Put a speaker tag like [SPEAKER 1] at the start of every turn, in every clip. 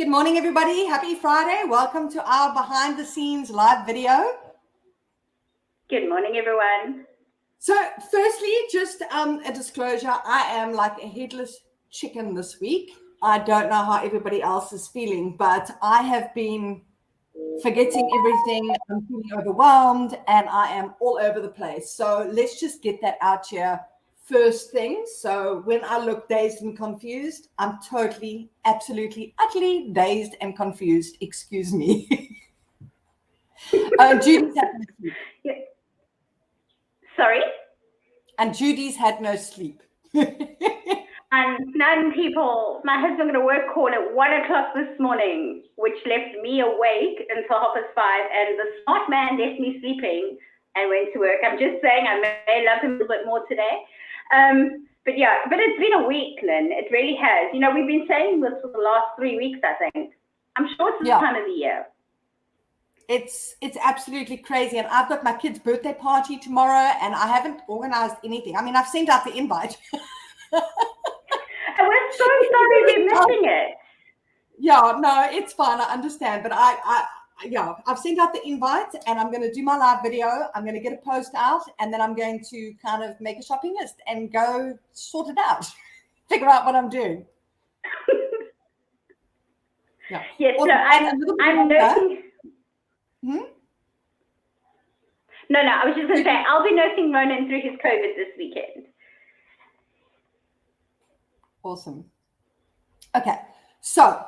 [SPEAKER 1] Good morning, everybody. Happy Friday. Welcome to our behind the scenes live video.
[SPEAKER 2] Good morning, everyone.
[SPEAKER 1] So firstly, just a disclosure, I am like a headless chicken this week. I don't know how everybody else is feeling, but I have been forgetting everything. I'm feeling overwhelmed and I am all over the place. So let's just get that out here first thing. So when I look dazed and confused, I'm totally, absolutely, utterly dazed and confused. Excuse me. Judy's had no sleep.
[SPEAKER 2] Yeah. Sorry?
[SPEAKER 1] And Judy's had no sleep.
[SPEAKER 2] And none people, my husband got a work call at 1 o'clock this morning, which left me awake until 5:30, and the smart man left me sleeping and went to work. I'm just saying I may love him a little bit more today. But it's been a week, Lynn. It really has. You know, we've been saying this for the last 3 weeks, I think. I'm sure it's this time of the year.
[SPEAKER 1] It's absolutely crazy. And I've got my kid's birthday party tomorrow and I haven't organized anything. I mean, I've sent out the invite.
[SPEAKER 2] And we're so sorry we're missing it.
[SPEAKER 1] Yeah, no, it's fine. I understand. But I've sent out the invite and I'm going to do my live video. I'm going to get a post out and then I'm going to kind of make a shopping list and go sort it out, figure out what I'm doing.
[SPEAKER 2] Yeah. Yes, so I'm nursing. No, I was just going to say, I'll be nursing Ronan through his COVID this weekend.
[SPEAKER 1] Awesome. Okay, so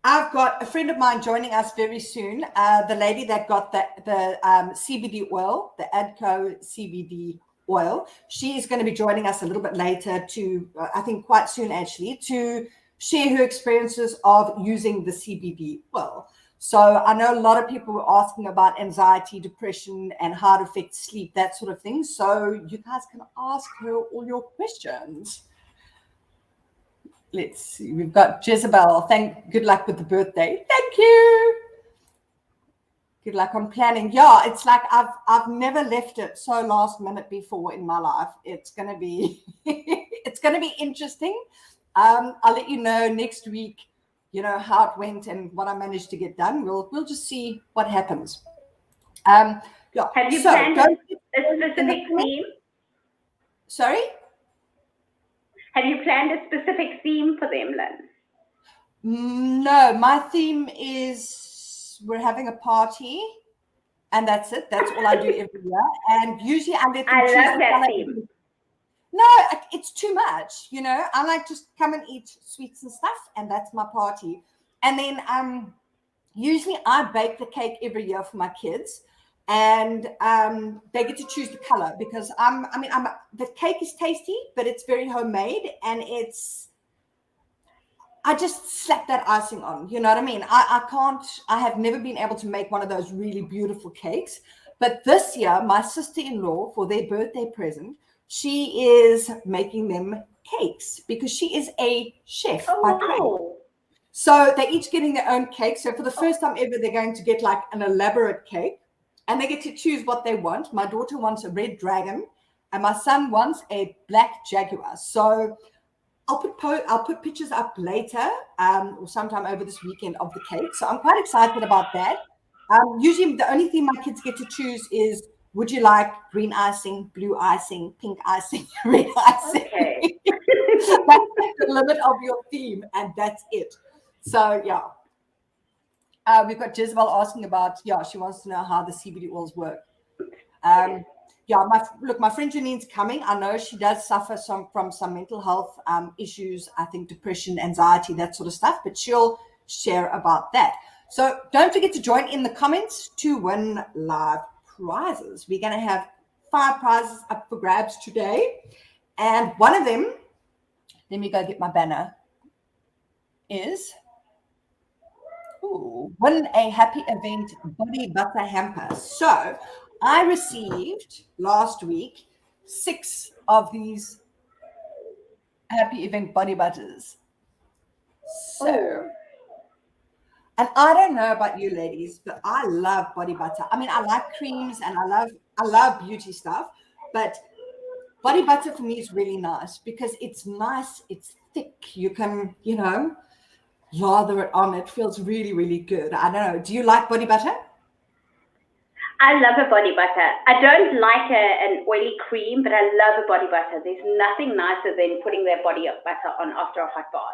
[SPEAKER 1] I've got a friend of mine joining us very soon. The lady that got the CBD oil, the Adco CBD oil, she is going to be joining us a little bit later to, I think quite soon actually, to share her experiences of using the CBD oil. So I know a lot of people were asking about anxiety, depression, and how it affects sleep, that sort of thing. So you guys can ask her all your questions. Let's see. We've got Jezebel. Good luck with the birthday. Thank you. Good luck on planning. Yeah, it's like I've never left it so last minute before in my life. It's gonna be it's gonna be interesting. I'll let you know next week, you know, how it went and what I managed to get done. We'll just see what happens.
[SPEAKER 2] Yeah. Have you planned a specific theme?
[SPEAKER 1] Sorry?
[SPEAKER 2] Have you planned a specific theme for them, Lynn?
[SPEAKER 1] No, my theme is we're having a party and that's it. That's all I do every year. And usually I let them choose.
[SPEAKER 2] I love that theme.
[SPEAKER 1] No, it's too much, you know. I like just come and eat sweets and stuff, and that's my party. And then usually I bake the cake every year for my kids, and they get to choose the color because the cake is tasty, but it's very homemade, and I just slap that icing on, you know what I mean? I have never been able to make one of those really beautiful cakes, but this year my sister-in-law, for their birthday present, she is making them cakes because she is a chef by trade. So they're each getting their own cake. So for the first time ever, they're going to get like an elaborate cake and they get to choose what they want. My daughter wants a red dragon and my son wants a black jaguar. So I'll put pictures up later or sometime over this weekend of the cake. So I'm quite excited about that. Usually the only thing my kids get to choose is, would you like green icing, blue icing, pink icing, red icing?
[SPEAKER 2] Okay.
[SPEAKER 1] That's the limit of your theme, and that's it. So, yeah. We've got Jezebel asking about, she wants to know how the CBD oils work. My friend Janine's coming. I know she does suffer from some mental health issues, I think depression, anxiety, that sort of stuff, but she'll share about that. So don't forget to join in the comments to win live prizes. We're going to have 5 prizes up for grabs today. And one of them, let me go get my banner, is win a happy event body butter hamper. So I received last week 6 of these happy event body butters. So, and I don't know about you ladies, but I love body butter. I mean, I like creams and I love beauty stuff, but body butter for me is really nice because it's nice, it's thick. You can, lather it on. It feels really, really good. I don't know. Do you like body butter?
[SPEAKER 2] I love a body butter. I don't like an oily cream, but I love a body butter. There's nothing nicer than putting their body butter on after a hot bath.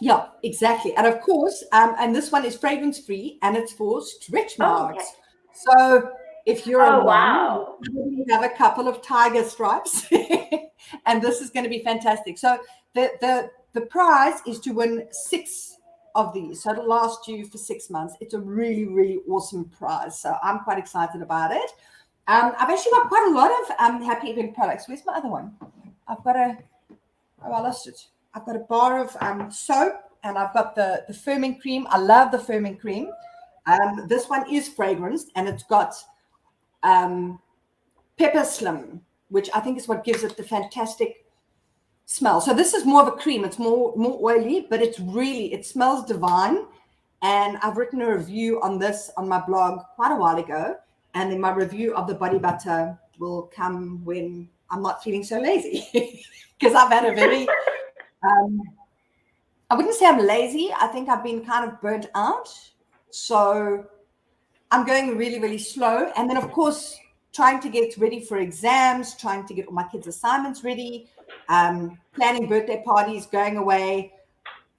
[SPEAKER 1] Yeah, exactly. And of course, and this one is fragrance free and it's for stretch marks.
[SPEAKER 2] Okay.
[SPEAKER 1] So if you're a mom,
[SPEAKER 2] wow.
[SPEAKER 1] you have a couple of tiger stripes, and this is going to be fantastic. So the prize is to win 6 of these. So it'll last you for 6 months. It's a really, really awesome prize. So I'm quite excited about it. I've actually got quite a lot of Happy Event products. Where's my other one? I've got I lost it. I've got a bar of soap, and I've got the firming cream. I love the firming cream. This one is fragranced, and it's got pepper slim, which I think is what gives it the fantastic smell. So this is more of a cream. It's more oily, but it smells divine. And I've written a review on this on my blog quite a while ago. And then my review of the body butter will come when I'm not feeling so lazy, because I've had a very I wouldn't say I'm lazy. I think I've been kind of burnt out. So I'm going really, really slow. And then, of course, trying to get ready for exams, trying to get all my kids' assignments ready, planning birthday parties, going away,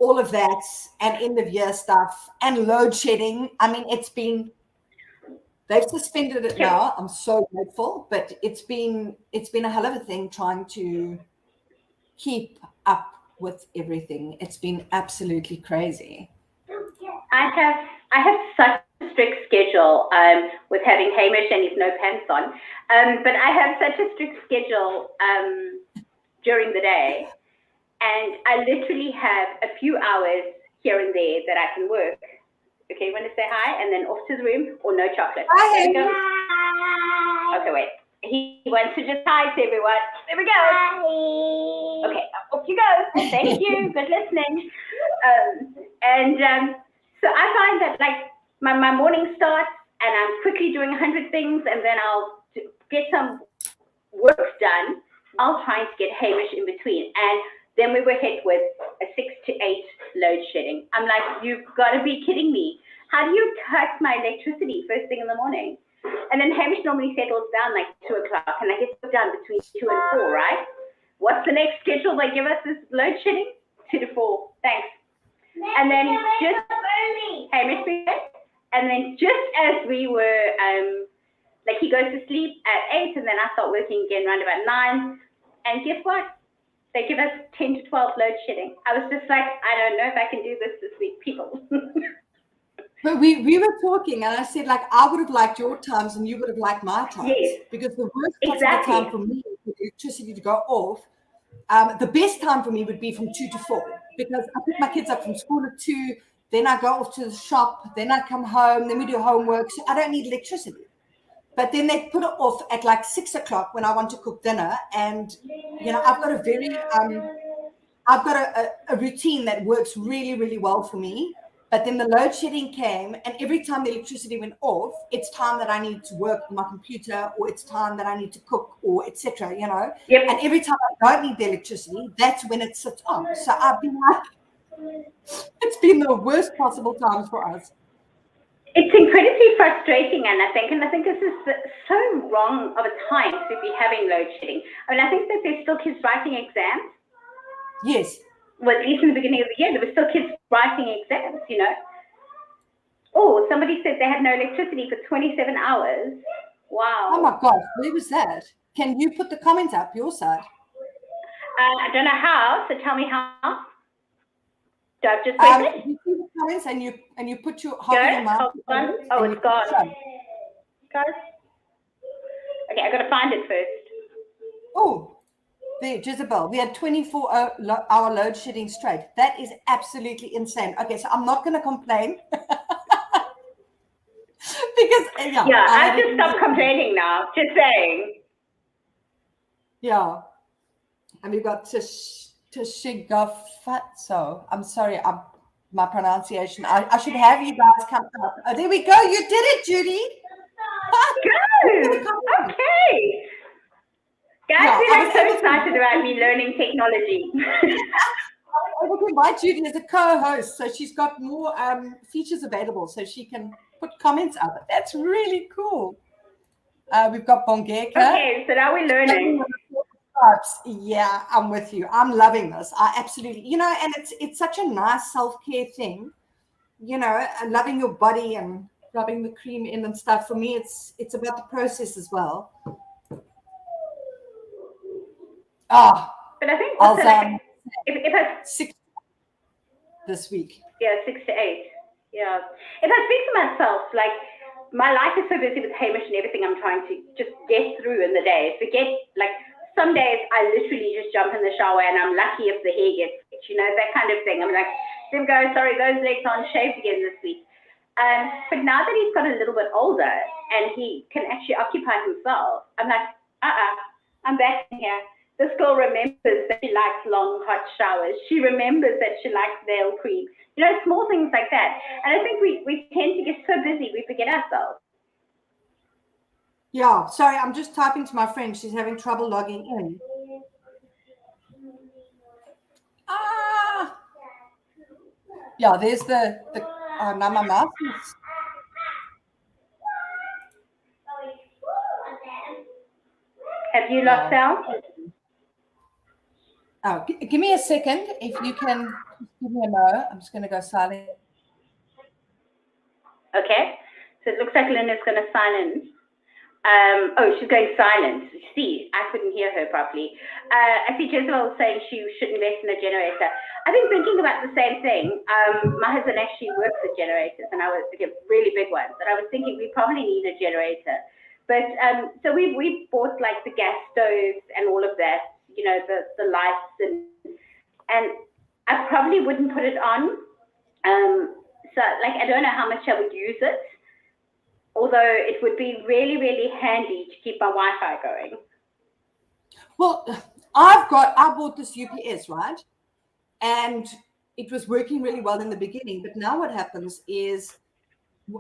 [SPEAKER 1] all of that, and end of year stuff, and load shedding. I mean, they've suspended it now. I'm so grateful, but it's been a hell of a thing trying to keep up with everything. It's been absolutely crazy.
[SPEAKER 2] I have such a strict schedule with having Hamish and his no pants on, but I have such a strict schedule during the day, and I literally have a few hours here and there that I can work. Okay, you want to say hi, and then off to the room, or no chocolate?
[SPEAKER 1] Hi.
[SPEAKER 2] There we go. Okay, wait. He wants to just hi to everyone. There we go. Hi. Okay, off you go. Thank you. Good listening. So I find that like my morning starts and I'm quickly doing 100 things, and then I'll get some work done. I'll try to get Hamish in between, and then we were hit with a 6 to 8 load shedding. I'm like, you've got to be kidding me. How do you cut my electricity first thing in the morning? And then Hamish normally settles down like 2 o'clock, and I get done between 2 and 4, right? What's the next schedule they give us this load shedding? 2 to 4. Thanks. And then just Hamish, and then just as we were like he goes to sleep at 8, and then I start working again around about 9. And guess what? They give us 10 to 12 load shedding. I was just like, I don't know if I can do this week, people.
[SPEAKER 1] But we were talking, and I said, like, I would have liked your times and you would have liked my times.
[SPEAKER 2] Yes.
[SPEAKER 1] Because the worst possible time for me for the electricity to go off, the best time for me would be from 2 to 4, because I pick my kids up from school at 2, then I go off to the shop, then I come home, then we do homework. So I don't need electricity. But then they put it off at like 6 o'clock when I want to cook dinner. And, you know, I've got a routine that works really, really well for me. But then the load shedding came, and every time the electricity went off, it's time that I need to work on my computer, or it's time that I need to cook, or etc. You know.
[SPEAKER 2] Yep.
[SPEAKER 1] And every time I don't need the electricity, that's when it sits on. So I've been like, it's been the worst possible times for us.
[SPEAKER 2] It's incredibly frustrating, and I think this is so wrong of a time to be having load shedding. I mean, I think that there's still kids writing exams.
[SPEAKER 1] Yes.
[SPEAKER 2] Well, at least in the beginning of the year, there were still kids writing exams, you know. Oh, somebody said they had no electricity for 27 hours. Wow.
[SPEAKER 1] Oh my gosh, where was that? Can you put the comment up your side?
[SPEAKER 2] I don't know how, so tell me how. Do I just press it?
[SPEAKER 1] You see the comments and you put your
[SPEAKER 2] mouth. Oh, it's gone. Guys. Okay, I got to find it first.
[SPEAKER 1] Oh, there, Jezebel. We had 24-hour load shedding straight. That is absolutely insane. Okay, so I'm not going to complain. Because,
[SPEAKER 2] I have to stop complaining now. Just saying.
[SPEAKER 1] Yeah. And we've got Tishigafatso. I'm sorry, my pronunciation. I should have you guys come up. Oh, there we go. You did it, Judy.
[SPEAKER 2] Good. Okay. Guys, we are so excited about me learning technology.
[SPEAKER 1] I was able to invite Judy as a co-host, so she's got more features available, so she can put comments up. That's really cool. We've got Bongeka.
[SPEAKER 2] Okay, so now we're learning.
[SPEAKER 1] Yeah, I'm with you. I'm loving this. I absolutely, and it's such a nice self-care thing, and loving your body and rubbing the cream in and stuff. For me, it's about the process as well.
[SPEAKER 2] But I think also if I
[SPEAKER 1] 6 this week.
[SPEAKER 2] Yeah, 6 to 8. Yeah. If I speak to myself, like my life is so busy with Hamish and everything I'm trying to just get through in the day. Like some days I literally just jump in the shower and I'm lucky if the hair gets, that kind of thing. I'm like, Jim goes, sorry, those legs aren't shaved again this week. But now that he's got a little bit older and he can actually occupy himself, I'm like, I'm back in here. This girl remembers that she likes long, hot showers. She remembers that she likes nail cream. Small things like that. And I think we tend to get so busy, we forget ourselves.
[SPEAKER 1] Yeah, sorry, I'm just typing to my friend. She's having trouble logging in. Yeah, there's now my mouse is...
[SPEAKER 2] Have you lost sound?
[SPEAKER 1] Oh, give me a second. If you can give me a mo, I'm just going to go silent.
[SPEAKER 2] Okay, so it looks like Lynn is going to sign in. She's going silent. See, I couldn't hear her properly. I see Jezebel saying she should invest in a generator. I've been thinking about the same thing. My husband actually works with generators, and I was thinking really big ones. And I was thinking we probably need a generator. But so we bought like the gas stoves and all of that, the lights, and I probably wouldn't put it on. So like I don't know how much I would use it. Although it would be really, really handy to keep my Wi-Fi going.
[SPEAKER 1] Well, I bought this UPS, right? And it was working really well in the beginning. But now what happens is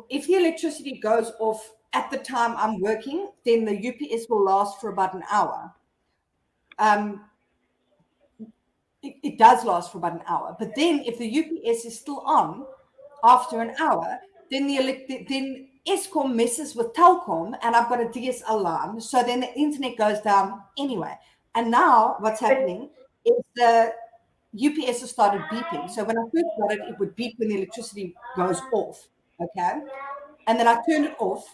[SPEAKER 1] if the electricity goes off at the time I'm working, then the UPS will last for about an hour. It does last for about an hour. But then if the UPS is still on after an hour, then then Eskom messes with Telkom, and I've got a DSL line, so then the internet goes down anyway. And now what's happening is the UPS has started beeping. So when I first got it, it would beep when the electricity goes off, okay? And then I turned it off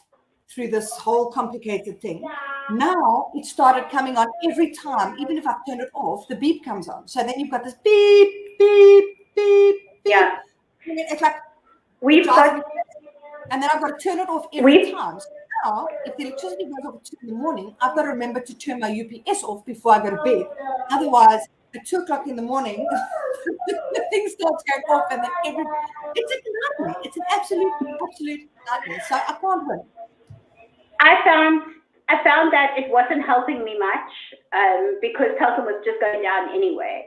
[SPEAKER 1] through this whole complicated thing. Now it started coming on every time, even if I turned it off, the beep comes on. So then you've got this beep, beep, beep, beep.
[SPEAKER 2] Yeah.
[SPEAKER 1] It's like and then I've got to turn it off every time. So now, if the electricity goes off at 2 in the morning, I've got to remember to turn my UPS off before I go to bed. Otherwise, at 2 o'clock in the morning, the thing starts going off, and then it's a nightmare. It's an absolute nightmare. So I can't win.
[SPEAKER 2] I found that it wasn't helping me much because Telkom was just going down anyway.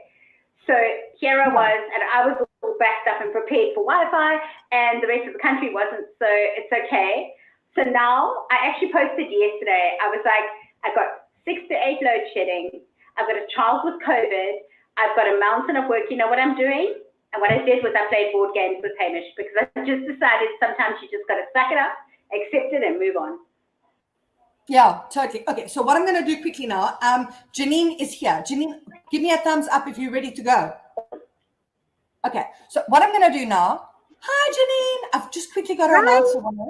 [SPEAKER 2] So here I was, and I was all backed up and prepared for Wi-Fi, and the rest of the country wasn't, so it's okay. So now, I actually posted yesterday, I was like, I've got 6 to 8 load shedding, I've got a child with COVID, I've got a mountain of work. You know what I'm doing? And what I did was I played board games with Hamish, because I just decided sometimes you just got to suck it up, accept it, and move on.
[SPEAKER 1] Yeah, totally. Okay, so what I'm going to do quickly now, Janine is here. Janine, give me a thumbs up if you're ready to go. Okay, so what I'm going to do now, hi Janine, I've just quickly got to announce someone.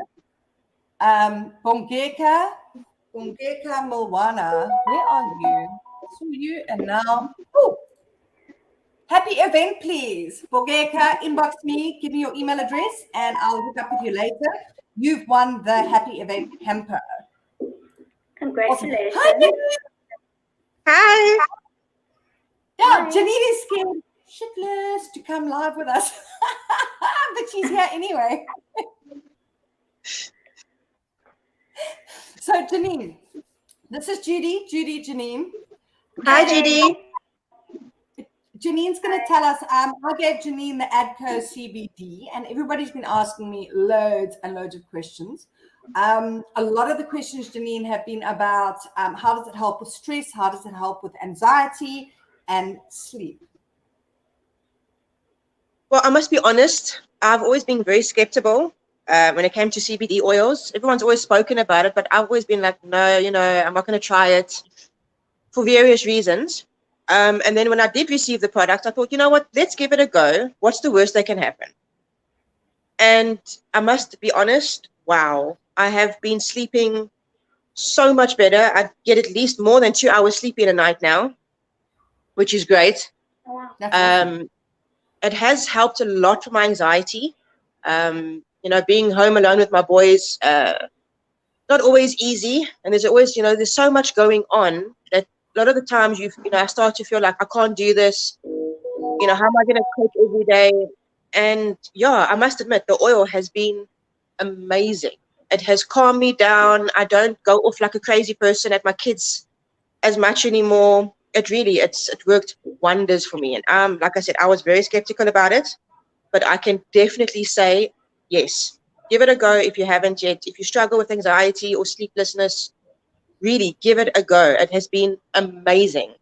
[SPEAKER 1] Bongeka Milwana, where are you? I saw you, and now, happy event, please. Bongeka, inbox me, give me your email address, and I'll hook up with you later. You've won the happy event hamper.
[SPEAKER 2] Congratulations.
[SPEAKER 1] Awesome.
[SPEAKER 3] Hi.
[SPEAKER 1] Yeah, Janine is scared shitless to come live with us, but she's here anyway. So Janine, this is Judy, Janine.
[SPEAKER 3] Hi, Judy.
[SPEAKER 1] Janine's going to tell us, I gave Janine the ADCO CBD, and everybody's been asking me loads and loads of questions. A lot of the questions, Janine, have been about how does it help with stress, how does it help with anxiety and sleep?
[SPEAKER 3] Well, I must be honest. I've always been very skeptical when it came to CBD oils. Everyone's always spoken about it, but I've always been like, no, I'm not going to try it for various reasons. And then when I did receive the product, I thought, you know what, let's give it a go. What's the worst that can happen? And I must be honest, wow, I have been sleeping so much better. I get at least more than 2 hours sleep in a night now, which is great.
[SPEAKER 1] That's awesome.
[SPEAKER 3] It has helped a lot for my anxiety. Being home alone with my boys, not always easy. And there's always, there's so much going on that a lot of the times I start to feel like I can't do this. How am I going to cope every day? And yeah, I must admit, the oil has been amazing. It has calmed me down. I don't go off like a crazy person at my kids as much anymore. It worked wonders for me. And like I said, I was very skeptical about it, but I can definitely say, yes, give it a go if you haven't yet. If you struggle with anxiety or sleeplessness, really give it a go. It has been amazing.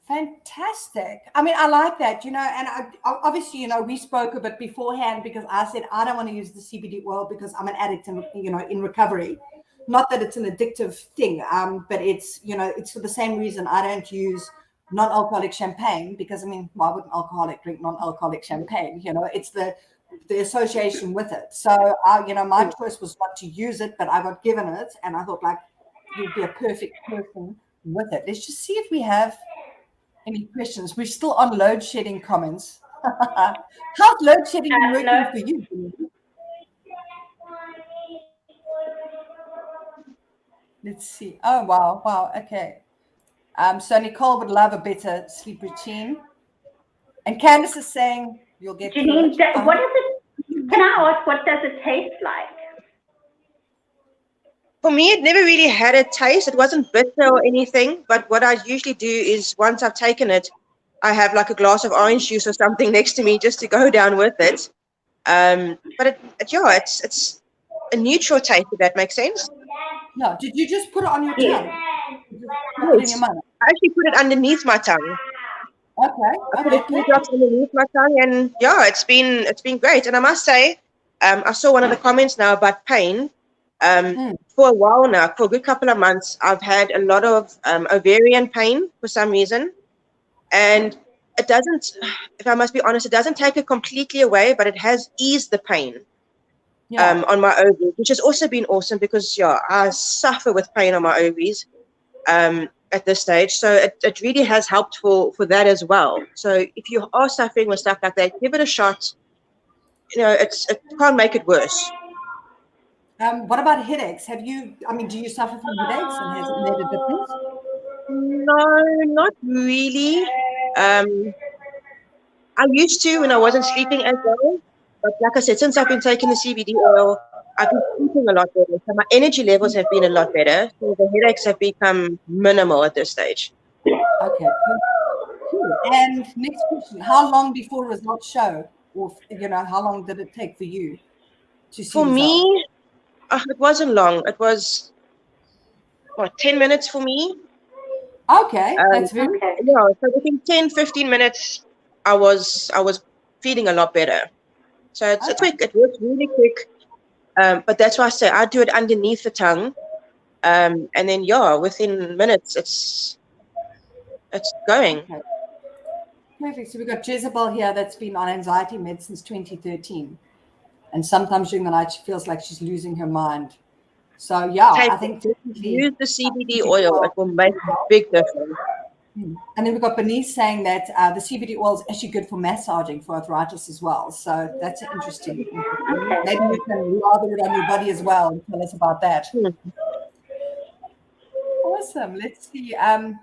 [SPEAKER 1] Fantastic. I mean, I like that, and obviously, we spoke a bit beforehand because I said I don't want to use the CBD oil because I'm an addict and, in recovery. Not that it's an addictive thing, but it's, it's for the same reason I don't use non-alcoholic champagne because, I mean, why would an alcoholic drink non-alcoholic champagne? It's the association with it. So, my choice was not to use it, but I got given it and I thought like, you'd be a perfect person with it. Let's just see if we have any questions. We're still on load shedding comments. How's load shedding been working for you? Let's see. Oh, wow. Okay. So Nicole would love a better sleep routine. And Candace is saying you'll get
[SPEAKER 2] Janine, what does it, can I ask, what does it taste like?
[SPEAKER 3] For me, it never really had a taste. It wasn't bitter or anything. But what I usually do is once I've taken it, I have like a glass of orange juice or something next to me just to go down with it. But it's a neutral taste, if that makes sense.
[SPEAKER 1] Yeah. Did you just put it on your tongue?
[SPEAKER 3] Put it in your mouth? I actually put it underneath my tongue.
[SPEAKER 1] Okay.
[SPEAKER 3] I put a few drops underneath my tongue, and yeah, it's been great. And I must say, I saw one of the comments now about pain. For a while now, for a good couple of months, I've had a lot of ovarian pain for some reason, and it doesn't. If I must be honest, it doesn't take it completely away, but it has eased the pain. On my ovaries, which has also been awesome because I suffer with pain on my ovaries at this stage. So it really has helped for that as well. So if you are suffering with stuff like that, give it a shot. It can't make it worse.
[SPEAKER 1] What about headaches? Do you suffer from headaches and has it made a difference?
[SPEAKER 3] No, not really. I used to when I wasn't sleeping as well. But like I said, since I've been taking the CBD oil, I've been sleeping a lot better. So my energy levels have been a lot better. So the headaches have become minimal at this stage.
[SPEAKER 1] Okay. Cool. And next question, how long before results show? Or, how long did it take for you to see
[SPEAKER 3] For me, it wasn't long. It was, 10 minutes for me.
[SPEAKER 1] Okay, that's very good.
[SPEAKER 3] Yeah, so within 10, 15 minutes, I was feeling a lot better. So it's quick. It works really quick. But that's why I say I do it underneath the tongue. And then, within minutes, it's going.
[SPEAKER 1] Okay. Perfect. So we've got Jezebel here that's been on anxiety meds since 2013. And sometimes during the night, she feels like she's losing her mind. So, I think definitely
[SPEAKER 3] use the CBD oil. It will make a big difference.
[SPEAKER 1] And then we've got Bernice saying that the CBD oil is actually good for massaging for arthritis as well. So that's interesting. Maybe you can lather it on your body as well and tell us about that. Awesome. Let's see. 10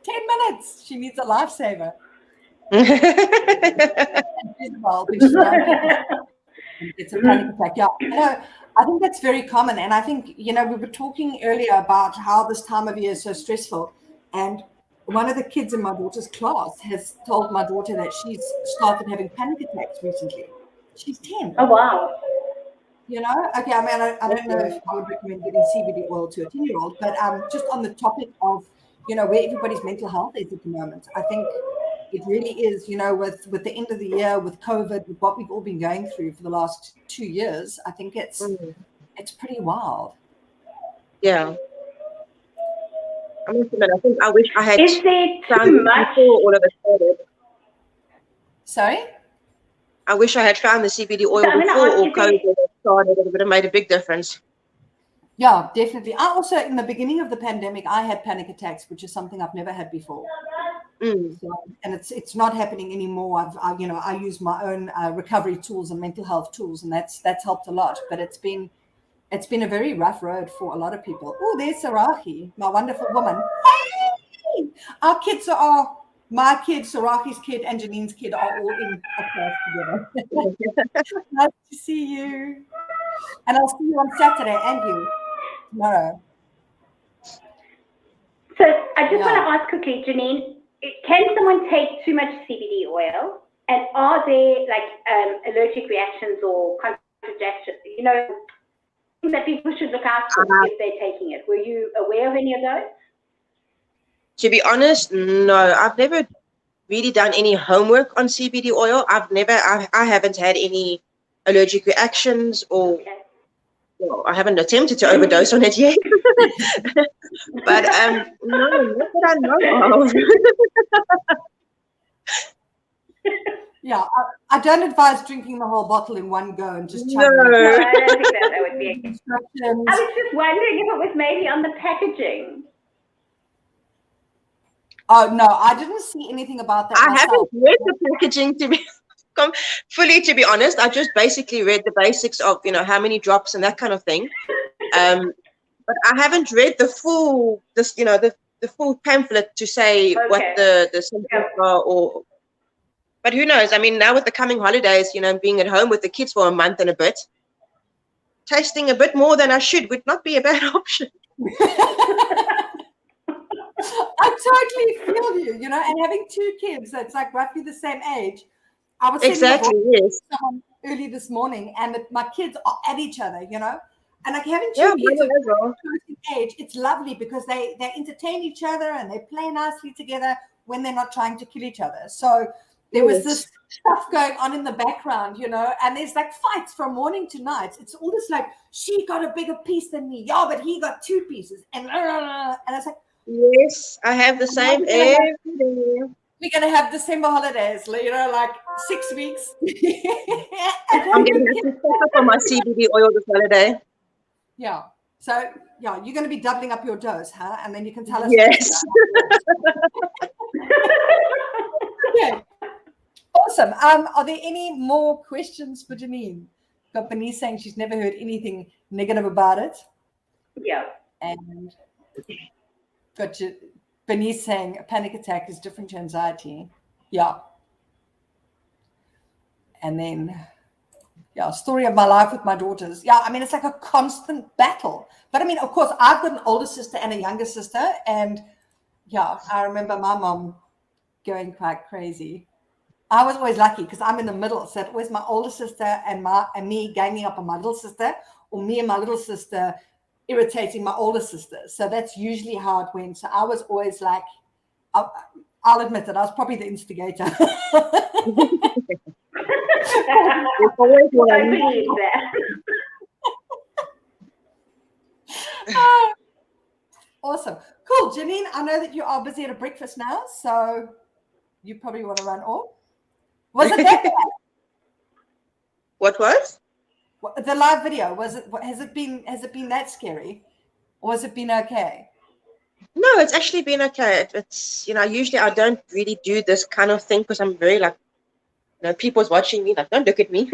[SPEAKER 1] minutes. She needs a lifesaver. It's a panic attack. Yeah, I think that's very common. And I think, we were talking earlier about how this time of year is so stressful. And one of the kids in my daughter's class has told my daughter that she's started having panic attacks recently. She's 10.
[SPEAKER 2] Oh, wow.
[SPEAKER 1] Okay, I don't know if I would recommend giving CBD oil to a 10-year-old, but just on the topic of, where everybody's mental health is at the moment. I think it really is, with the end of the year, with COVID, with what we've all been going through for the last 2 years, I think it's pretty wild.
[SPEAKER 3] Yeah. I must admit, I think I wish I had
[SPEAKER 2] Is there
[SPEAKER 3] found
[SPEAKER 2] too
[SPEAKER 3] it
[SPEAKER 2] much?
[SPEAKER 3] before all of it started.
[SPEAKER 1] Sorry?
[SPEAKER 3] I wish I had found the CBD oil
[SPEAKER 2] So I'm gonna
[SPEAKER 3] before
[SPEAKER 2] ask
[SPEAKER 3] all
[SPEAKER 2] you
[SPEAKER 3] COVID started. It would have made a big difference.
[SPEAKER 1] Yeah, definitely. I also, in the beginning of the pandemic, I had panic attacks, which is something I've never had before. So, and it's not happening anymore. I use my own recovery tools and mental health tools, and that's helped a lot. But it's been a very rough road for a lot of people. Oh, there's Sarahi, my wonderful woman. Hey! Our kids are my kid, Sarahi's kid, and Janine's kid are all in a class together. Nice to see you, and I'll see you on Saturday and you tomorrow.
[SPEAKER 2] So I just want to ask quickly, Janine, can someone take too much CBD oil? And are there like allergic reactions or contradictions, things that people should look out for if they're taking it? Were you aware of any of those?
[SPEAKER 3] To be honest, no. I've never really done any homework on CBD oil. I haven't had any allergic reactions or I haven't attempted to overdose on it yet. But no, not that I know of.
[SPEAKER 1] Yeah, I don't advise drinking the whole bottle in one go and just chugging
[SPEAKER 2] No,
[SPEAKER 1] it.
[SPEAKER 2] I don't think that would be. I was just wondering if it was maybe on the packaging.
[SPEAKER 1] Oh no, I didn't see anything about that.
[SPEAKER 3] I haven't read the packaging to be honest. I just basically read the basics of how many drops and that kind of thing. But I haven't read the full the full pamphlet to say what the symptoms are or. But who knows? I mean, now with the coming holidays, being at home with the kids for a month and a bit, tasting a bit more than I should would not be a bad option.
[SPEAKER 1] I totally feel you, and having 2 kids that's like roughly the same age. I was
[SPEAKER 3] yes.
[SPEAKER 1] Someone early this morning, and my kids are at each other, and like having 2 kids of close age, it's lovely because they entertain each other and they play nicely together when they're not trying to kill each other. So there was this stuff going on in the background, and there's like fights from morning to night. It's all this like, she got a bigger piece than me. Yeah, but he got 2 pieces. And it's like,
[SPEAKER 3] yes, I have the same every day.
[SPEAKER 1] We're going to have December holidays, like 6 weeks.
[SPEAKER 3] I'm going to have to stock up on my CBD oil this holiday.
[SPEAKER 1] Yeah. So, yeah, you're going to be doubling up your dose, huh? And then you can tell us.
[SPEAKER 3] Yes.
[SPEAKER 1] Okay. Awesome. Are there any more questions for Janine? Got Bernice saying she's never heard anything negative about it.
[SPEAKER 2] Yeah.
[SPEAKER 1] And got Bernice saying a panic attack is different to anxiety. Yeah. And then, story of my life with my daughters. Yeah, I mean, it's like a constant battle. But I mean, of course, I've got an older sister and a younger sister. And yeah, I remember my mom going quite crazy. I was always lucky because I'm in the middle. So it was my older sister and me ganging up on my little sister, or me and my little sister irritating my older sister. So that's usually how it went. So I was always like, I'll admit it, I was probably the instigator.
[SPEAKER 2] Always one.
[SPEAKER 1] Awesome. Cool. Janine, I know that you are busy at a breakfast now, so you probably want to run off. Was it that bad?
[SPEAKER 3] What was?
[SPEAKER 1] The live video, has it been that scary? Or has it been okay?
[SPEAKER 3] No, it's actually been okay. It's usually I don't really do this kind of thing because I'm very like, people's watching me, like, don't look at me.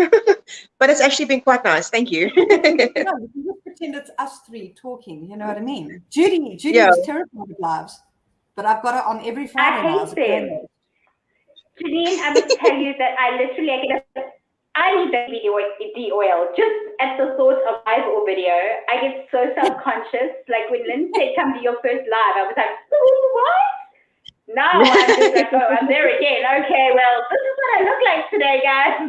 [SPEAKER 3] But it's actually been quite nice. Thank you.
[SPEAKER 1] No, you can just pretend it's us 3 talking, you know what I mean? Judy was terrified of lives, but I've got it on every Friday now.
[SPEAKER 2] I hate them. Janine, I must tell you that I need the CBD oil. Just at the thought of live or video, I get so self-conscious. Like when Lynn said, come to your first live, I was like, what? Now I'm just like, oh, I'm there again. Okay, well, this is what I look like today, guys.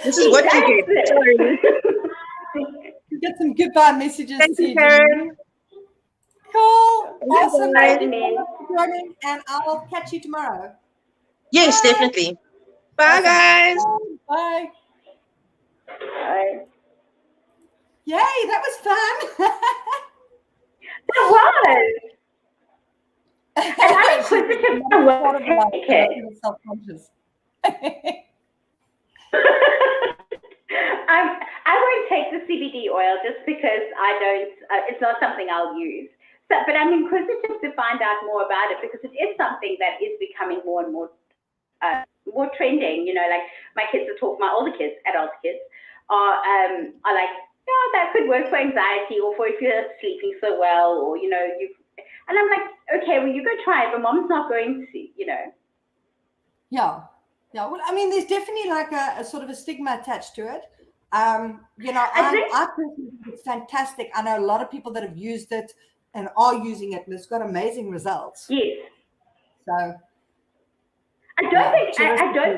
[SPEAKER 3] This is what you get.
[SPEAKER 1] You get some goodbye messages.
[SPEAKER 3] Thank you, Karen.
[SPEAKER 1] Awesome.
[SPEAKER 3] Bye.
[SPEAKER 1] Thank you so much for joining, and I'll catch you tomorrow.
[SPEAKER 3] Yes,
[SPEAKER 1] Bye.
[SPEAKER 3] definitely. Bye,
[SPEAKER 1] Awesome.
[SPEAKER 3] guys.
[SPEAKER 1] Bye.
[SPEAKER 2] Bye.
[SPEAKER 1] Yay, that was fun.
[SPEAKER 2] That was. And I'm inquisitive to what take it.
[SPEAKER 1] Self-conscious.
[SPEAKER 2] I won't take the CBD oil just because I don't, it's not something I'll use. So, but I'm inquisitive to find out more about it because it is something that is becoming more and more trending. You know, like my kids are talking, my older kids, adult kids, are like, yeah, that could work for anxiety or for if you're sleeping so well, or, you know, and I'm like, okay, well, you go try it, but mom's not going to, you know.
[SPEAKER 1] Yeah. Yeah. Well, I mean, there's definitely like a sort of a stigma attached to it. You know, I personally think it's fantastic. I know a lot of people that have used it and are using it, and it's got amazing results.
[SPEAKER 2] Yes.
[SPEAKER 1] So
[SPEAKER 2] I don't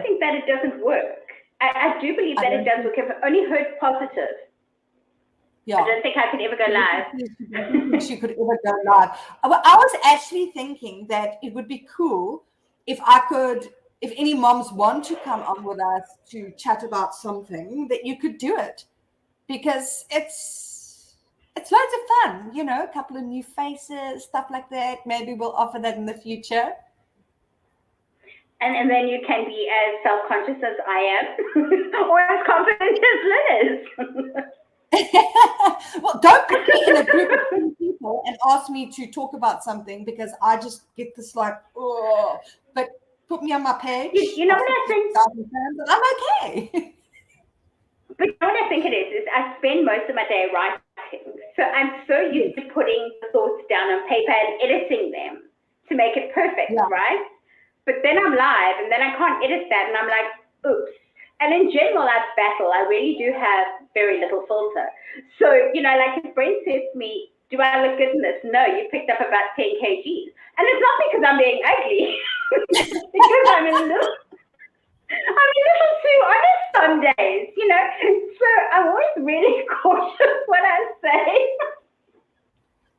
[SPEAKER 2] think that it doesn't work. I do believe that it does work. I've only heard positive.
[SPEAKER 1] Yeah.
[SPEAKER 2] I don't think I could ever go live.
[SPEAKER 1] I don't think she could ever go live. I was actually thinking that it would be cool if any moms want to come on with us to chat about something, that you could do it, because it's loads of fun, you know, a couple of new faces, stuff like that. Maybe we'll offer that in the future.
[SPEAKER 2] And then you can be as self-conscious as I am, or as confident as Lynn is.
[SPEAKER 1] Well, don't put me in a group of 10 people and ask me to talk about something, because I just get this like, oh, but put me on my page.
[SPEAKER 2] You know what I think?
[SPEAKER 1] I'm okay.
[SPEAKER 2] But you know what I think it is I spend most of my day writing. So I'm so used to putting the thoughts down on paper and editing them to make it perfect, right? But then I'm live and then I can't edit that, and I'm like, oops. And in general, I battle. I really do have very little filter. So, you know, like if Brent says to me, do I look good in this? No, you picked up about 10 kgs. And it's not because I'm being ugly. Because I'm a little too honest some days, you know. So I'm always really cautious what I say.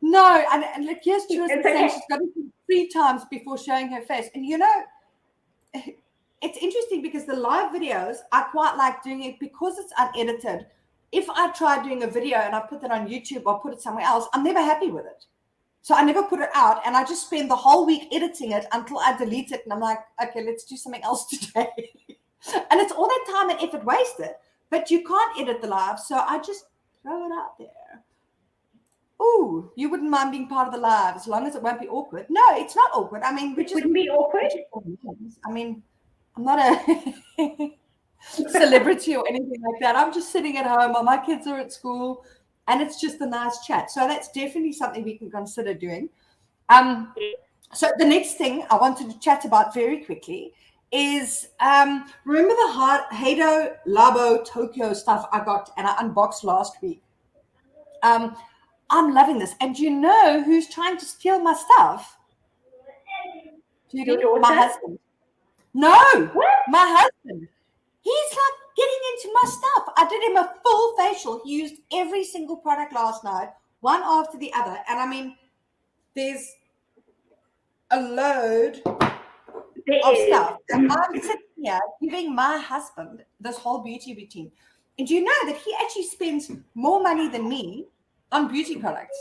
[SPEAKER 1] No, and look, yes, she was
[SPEAKER 2] It's
[SPEAKER 1] saying
[SPEAKER 2] okay.
[SPEAKER 1] she's got to think 3 times before showing her face. And you know, it's interesting because the live videos, I quite like doing it because it's unedited. If I try doing a video and I put that on YouTube or put it somewhere else, I'm never happy with it. So I never put it out, and I just spend the whole week editing it until I delete it. And I'm like, okay, let's do something else today. And it's all that time and effort wasted. But you can't edit the live, so I just throw it out there. Oh, you wouldn't mind being part of the live as long as it won't be awkward. No, it's not awkward. I mean,
[SPEAKER 2] It wouldn't be awkward.
[SPEAKER 1] I mean, I'm not a celebrity or anything like that. I'm just sitting at home while my kids are at school, and it's just a nice chat. So that's definitely something we can consider doing. So the next thing I wanted to chat about very quickly is, remember the Heido Labo Tokyo stuff I got and I unboxed last week? I'm loving this. And do you know who's trying to steal my stuff?
[SPEAKER 2] Your daughter?
[SPEAKER 1] My husband. No,
[SPEAKER 2] What?
[SPEAKER 1] my husband. He's like getting into my stuff. I did him a full facial. He used every single product last night, one after the other. And I mean, there's a load of stuff. And I'm sitting here giving my husband this whole beauty routine. And do you know that he actually spends more money than me on beauty products?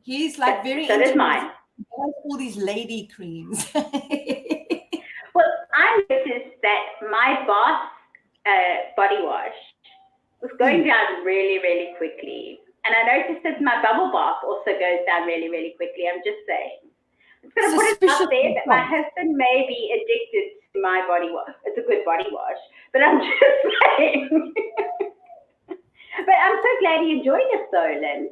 [SPEAKER 1] He's like very
[SPEAKER 2] so does mine.
[SPEAKER 1] All these lady creams.
[SPEAKER 2] Well, I noticed that my Boss body wash was going down really, really quickly. And I noticed that my bubble bath also goes down really, really quickly. I'm just saying. I'm going to put it out there that my husband may be addicted to my body wash. It's a good body wash. But I'm just saying. But I'm so glad he enjoyed it though, Lynn.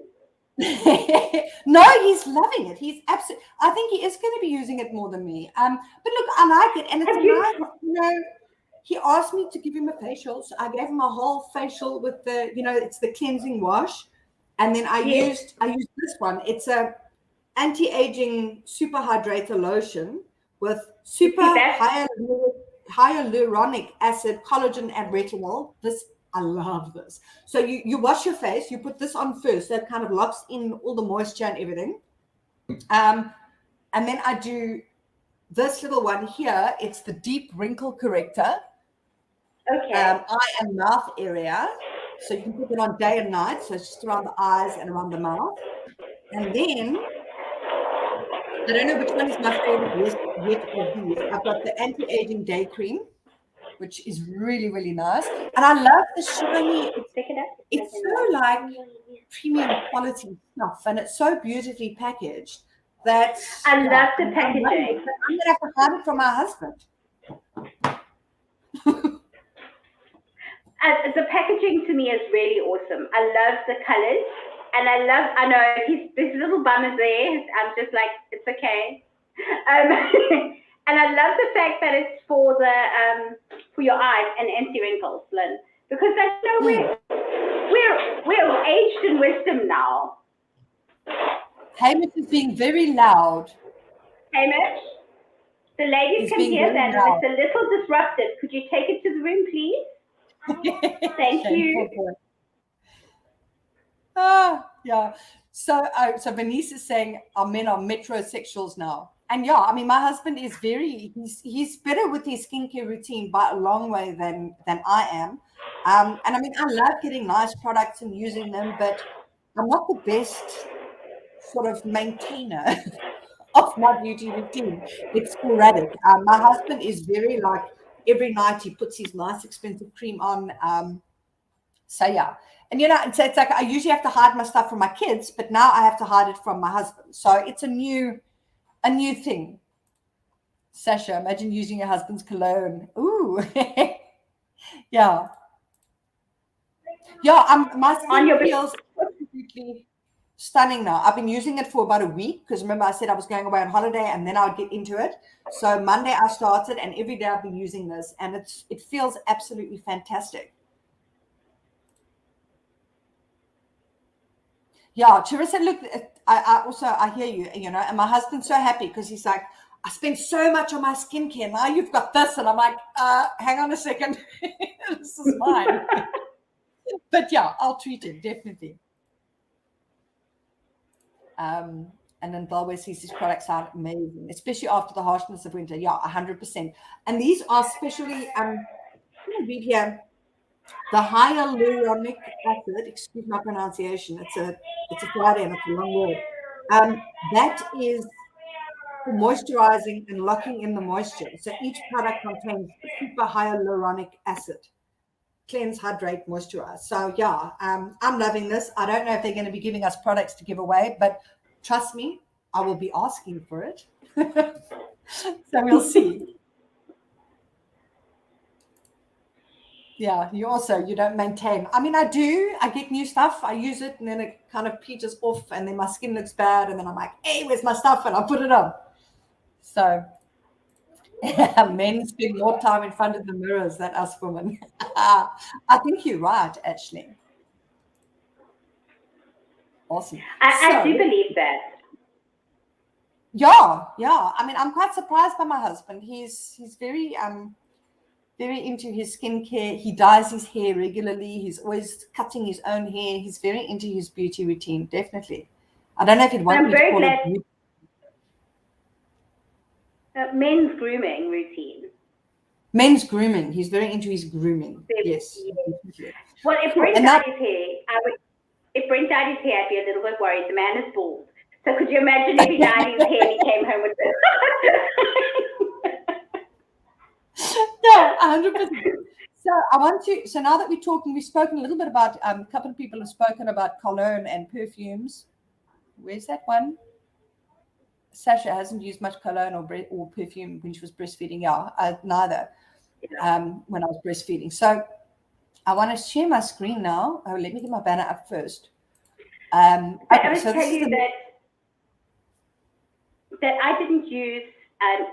[SPEAKER 1] No, he's loving it. He's absolutely. I think he is going to be using it more than me. But look, I like it, and it's nice. You know, he asked me to give him a facial, so I gave him a whole facial with the, you know, it's the cleansing wash, and then I used this one. It's a anti-aging super hydrator lotion with super hyaluronic acid, collagen, and retinol. I love this. So you wash your face, you put this on first, that kind of locks in all the moisture and everything. And then I do this little one here. It's the deep wrinkle corrector.
[SPEAKER 2] Okay.
[SPEAKER 1] Eye and mouth area. So you can put it on day and night. So it's just around the eyes and around the mouth. And then, I don't know which one is my favorite yet of these. I've got the anti-aging day cream, which is really, really nice. And I love the shiny, it's so like premium quality stuff. And it's so beautifully packaged that
[SPEAKER 2] I love the packaging.
[SPEAKER 1] I'm going to have to hide it from my husband.
[SPEAKER 2] The packaging to me is really awesome. I love the colors, and I know this little bum is there. I'm just like, it's okay. And I love the fact that it's for your eyes and anti-wrinkles, Lynn, because I know we're aged in wisdom now.
[SPEAKER 1] Hamish is being very loud.
[SPEAKER 2] Hamish, the ladies can hear that, and it's a little disruptive. Could you take it to the room, please? Thank you.
[SPEAKER 1] Yeah. So Venice is saying our men are metrosexuals now. And yeah, I mean, my husband is he's better with his skincare routine by a long way than I am. And I mean, I love getting nice products and using them, but I'm not the best sort of maintainer of my beauty routine. It's sporadic. My husband is very like, every night he puts his nice expensive cream on. So yeah. And so it's like I usually have to hide my stuff from my kids, but now I have to hide it from my husband. So it's a new thing. Sasha, imagine using your husband's cologne. Ooh. Yeah. Yeah, my skin feels absolutely stunning now. I've been using it for about a week because remember I said I was going away on holiday and then I would get into it. So Monday I started and every day I've been using this and it feels absolutely fantastic. Yeah, Chira said, look, I hear you, and my husband's so happy because he's like, I spent so much on my skincare. Now you've got this. And I'm like, hang on a second. This is mine. But yeah, I'll treat it, definitely. And then Belway sees these products sound amazing, especially after the harshness of winter. Yeah, 100%. And these are specially, I'm going to read here, the hyaluronic acid, excuse my pronunciation, it's a Friday and it's a long word. That is for moisturizing and locking in the moisture. So each product contains super hyaluronic acid. Cleanse, hydrate, moisturize. So yeah, I'm loving this. I don't know if they're going to be giving us products to give away, but trust me, I will be asking for it. So we'll see. Yeah, you don't maintain. I mean, I get new stuff. I use it and then it kind of peaches off and then my skin looks bad. And then I'm like, hey, where's my stuff? And I put it on. So men spend more time in front of the mirrors than us women. I think you're right, actually. Awesome.
[SPEAKER 2] I do believe that.
[SPEAKER 1] Yeah. I mean, I'm quite surprised by my husband. He's very into his skincare. He dyes his hair regularly. He's always cutting his own hair. He's very into his beauty routine, definitely. I don't know if he'd want me to call it
[SPEAKER 2] men's grooming routine.
[SPEAKER 1] Men's grooming. He's very into his grooming. Yes.
[SPEAKER 2] Well, if Brent dyed his hair, I'd be a little bit worried. The man is bald. So could you imagine if he dyed his hair and he came home with this?
[SPEAKER 1] No, 100%. So now that we've spoken a little bit about, a couple of people have spoken about cologne and perfumes. Where's that one? Sasha hasn't used much cologne or perfume when she was breastfeeding. Yeah, neither when I was breastfeeding. So I want to share my screen now. Oh, let me get my banner up first.
[SPEAKER 2] I would tell you that I didn't use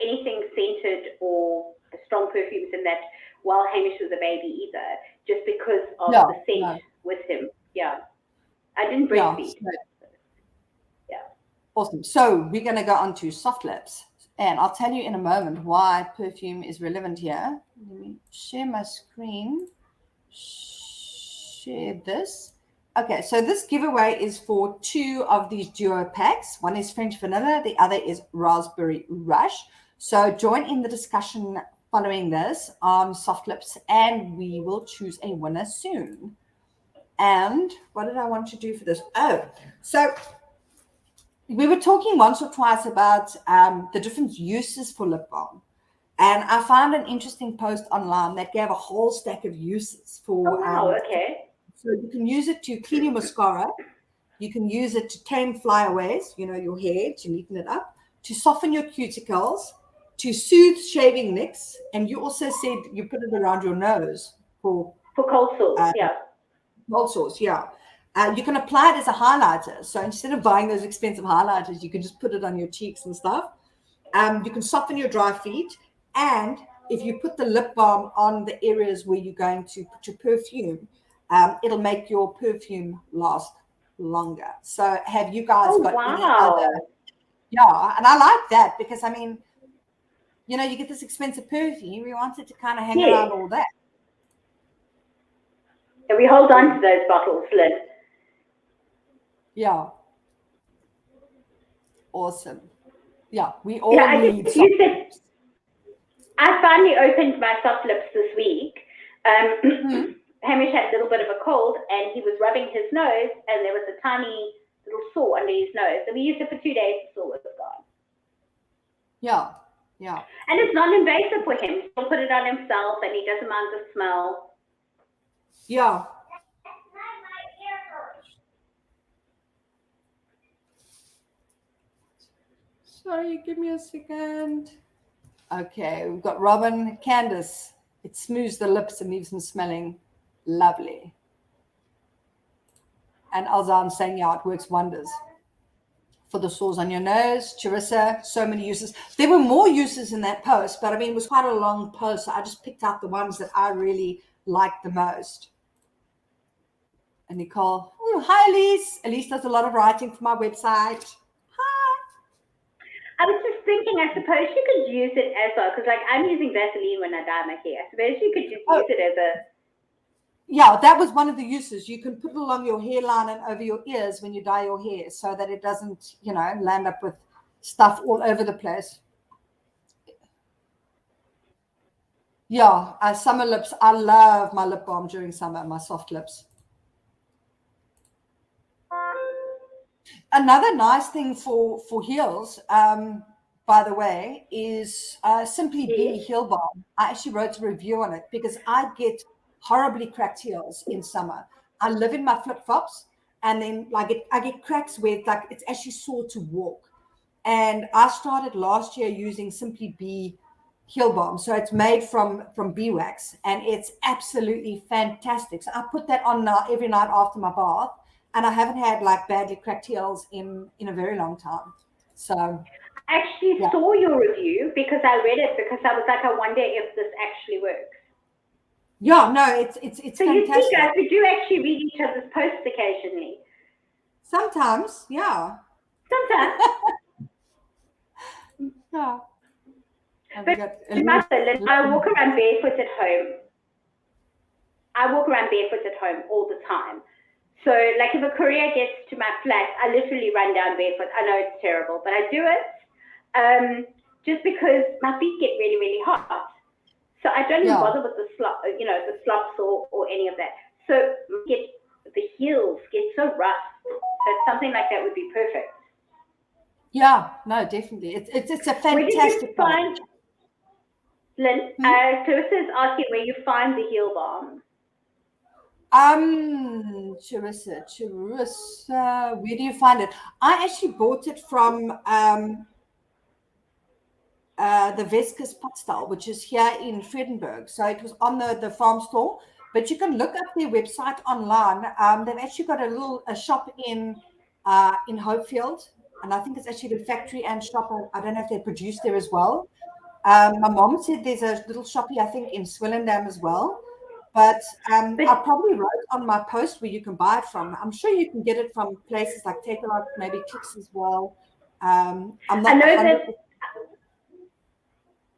[SPEAKER 2] anything scented or strong perfumes in that while Hamish was a baby either, just because of the scent with him. Yeah. I didn't breastfeed. Yeah.
[SPEAKER 1] Awesome. So we're going to go on to soft lips. And I'll tell you in a moment why perfume is relevant here. Let me share my screen. Share this. Okay, so this giveaway is for 2 of these duo packs. One is French vanilla, the other is raspberry rush. So join in the discussion following this on Soft Lips, and we will choose a winner soon. And what did I want to do for this? Oh, so we were talking once or twice about the different uses for lip balm. And I found an interesting post online that gave a whole stack of uses for.
[SPEAKER 2] Oh, wow, okay.
[SPEAKER 1] So you can use it to clean your mascara. You can use it to tame flyaways, your hair, to neaten it up, to soften your cuticles, to soothe shaving nicks. And you also said you put it around your nose for
[SPEAKER 2] cold sores, yeah.
[SPEAKER 1] Cold sores, yeah. You can apply it as a highlighter. So instead of buying those expensive highlighters, you can just put it on your cheeks and stuff. You can soften your dry feet. And if you put the lip balm on the areas where you're going to put your perfume, it'll make your perfume last longer. So have you guys got any other? Yeah, and I like that because, I mean, you get this expensive perfume. You want it to kind of hang around all day.
[SPEAKER 2] And we hold on to those bottles, Lynn.
[SPEAKER 1] Yeah. Awesome. Yeah, we all need soft lips.
[SPEAKER 2] I finally opened my soft lips this week. Hamish had a little bit of a cold, and he was rubbing his nose, and there was a tiny little sore under his nose. So we used it for 2 days, the sore was gone.
[SPEAKER 1] Yeah, yeah.
[SPEAKER 2] And it's non-invasive for him. He'll put it on himself, and he doesn't mind the smell.
[SPEAKER 1] Yeah. Sorry, give me a second. Okay, we've got Robin, Candace. It smooths the lips and leaves them smelling lovely. And Alzan saying, yeah, it works wonders for the sores on your nose. Charissa, so many uses. There were more uses in that post, but I mean, it was quite a long post. So I just picked out the ones that I really liked the most. And Nicole, hi, Elise. Elise does a lot of writing for my website. Hi.
[SPEAKER 2] I was just thinking, I suppose you could use it as well, because like I'm using Vaseline when I dye my hair. I suppose you could just use it as a...
[SPEAKER 1] Yeah, that was one of the uses. You can put it along your hairline and over your ears when you dye your hair so that it doesn't, land up with stuff all over the place. Yeah, summer lips. I love my lip balm during summer, my soft lips. Another nice thing for heels, by the way, is Simply Be Heel Balm. I actually wrote a review on it because I get horribly cracked heels in summer. I live in my flip-flops, and then I get cracks where it's actually sore to walk. And I started last year using Simply Be Heel Balm. So it's made from beeswax, and it's absolutely fantastic. So I put that on now every night after my bath. And I haven't had badly cracked heels in a very long time. So
[SPEAKER 2] I actually saw your review because I read it because I was like, I wonder if this actually works.
[SPEAKER 1] Yeah, no, it's
[SPEAKER 2] so
[SPEAKER 1] fantastic.
[SPEAKER 2] You see, guys, we do actually read each other's posts occasionally.
[SPEAKER 1] Sometimes, yeah.
[SPEAKER 2] Sometimes.
[SPEAKER 1] Yeah.
[SPEAKER 2] But I walk around barefoot at home. All the time. So, like, if a courier gets to my flat, I literally run down barefoot. I know it's terrible, but I do it just because my feet get really, really hot. So I don't even bother with the slops or any of that. So the heels get so rough that something like that would be perfect.
[SPEAKER 1] Yeah, no, definitely. It's a fantastic.
[SPEAKER 2] Where did you find, Lynn? Clarissa is asking where you find the heel balm.
[SPEAKER 1] Charissa, where do you find it? I actually bought it from the Vescus Potstall, which is here in Vredenburg. So it was on the farm store, but you can look up their website online. They've actually got a shop in Hopefield, and I think it's actually the factory and shop. I don't know if they produce there as well. My mom said there's a little shoppy, I think, in Swellendam as well. But I probably wrote on my post where you can buy it from. I'm sure you can get it from places like Takealot, maybe Clicks as well. I'm not.
[SPEAKER 2] I know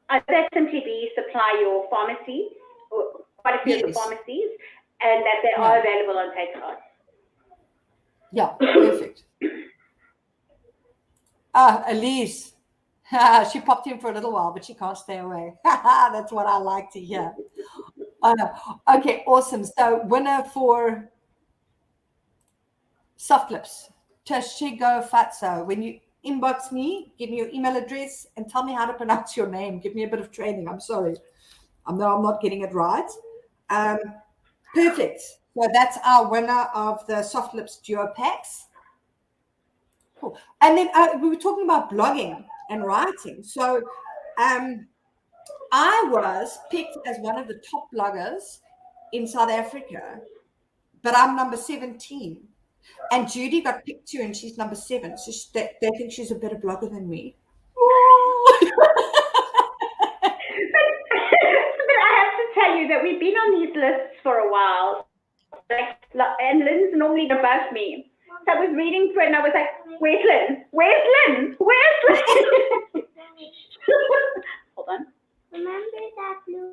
[SPEAKER 2] that Simply Be supply your pharmacies, or quite a few of the pharmacies, and that they are available on Takealot.
[SPEAKER 1] Yeah, perfect. Elise. She popped in for a little while, but she can't stay away. That's what I like to hear. Okay, awesome. So winner for soft lips, Tashigo Fatso. When you inbox me, give me your email address and tell me how to pronounce your name. Give me a bit of training. I'm sorry. I know I'm not getting it right. Perfect. So that's our winner of the soft lips duo packs. Cool. And then we were talking about blogging and writing. So I was picked as one of the top bloggers in South Africa, but I'm number 17. And Judy got picked too, and she's number 7. So they think she's a better blogger than me.
[SPEAKER 2] But I have to tell you that we've been on these lists for a while. And Lynn's normally above me. So I was reading through it and I was like, where's Lynn? Where's Lynn? Where's Lynn? Hold on. Remember that blue?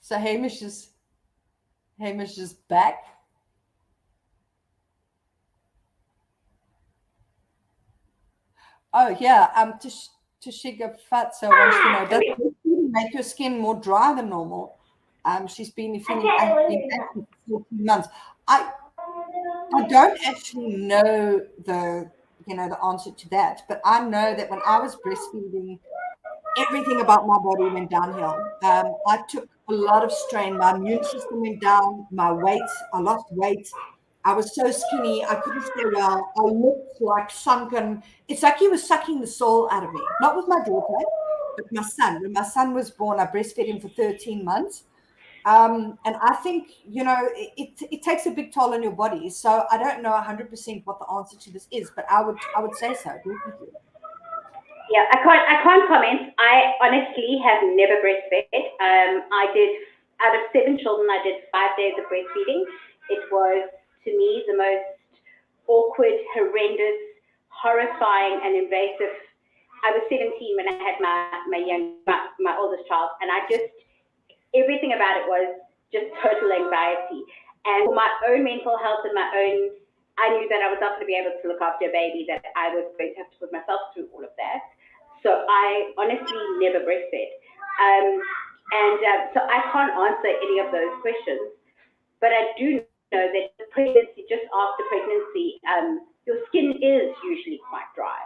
[SPEAKER 1] So Hamish is back. Oh yeah, Tashiga Fatso wants to know, does breastfeeding make your skin more dry than normal? She's been feeling active for 14 months. I don't actually know the answer to that, but I know that when I was breastfeeding, everything about my body went downhill. I took a lot of strain. My immune system went down. My weight, I lost weight. I was so skinny, I couldn't stay well. I looked like sunken. It's like he was sucking the soul out of me. Not with my daughter, but my son. When my son was born, I breastfed him for 13 months. And I think, it takes a big toll on your body. So I don't know 100% what the answer to this is, but I would say so. Definitely.
[SPEAKER 2] Yeah, I can't comment. I honestly have never breastfed. I did, out of 7 children, I did 5 days of breastfeeding. It was, to me, the most awkward, horrendous, horrifying, and invasive. I was 17 when I had my oldest child, and everything about it was just total anxiety. And for my own mental health and I knew that I was not going to be able to look after a baby, that I was going to have to put myself through all of that. So I honestly never breastfed. So I can't answer any of those questions. But I do know that the pregnancy, just after pregnancy, your skin is usually quite dry.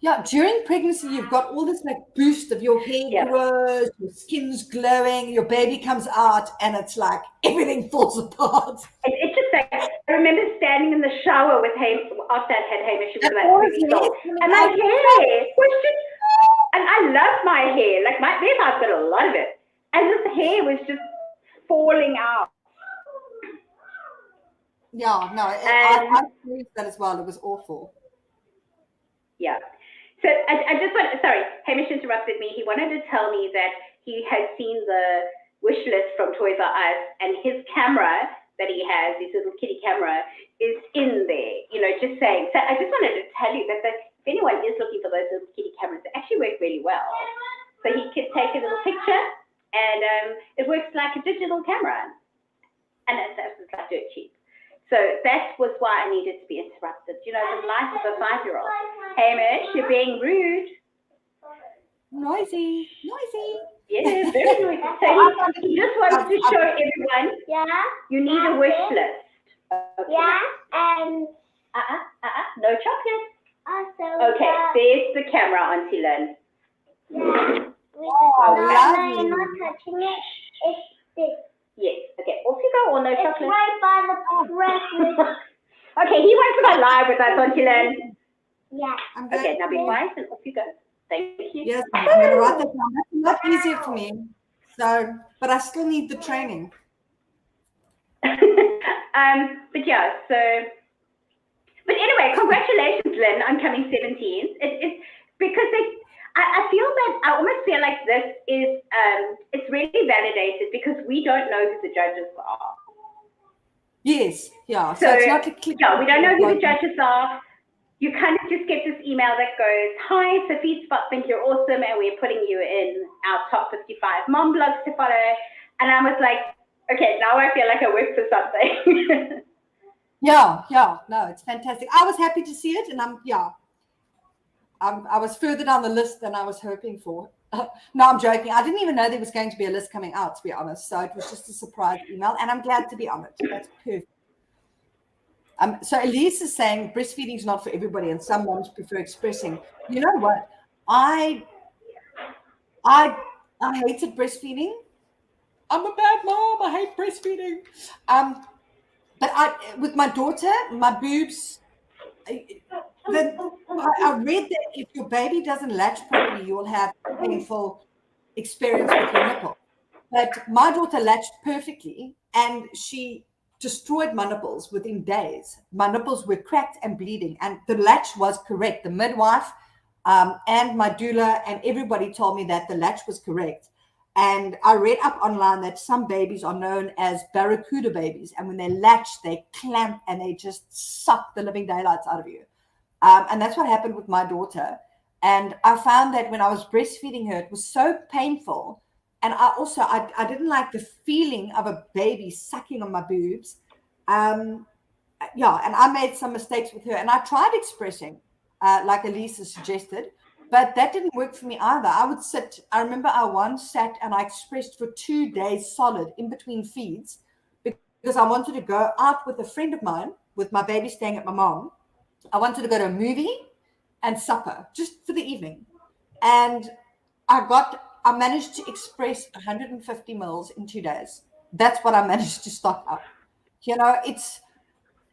[SPEAKER 1] Yeah, during pregnancy, you've got all this boost of your hair grows, your skin's glowing, your baby comes out, and it's like everything falls apart.
[SPEAKER 2] It's just like, I remember standing in the shower with Hamish, after I had Hamish, she was like 3 weeks old, and my hair was just, and I love my hair, like I've got a lot of it, and this hair was just falling out.
[SPEAKER 1] Yeah, no, I experienced that as well. It was awful.
[SPEAKER 2] Yeah. So I just sorry, Hamish interrupted me. He wanted to tell me that he had seen the wish list from Toys R Us, and his camera that he has, his little kitty camera, is in there, just saying. So I just wanted to tell you that if anyone is looking for those little kitty cameras, they actually work really well. So he could take a little picture, and it works like a digital camera. And it's like dirt cheap. So that was why I needed to be interrupted. The life of a 5-year-old. Hamish, you're being rude.
[SPEAKER 1] Noisy.
[SPEAKER 2] Yeah, very noisy. So he just wants to show everyone. Yeah. You need a wish list. Okay. Yeah, and no chocolate. Okay, there's the camera, Auntie Lynn. Yeah.
[SPEAKER 1] Lovely.
[SPEAKER 2] Not touching it. It's this. Yes. Okay. Off you go. Or no chocolate. It's right by the breast. Okay. He wants to go live with us, Auntie Lynn. Yeah. Okay. Now be quiet and off you go. Thank you.
[SPEAKER 1] Yes, I'm going to write that down. That's a lot easier for me. So, but I still need the training.
[SPEAKER 2] But yeah. But anyway, congratulations, Lynn, on coming 17th. It's because I feel that I almost feel like this is it's really validated because we don't know who the judges are.
[SPEAKER 1] Yes, yeah. So it's not a click.
[SPEAKER 2] Yeah, we don't know who the judges are. You kind of just get this email that goes, "Hi, Sophie Spot, think you're awesome, and we're putting you in our top 55 mom blogs to follow." And I was like, Okay, now I feel like I work for something.
[SPEAKER 1] Yeah, no, it's fantastic. I was happy to see it, and I was further down the list than I was hoping for. No, I'm joking. I didn't even know there was going to be a list coming out, to be honest. So it was just a surprise email, and I'm glad to be on it. That's perfect. So Elise is saying breastfeeding is not for everybody, and some moms prefer expressing. You know what? I hated breastfeeding. I'm a bad mom. I hate breastfeeding. But with my daughter, my boobs. I read that if your baby doesn't latch properly, you will have painful experience with your nipple. But my daughter latched perfectly, and she destroyed my nipples within days. My nipples were cracked and bleeding, and the latch was correct. The midwife and my doula and everybody told me that the latch was correct. And I read up online that some babies are known as barracuda babies, and when they latch, they clamp and they just suck the living daylights out of you. And that's what happened with my daughter. And I found that when I was breastfeeding her, it was so painful. And I didn't like the feeling of a baby sucking on my boobs. And I made some mistakes with her. And I tried expressing, like Elisa suggested, but that didn't work for me either. I remember I once sat and I expressed for 2 days solid in between feeds because I wanted to go out with a friend of mine with my baby staying at my mom. I wanted to go to a movie and supper just for the evening. And I managed to express 150 mils in 2 days. That's what I managed to stock up. It's,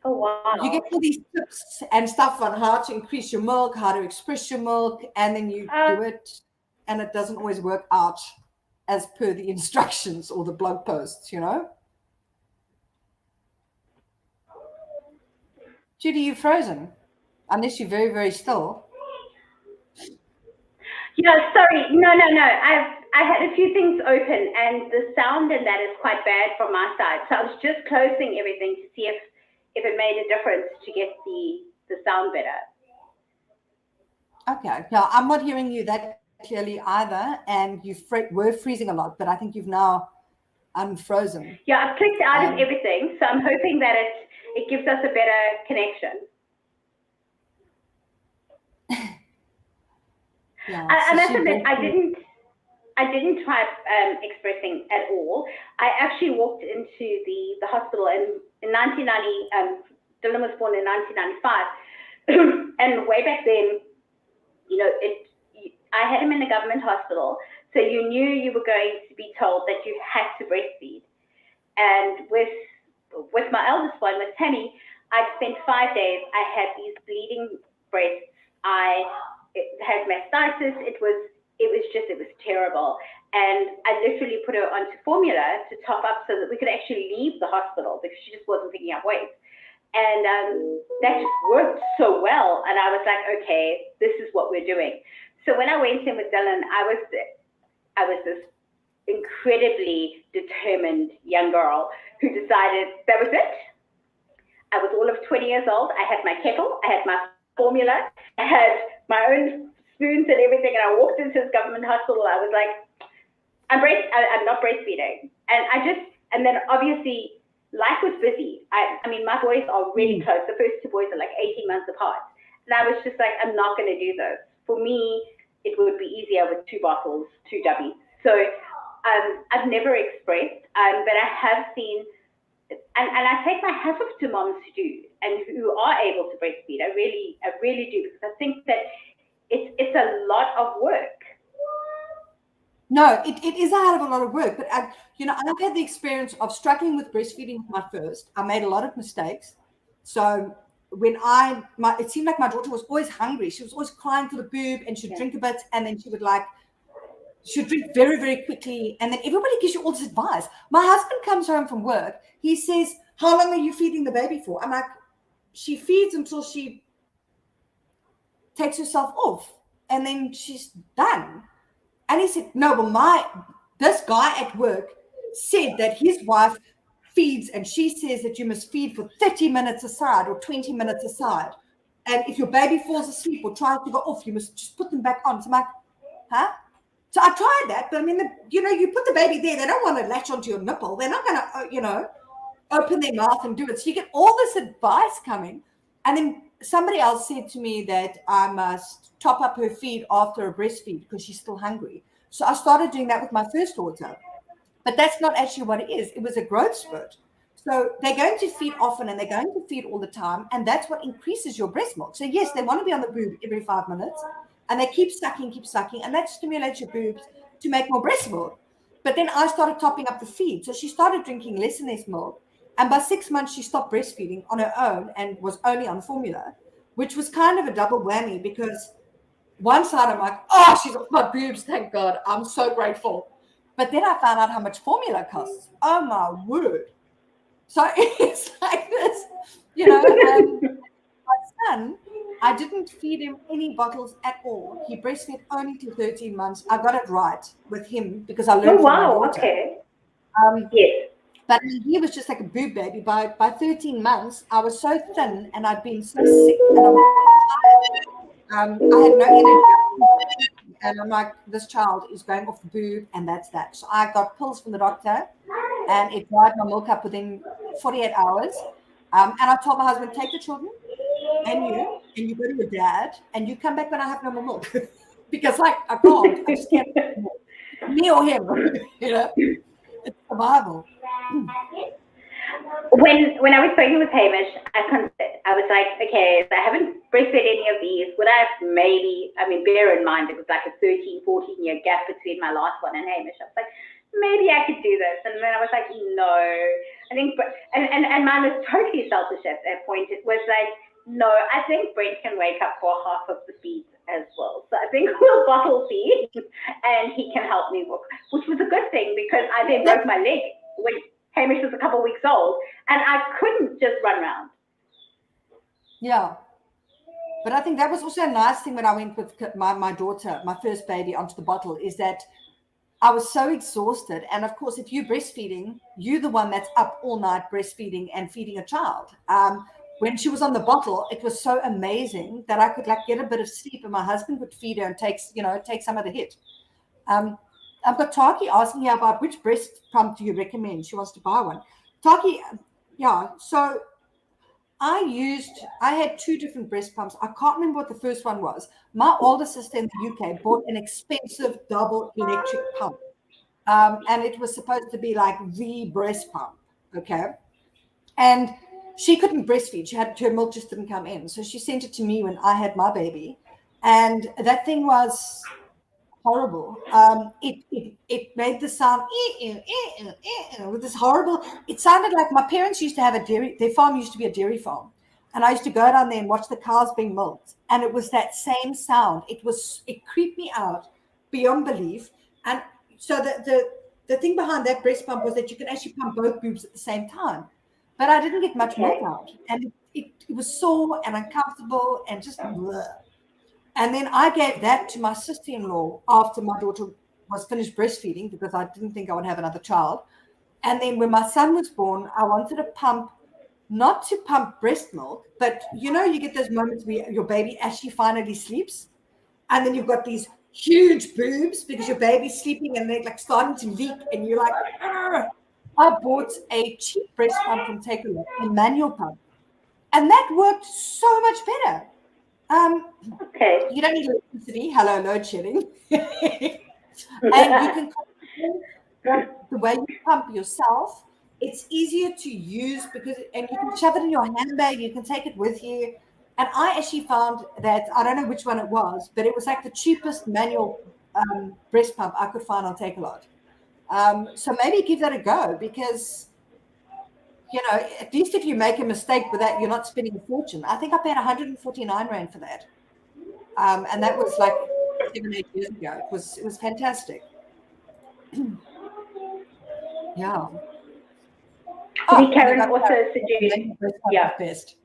[SPEAKER 2] Oh, wow.
[SPEAKER 1] you get all these tips and stuff on how to increase your milk, how to express your milk, and then you do it, and it doesn't always work out as per the instructions or the blog posts, Judy, you're frozen, unless you're very, very still.
[SPEAKER 2] Yeah, sorry. No. I had a few things open, and the sound in that is quite bad from my side. So I was just closing everything to see if it made a difference to get the sound better.
[SPEAKER 1] Okay. Yeah, I'm not hearing you that clearly either, and you were freezing a lot, but I think you've now unfrozen.
[SPEAKER 2] Yeah, I've clicked out of everything, so I'm hoping that it gives us a better connection.
[SPEAKER 1] Yeah,
[SPEAKER 2] I must admit, I didn't try expressing at all. I actually walked into the hospital in 1990. Dylan was born in 1995, and way back then, I had him in a government hospital, so you knew you were going to be told that you had to breastfeed. And with my eldest one, with Tammy, I spent 5 days. I had these bleeding breasts. It had mastitis. It was terrible. And I literally put her onto formula to top up so that we could actually leave the hospital because she just wasn't picking up weight. And that just worked so well. And I was like, okay, this is what we're doing. So when I went in with Dylan, I was this incredibly determined young girl who decided that was it. I was all of 20 years old. I had my kettle. I had my formula. I had my own spoons and everything. And I walked into this government hospital. I was like, I'm not breastfeeding. And then obviously life was busy. I mean, my boys are really close. The first two boys are like 18 months apart. And I was just like, I'm not going to do this. For me, it would be easier with 2 bottles, 2 dubbies. So I've never expressed, but I have seen, and I take my hat off to moms who do and who are able to breastfeed. I really do, because I think that it's a lot of work.
[SPEAKER 1] No, it is a hell of a lot of work. But I've had the experience of struggling with breastfeeding with my first. I made a lot of mistakes. So when it seemed like my daughter was always hungry. She was always crying for the boob, and she'd drink a bit, and then she'd drink very, very quickly. And then everybody gives you all this advice. My husband comes home from work. He says, how long are you feeding the baby for? I'm like, she feeds until she takes herself off, and then she's done. And he said, no, well, this guy at work said that his wife feeds, and she says that you must feed for 30 minutes aside or 20 minutes aside. And if your baby falls asleep or tries to go off, you must just put them back on. So I'm like, huh? So I tried that, but I mean, you put the baby there, they don't want to latch onto your nipple. They're not going to, open their mouth and do it. So you get all this advice coming. And then somebody else said to me that I must top up her feed after a breastfeed because she's still hungry. So I started doing that with my first daughter. But that's not actually what it is. It was a growth spurt. So they're going to feed often and they're going to feed all the time. And that's what increases your breast milk. So yes, they want to be on the boob every 5 minutes. And they keep sucking. And that stimulates your boobs to make more breast milk. But then I started topping up the feed. So she started drinking less and less milk. And by 6 months, she stopped breastfeeding on her own and was only on formula, which was kind of a double whammy because one side I'm like, oh, she's off my boobs. Thank God. I'm so grateful. But then I found out how much formula costs. Oh, my word. So it's like this, my son, I didn't feed him any bottles at all. He breastfed only till 13 months. I got it right with him because I learned from my daughter.
[SPEAKER 2] Okay.
[SPEAKER 1] Yes. But he was just like a boob baby. By 13 months, I was so thin and I'd been so sick. And I had no energy. And I'm like, this child is going off the boob, and that's that. So I got pills from the doctor, and it dried my milk up within 48 hours. And I told my husband, take the children and you go to your dad, and you come back when I have no more milk. Because, I can't. I just can't. Me or him, It's survival.
[SPEAKER 2] When I was pregnant with Hamish, I was like, okay, so I haven't breastfed any of these. Would I have bear in mind it was like a 13, 14-year gap between my last one and Hamish. I was like, maybe I could do this. And then I was like, no. I think, and mine was totally selfish at that point. It was like, no, I think Brent can wake up for half of the feed as well. So I think we'll bottle feed and he can help me walk, which was a good thing because I then broke my leg when Hamish was a couple of weeks old and I couldn't just run around.
[SPEAKER 1] Yeah. But I think that was also a nice thing when I went with my daughter, my first baby, onto the bottle, is that I was so exhausted. And of course, if you're breastfeeding, you're the one that's up all night breastfeeding and feeding a child. When she was on the bottle, it was so amazing that I could get a bit of sleep and my husband would feed her and take some of the hit. I've got Taki asking here about which breast pump do you recommend? She wants to buy one. Taki, yeah, so I had 2 different breast pumps. I can't remember what the first one was. My older sister in the UK bought an expensive double electric pump. And it was supposed to be like the breast pump, okay? And she couldn't breastfeed. Her milk just didn't come in. So she sent it to me when I had my baby. And that thing was horrible. It made the sound with this horrible. It sounded like my parents used to have a dairy. Their farm used to be a dairy farm, and I used to go down there and watch the cows being milked, and it was that same sound. It creeped me out beyond belief. And so the thing behind that breast pump was that you could actually pump both boobs at the same time, but I didn't get much milk out, and it was sore and uncomfortable and just bleh. And then I gave that to my sister-in-law after my daughter was finished breastfeeding because I didn't think I would have another child. And then when my son was born, I wanted a pump, not to pump breast milk, but you get those moments where your baby actually finally sleeps. And then you've got these huge boobs because your baby's sleeping and they're starting to leak. And you're like, argh. I bought a cheap breast pump from Takealot, a manual pump. And that worked so much better.
[SPEAKER 2] Okay.
[SPEAKER 1] You don't need electricity. Hello, load shedding. And you can the way you pump yourself. It's easier to use and you can shove it in your handbag. You can take it with you. And I actually found that, I don't know which one it was, but it was like the cheapest manual breast pump I could find on Takealot. So maybe give that a go because, at least if you make a mistake with that, you're not spending a fortune. I think I paid 149 Rand for that. And that was 7-8 years ago. It was fantastic. Yeah.
[SPEAKER 2] Karen also suggested,
[SPEAKER 1] best.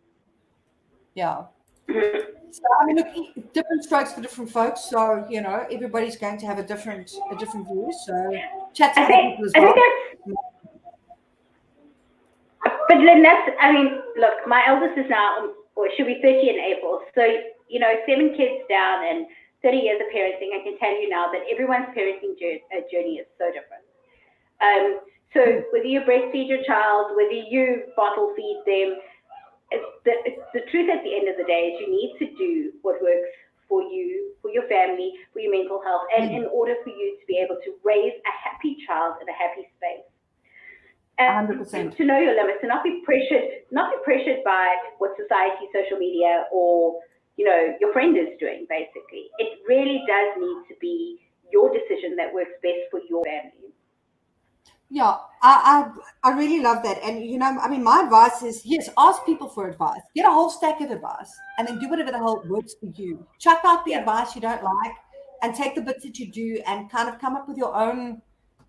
[SPEAKER 1] Yeah. So look, different strokes for different folks. So everybody's going to have a different view. So chat to other people as well.
[SPEAKER 2] But Lynn, look, my eldest is now, or she'll be 30 in April. So 7 kids down and 30 years of parenting, I can tell you now that everyone's parenting journey is so different. So whether you breastfeed your child, whether you bottle feed them, it's the truth at the end of the day is you need to do what works for you, for your family, for your mental health, and in order for you to be able to raise a happy child in a happy space. And
[SPEAKER 1] 100%.
[SPEAKER 2] to know your limits and not be pressured by what society, social media, or your friend is doing. Basically, it really does need to be your decision that works best for your family.
[SPEAKER 1] Yeah, I really love that. And I mean, my advice is, yes, ask people for advice. Get a whole stack of advice and then do whatever the hell works for you. Chuck out the advice you don't like and take the bits that you do and kind of come up with your own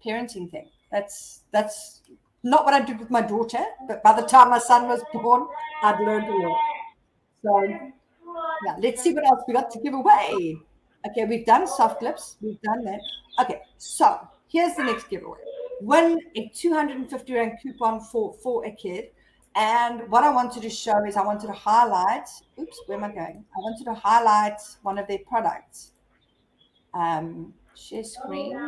[SPEAKER 1] parenting thing. That's not what I did with my daughter, but by the time my son was born, I'd learned a lot. So yeah, let's see what else we got to give away. Okay, we've done soft lips. We've done that. Okay, so here's the next giveaway. Win a 250 Rand coupon for a kid. And what I wanted to show is I wanted to highlight, where am I going? I wanted to highlight one of their products. Share screen.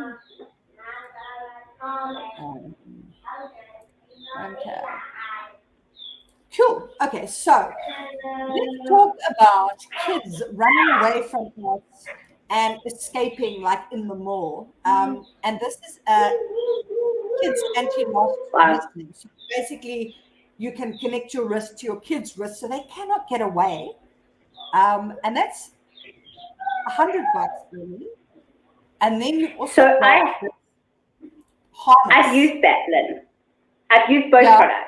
[SPEAKER 1] Okay. Cool. Okay, so let's talk about kids running away from us and escaping, like in the mall. And this is kids anti-loss listening. So basically, you can connect your wrist to your kid's wrist, so they cannot get away. And that's $100 really. And then you also
[SPEAKER 2] I've used that, Lynn. I've used both products.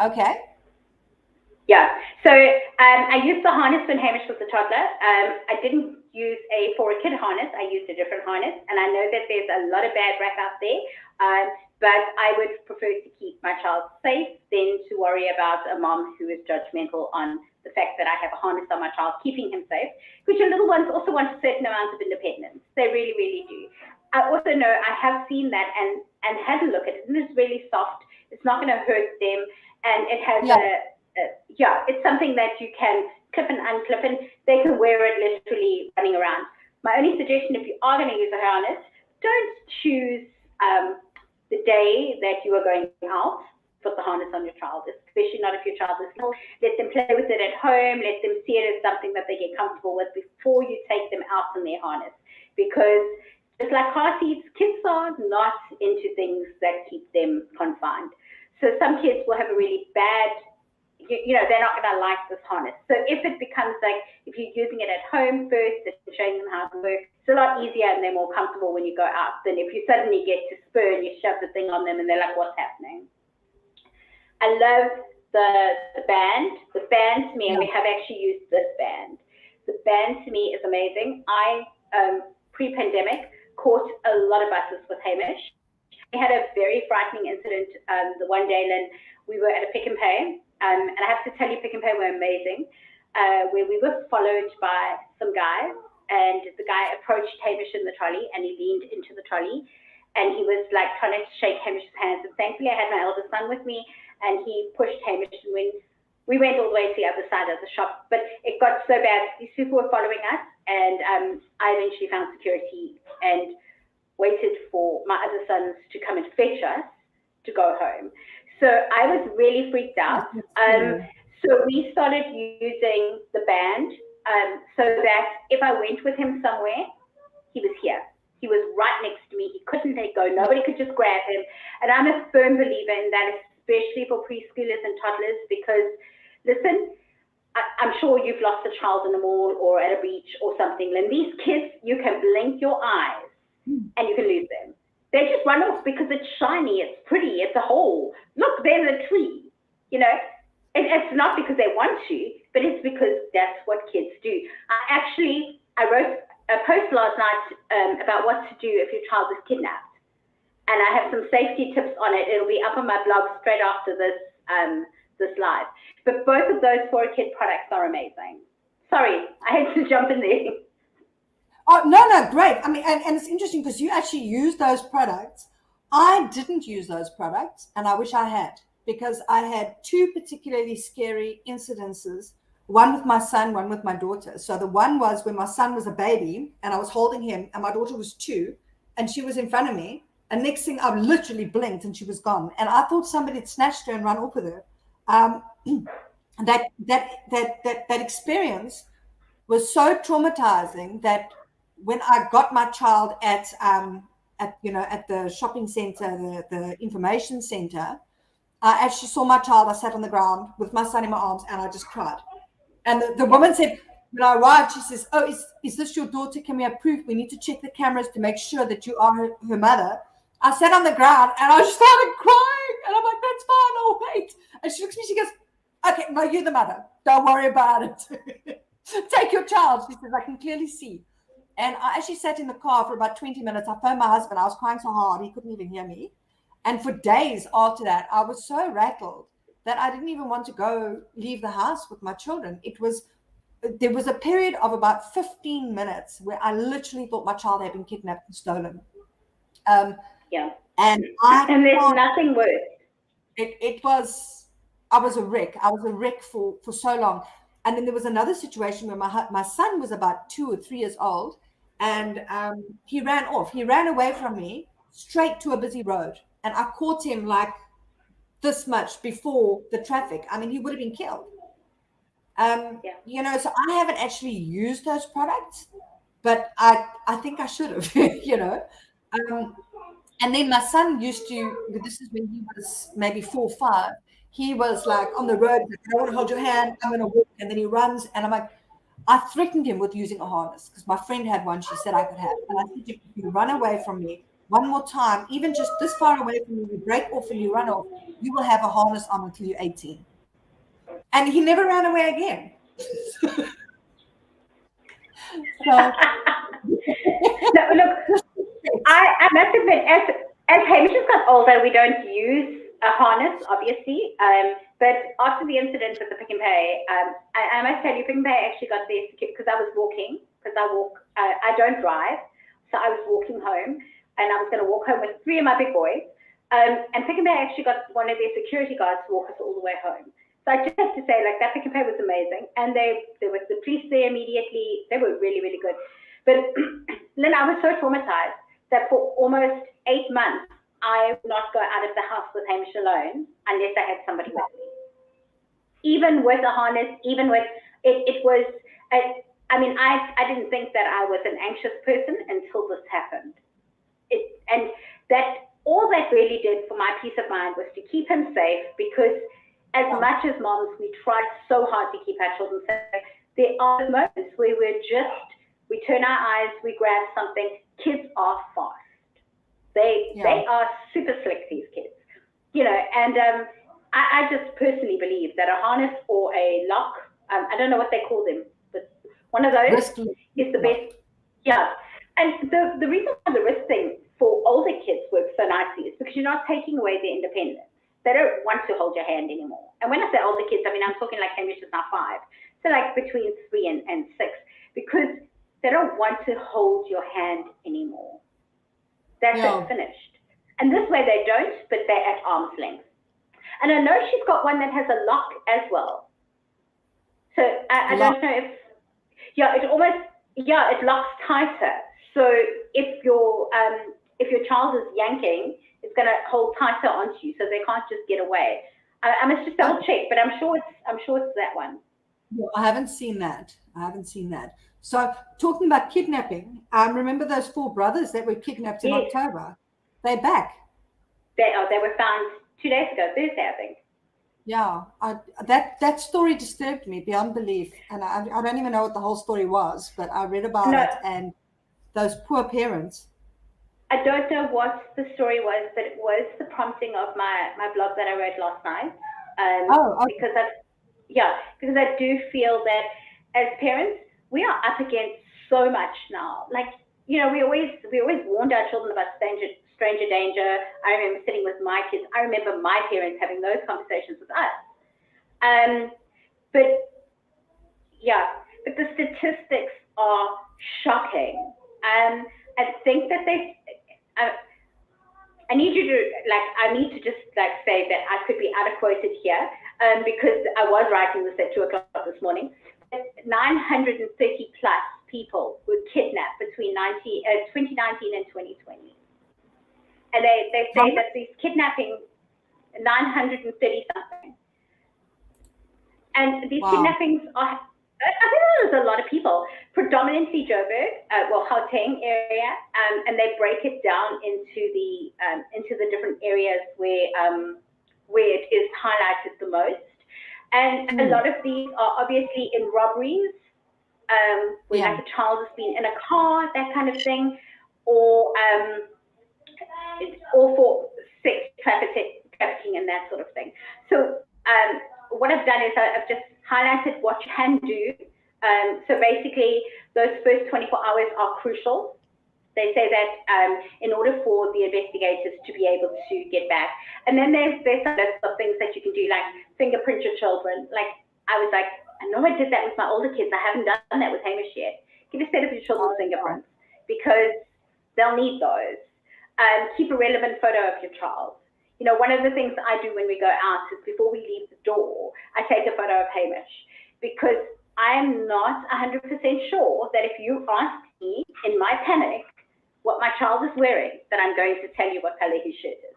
[SPEAKER 1] Okay.
[SPEAKER 2] Yeah. So I used the harness when Hamish was a toddler. I didn't use for a kid harness. I used a different harness, and I know that there's a lot of bad rap out there. But I would prefer to keep my child safe than to worry about a mom who is judgmental on the fact that I have a harness on my child, keeping him safe. Because your little ones also want a certain amount of independence. They really, really do. I also know I have seen that and had a look at it, and it's really soft. It's not going to hurt them, and it has it's something that you can clip and unclip, and they can wear it literally running around. My only suggestion, if you are going to use a harness, don't choose the day that you are going out, put the harness on your child, especially not if your child is little. Let them play with it at home. Let them see it as something that they get comfortable with before you take them out in their harness. Because just like car seats, kids are not into things that keep them confined. So some kids will have a really bad, they're not going to like this harness. So if it becomes like, if you're using it at home first and showing them how to work, it's a lot easier and they're more comfortable when you go out than if you suddenly get to spur and you shove the thing on them and they're like, what's happening? I love the band. The band to me, and we have actually used this band. The band to me is amazing. I, pre-pandemic, caught a lot of buses with Hamish. We had a very frightening incident the one day, Lynn. We were at a Pick and Pay, and I have to tell you, Pick and Pay were amazing, where we were followed by some guys, and the guy approached Hamish in the trolley, and he leaned into the trolley, and he was like trying to shake Hamish's hands, and thankfully I had my eldest son with me, and he pushed Hamish, and when we went all the way to the other side of the shop, but it got so bad, these people were following us, and I eventually found security and waited for my other sons to come and fetch us to go home. So I was really freaked out. So we started using the band so that if I went with him somewhere, he was here. He was right next to me. He couldn't let go. Nobody could just grab him. And I'm a firm believer in that, especially for preschoolers and toddlers, because, listen, I'm sure you've lost a child in a mall or at a beach or something. And these kids, you can blink your eyes and you can lose them. They just run off because it's shiny, it's pretty, it's a hole. Look, there's a tree. It's not because they want to, but it's because that's what kids do. I wrote a post last night about what to do if your child is kidnapped. And I have some safety tips on it. It'll be up on my blog straight after this live. But both of those for a kid products are amazing. Sorry, I had to jump in there.
[SPEAKER 1] Oh, no, great. I mean, and it's interesting because you actually use those products. I didn't use those products, and I wish I had, because I had two particularly scary incidences one with my son, one with my daughter. So the one was when my son was a baby and I was holding him, and my daughter was 2 and she was in front of me. And next thing, I literally blinked and she was gone. And I thought somebody had snatched her and run off with her. That experience was so traumatizing that when I got my child at the shopping center, the information center, I actually saw my child. I sat on the ground with my son in my arms and I just cried. And the woman said, when I arrived, she says, "Oh, is this your daughter? Can we have proof? We need to check the cameras to make sure that you are her mother." I sat on the ground and I just started crying. And I'm like, "That's fine, I'll wait." And she looks at me, she goes, "Okay, no, you're the mother. Don't worry about it. Take your child." She says, "I can clearly see." And I actually sat in the car for about 20 minutes. I phoned my husband. I was crying so hard, he couldn't even hear me. And for days after that, I was so rattled that I didn't even want to leave the house with my children. There was a period of about 15 minutes where I literally thought my child had been kidnapped and stolen.
[SPEAKER 2] Yeah.
[SPEAKER 1] And
[SPEAKER 2] there's nothing worse.
[SPEAKER 1] I was a wreck. I was a wreck for so long. And then there was another situation where my son was about 2 or 3 years old, and he ran off. He ran away from me straight to a busy road. And I caught him like this much before the traffic. I mean, he would have been killed. So I haven't actually used those products, but I think I should have, and then my son this is when he was maybe 4 or 5, he was like on the road, like, "I don't want to hold your hand, I'm going to walk." And then he runs, and I'm like, I threatened him with using a harness because my friend had one she said I could have. And I said, "If you run away from me one more time, even just this far away from me, you break off and you run off, you will have a harness on until you're 18. And he never ran away again. So,
[SPEAKER 2] no, look, I must admit, as Hamish has got older, we don't use a harness, obviously. But after the incident with the Pick and Pay, I must tell you, Pick and Pay actually got there because I was walking, I don't drive, so I was walking home, and I was going to walk home with 3 of my big boys. And Pick and Pay actually got one of their security guards to walk us all the way home. So I just have to say, like, that Pick and Pay was amazing. And there was the police there immediately. They were really, really good. But Lynn, I was so traumatized that for almost 8 months, I would not go out of the house with Hamish alone unless I had somebody with me. Even with a harness, even with, it was, I didn't think that I was an anxious person until this happened. And that, all that really did for my peace of mind was to keep him safe, because as much as moms, we try so hard to keep our children safe, there are moments where we turn our eyes, we grab something. Kids are fast. They are super slick, these kids, and I just personally believe that a harness or a lock, I don't know what they call them, but one of those is the best. Yeah. And the reason why the wrist thing for older kids works so nicely is because you're not taking away their independence. They don't want to hold your hand anymore. And when I say older kids, I mean, I'm talking like Hamish is now 5. So like between 3 and 6, because they don't want to hold your hand anymore. That's it, finished. And this way they don't, but they're at arm's length. And I know she's got one that has a lock as well. So I don't know if, it locks tighter. So if your child is yanking, it's going to hold tighter onto you, so they can't just get away. I must just double check, but I'm sure it's that one.
[SPEAKER 1] No, I haven't seen that. So talking about kidnapping, remember those 4 brothers that were kidnapped in October? They're back.
[SPEAKER 2] They were found 2 days ago, Thursday, I think.
[SPEAKER 1] Yeah, that story disturbed me beyond belief, and I don't even know what the whole story was, but I read about it, and those poor parents.
[SPEAKER 2] I don't know what the story was, but it was the prompting of my blog that I wrote last night. Okay. Because I do feel that as parents, we are up against so much now. Like, we always warned our children about stranger danger. I remember sitting with my kids. I remember my parents having those conversations with us. But the statistics are shocking. I think that I need to just say that I could be out of quoted here. because I was writing this at 2 o'clock this morning. 930 plus people were kidnapped between 2019 and 2020. And they say that these kidnappings, 930 something. And these kidnappings are, I think there's a lot of people, predominantly Joburg, Gauteng area, and they break it down into the different areas where it is highlighted the most. And a lot of these are obviously in robberies, where like a child has been in a car, that kind of thing, or for sex trafficking and that sort of thing. So what I've done is I've just highlighted what you can do. So basically, those first 24 hours are crucial. They say that in order for the investigators to be able to get back. And then there's a list of things that you can do, like fingerprint your children. Like, I was like, I know I did that with my older kids. I haven't done that with Hamish yet. Get a set of your children's fingerprints, because they'll need those. Keep a relevant photo of your child. You know, one of the things I do when we go out is before we leave the door, I take a photo of Hamish, because I'm not 100% sure that if you ask me in my panic what my child is wearing, that I'm going to tell you what color his shirt is.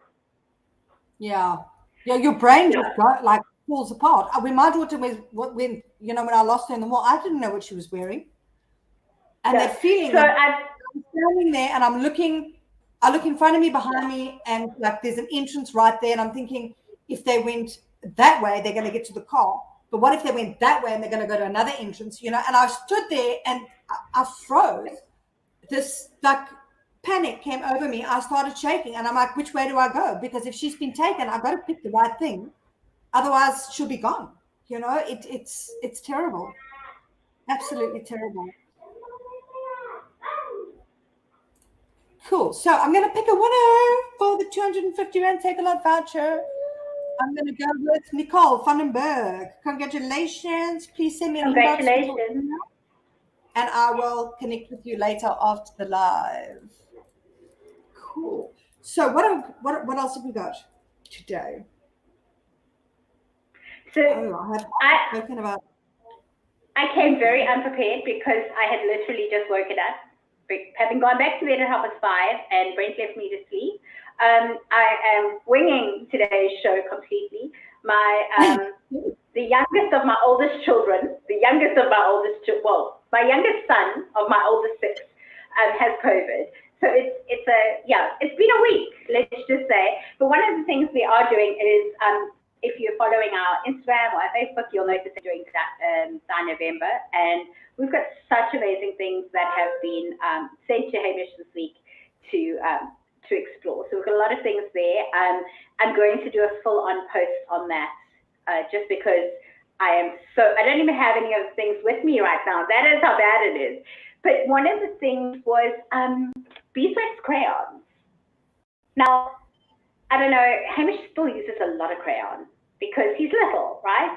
[SPEAKER 1] Yeah, your brain just falls apart. When my daughter was, when I lost her in the mall, I didn't know what she was wearing, and that feeling. So I'm standing there and I look in front of me, behind me, and like there's an entrance right there, and I'm thinking, if they went that way, they're going to get to the car. But what if they went that way and they're going to go to another entrance? And I stood there and I froze. This like panic came over me. I started shaking, and I'm like, which way do I go? Because if she's been taken, I've got to pick the right thing. Otherwise, she'll be gone. It's terrible. Absolutely terrible. Cool. So I'm going to pick a winner for the 250 Rand Take-A-Lot voucher. I'm going to go with Nicole Vandenberg. Congratulations. Please send me an inbox.
[SPEAKER 2] Congratulations.
[SPEAKER 1] And I will connect with you later after the live. Cool. So what else have we got today?
[SPEAKER 2] So I came very unprepared because I had literally just woken up, having gone back to bed at 5:30 and Brent left me to sleep. I am winging today's show completely. The youngest of my oldest children, my youngest son of my oldest 6 has COVID. So it's been a week, let's just say. But one of the things we are doing is, if you're following our Instagram or our Facebook, you'll notice we're doing November, and we've got such amazing things that have been sent to Hamish this week to explore. So we've got a lot of things there. I'm going to do a full-on post on that, just because I don't even have any of the things with me right now. That is how bad it is. But one of the things was beeswax crayons. Now, I don't know, Hamish still uses a lot of crayon because he's little, right?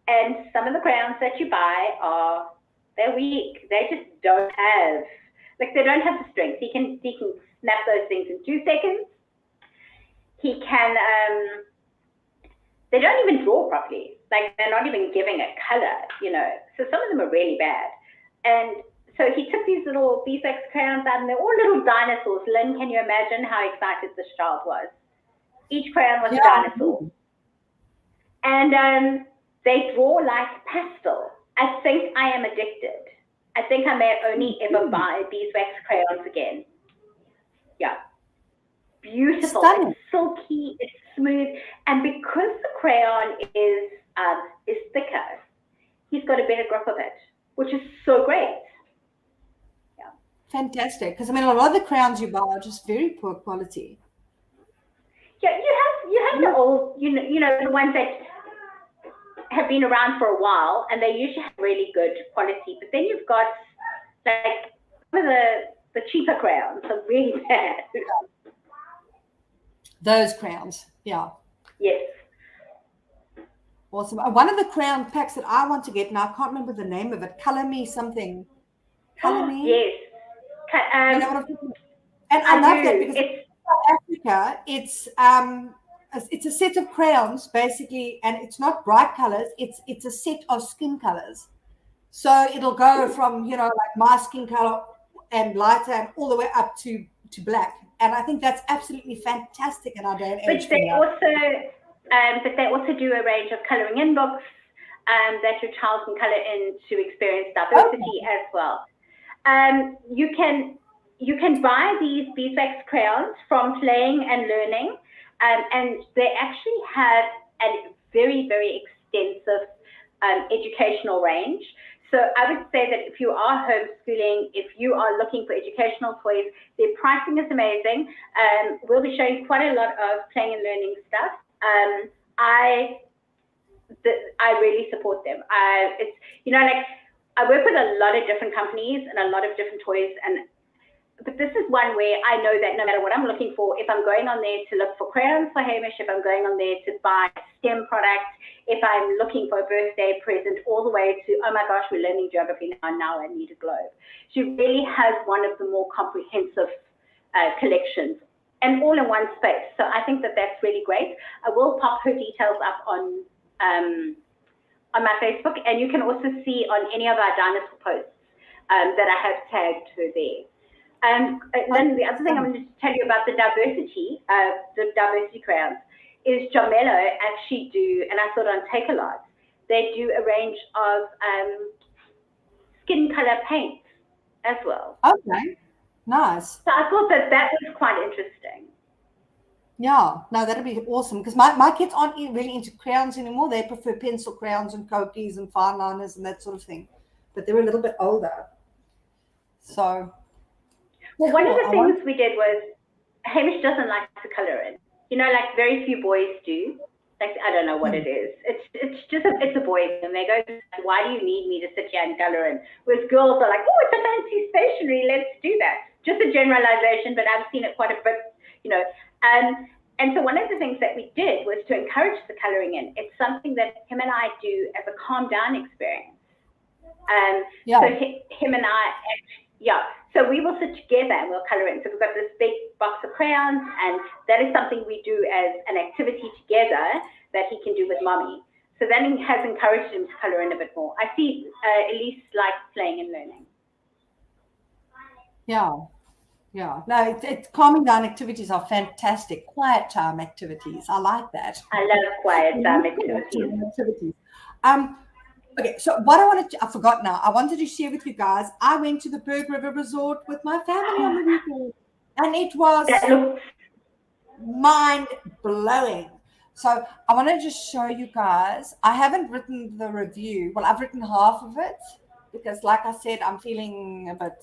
[SPEAKER 2] And some of the crayons that you buy they're weak. They just don't have, they don't have the strength. He can snap those things in 2 seconds. He can, they don't even draw properly. They're not even giving a color, So some of them are really bad. And so he took these little beeswax crayons out, and they're all little dinosaurs. Lynn, can you imagine how excited this child was? Each crayon was a dinosaur. And they draw like pastel. I think I am addicted. I think I may only ever buy beeswax crayons again. Yeah. Beautiful.
[SPEAKER 1] Stunning.
[SPEAKER 2] It's silky, it's smooth. And because the crayon is thicker, he's got a better grip of it, which is so great. Yeah.
[SPEAKER 1] Fantastic. Because a lot of the crayons you buy are just very poor quality.
[SPEAKER 2] Yeah, you have the old, the ones that have been around for a while, and they usually have really good quality. But then you've got some of the cheaper crayons are really bad.
[SPEAKER 1] Those crayons, yeah.
[SPEAKER 2] Yes.
[SPEAKER 1] Awesome. One of the crayon packs that I want to get, now I can't remember the name of it. Color Me something. Color Me.
[SPEAKER 2] Yes.
[SPEAKER 1] You know what I'm talking about? And I love that because in South Africa, it's it's a set of crayons basically, and it's not bright colors. It's a set of skin colors. So it'll go from, you know, like my skin color and lighter and all the way up to black. And I think that's absolutely fantastic in our day and age.
[SPEAKER 2] But they also do a range of coloring in books that your child can color in to experience diversity as well. You can buy these beeswax crayons from Playing and Learning, and they actually have a very, very extensive educational range. So I would say that if you are homeschooling, if you are looking for educational toys, their pricing is amazing. We'll be showing quite a lot of Playing and Learning stuff. I really support them. It's, you know, like, I work with a lot of different companies and a lot of different toys, but this is one where I know that no matter what I'm looking for, if I'm going on there to look for crayons for Hamish, if I'm going on there to buy STEM products, if I'm looking for a birthday present, all the way to, oh my gosh, we're learning geography now I need a globe. She really has one of the more comprehensive collections, and all in one space. So I think that that's really great. I will pop her details up on my Facebook, and you can also see on any of our dinosaur posts that I have tagged her there. And then the other thing I'm going to tell you about the diversity crayons is Jamello actually do, and I thought on Take-A-Lot, they do a range of skin color paints as well.
[SPEAKER 1] Okay, nice.
[SPEAKER 2] So I thought that was quite interesting.
[SPEAKER 1] Yeah, no, that'd be awesome, because my kids aren't really into crayons anymore. They prefer pencil crayons and Copies and fine liners and that sort of thing. But they're a little bit older. So,
[SPEAKER 2] well, one of the things we did was, Hamish doesn't like to color in. You know, like very few boys do. Like, I don't know what it is. It's a boy thing. And they go, why do you need me to sit here and color in? Whereas girls are like, oh, it's a fancy stationery, let's do that. Just a generalization, but I've seen it quite a bit, you know. And so one of the things that we did was to encourage the coloring in. It's something that him and I do as a calm down experience. So him and I, so we will sit together and we'll color in. So we've got this big box of crayons, and that is something we do as an activity together that he can do with mommy. So that has encouraged him to color in a bit more. I see Elise likes Playing and Learning.
[SPEAKER 1] Yeah, no, calming down activities are fantastic. Quiet time activities, I like that.
[SPEAKER 2] I love quiet time activities.
[SPEAKER 1] Okay, so what I forgot now. I wanted to share with you guys. I went to the Berg River Resort with my family on the weekend, and it was mind-blowing. So I want to just show you guys. I haven't written the review. Well, I've written half of it because, like I said, I'm feeling a bit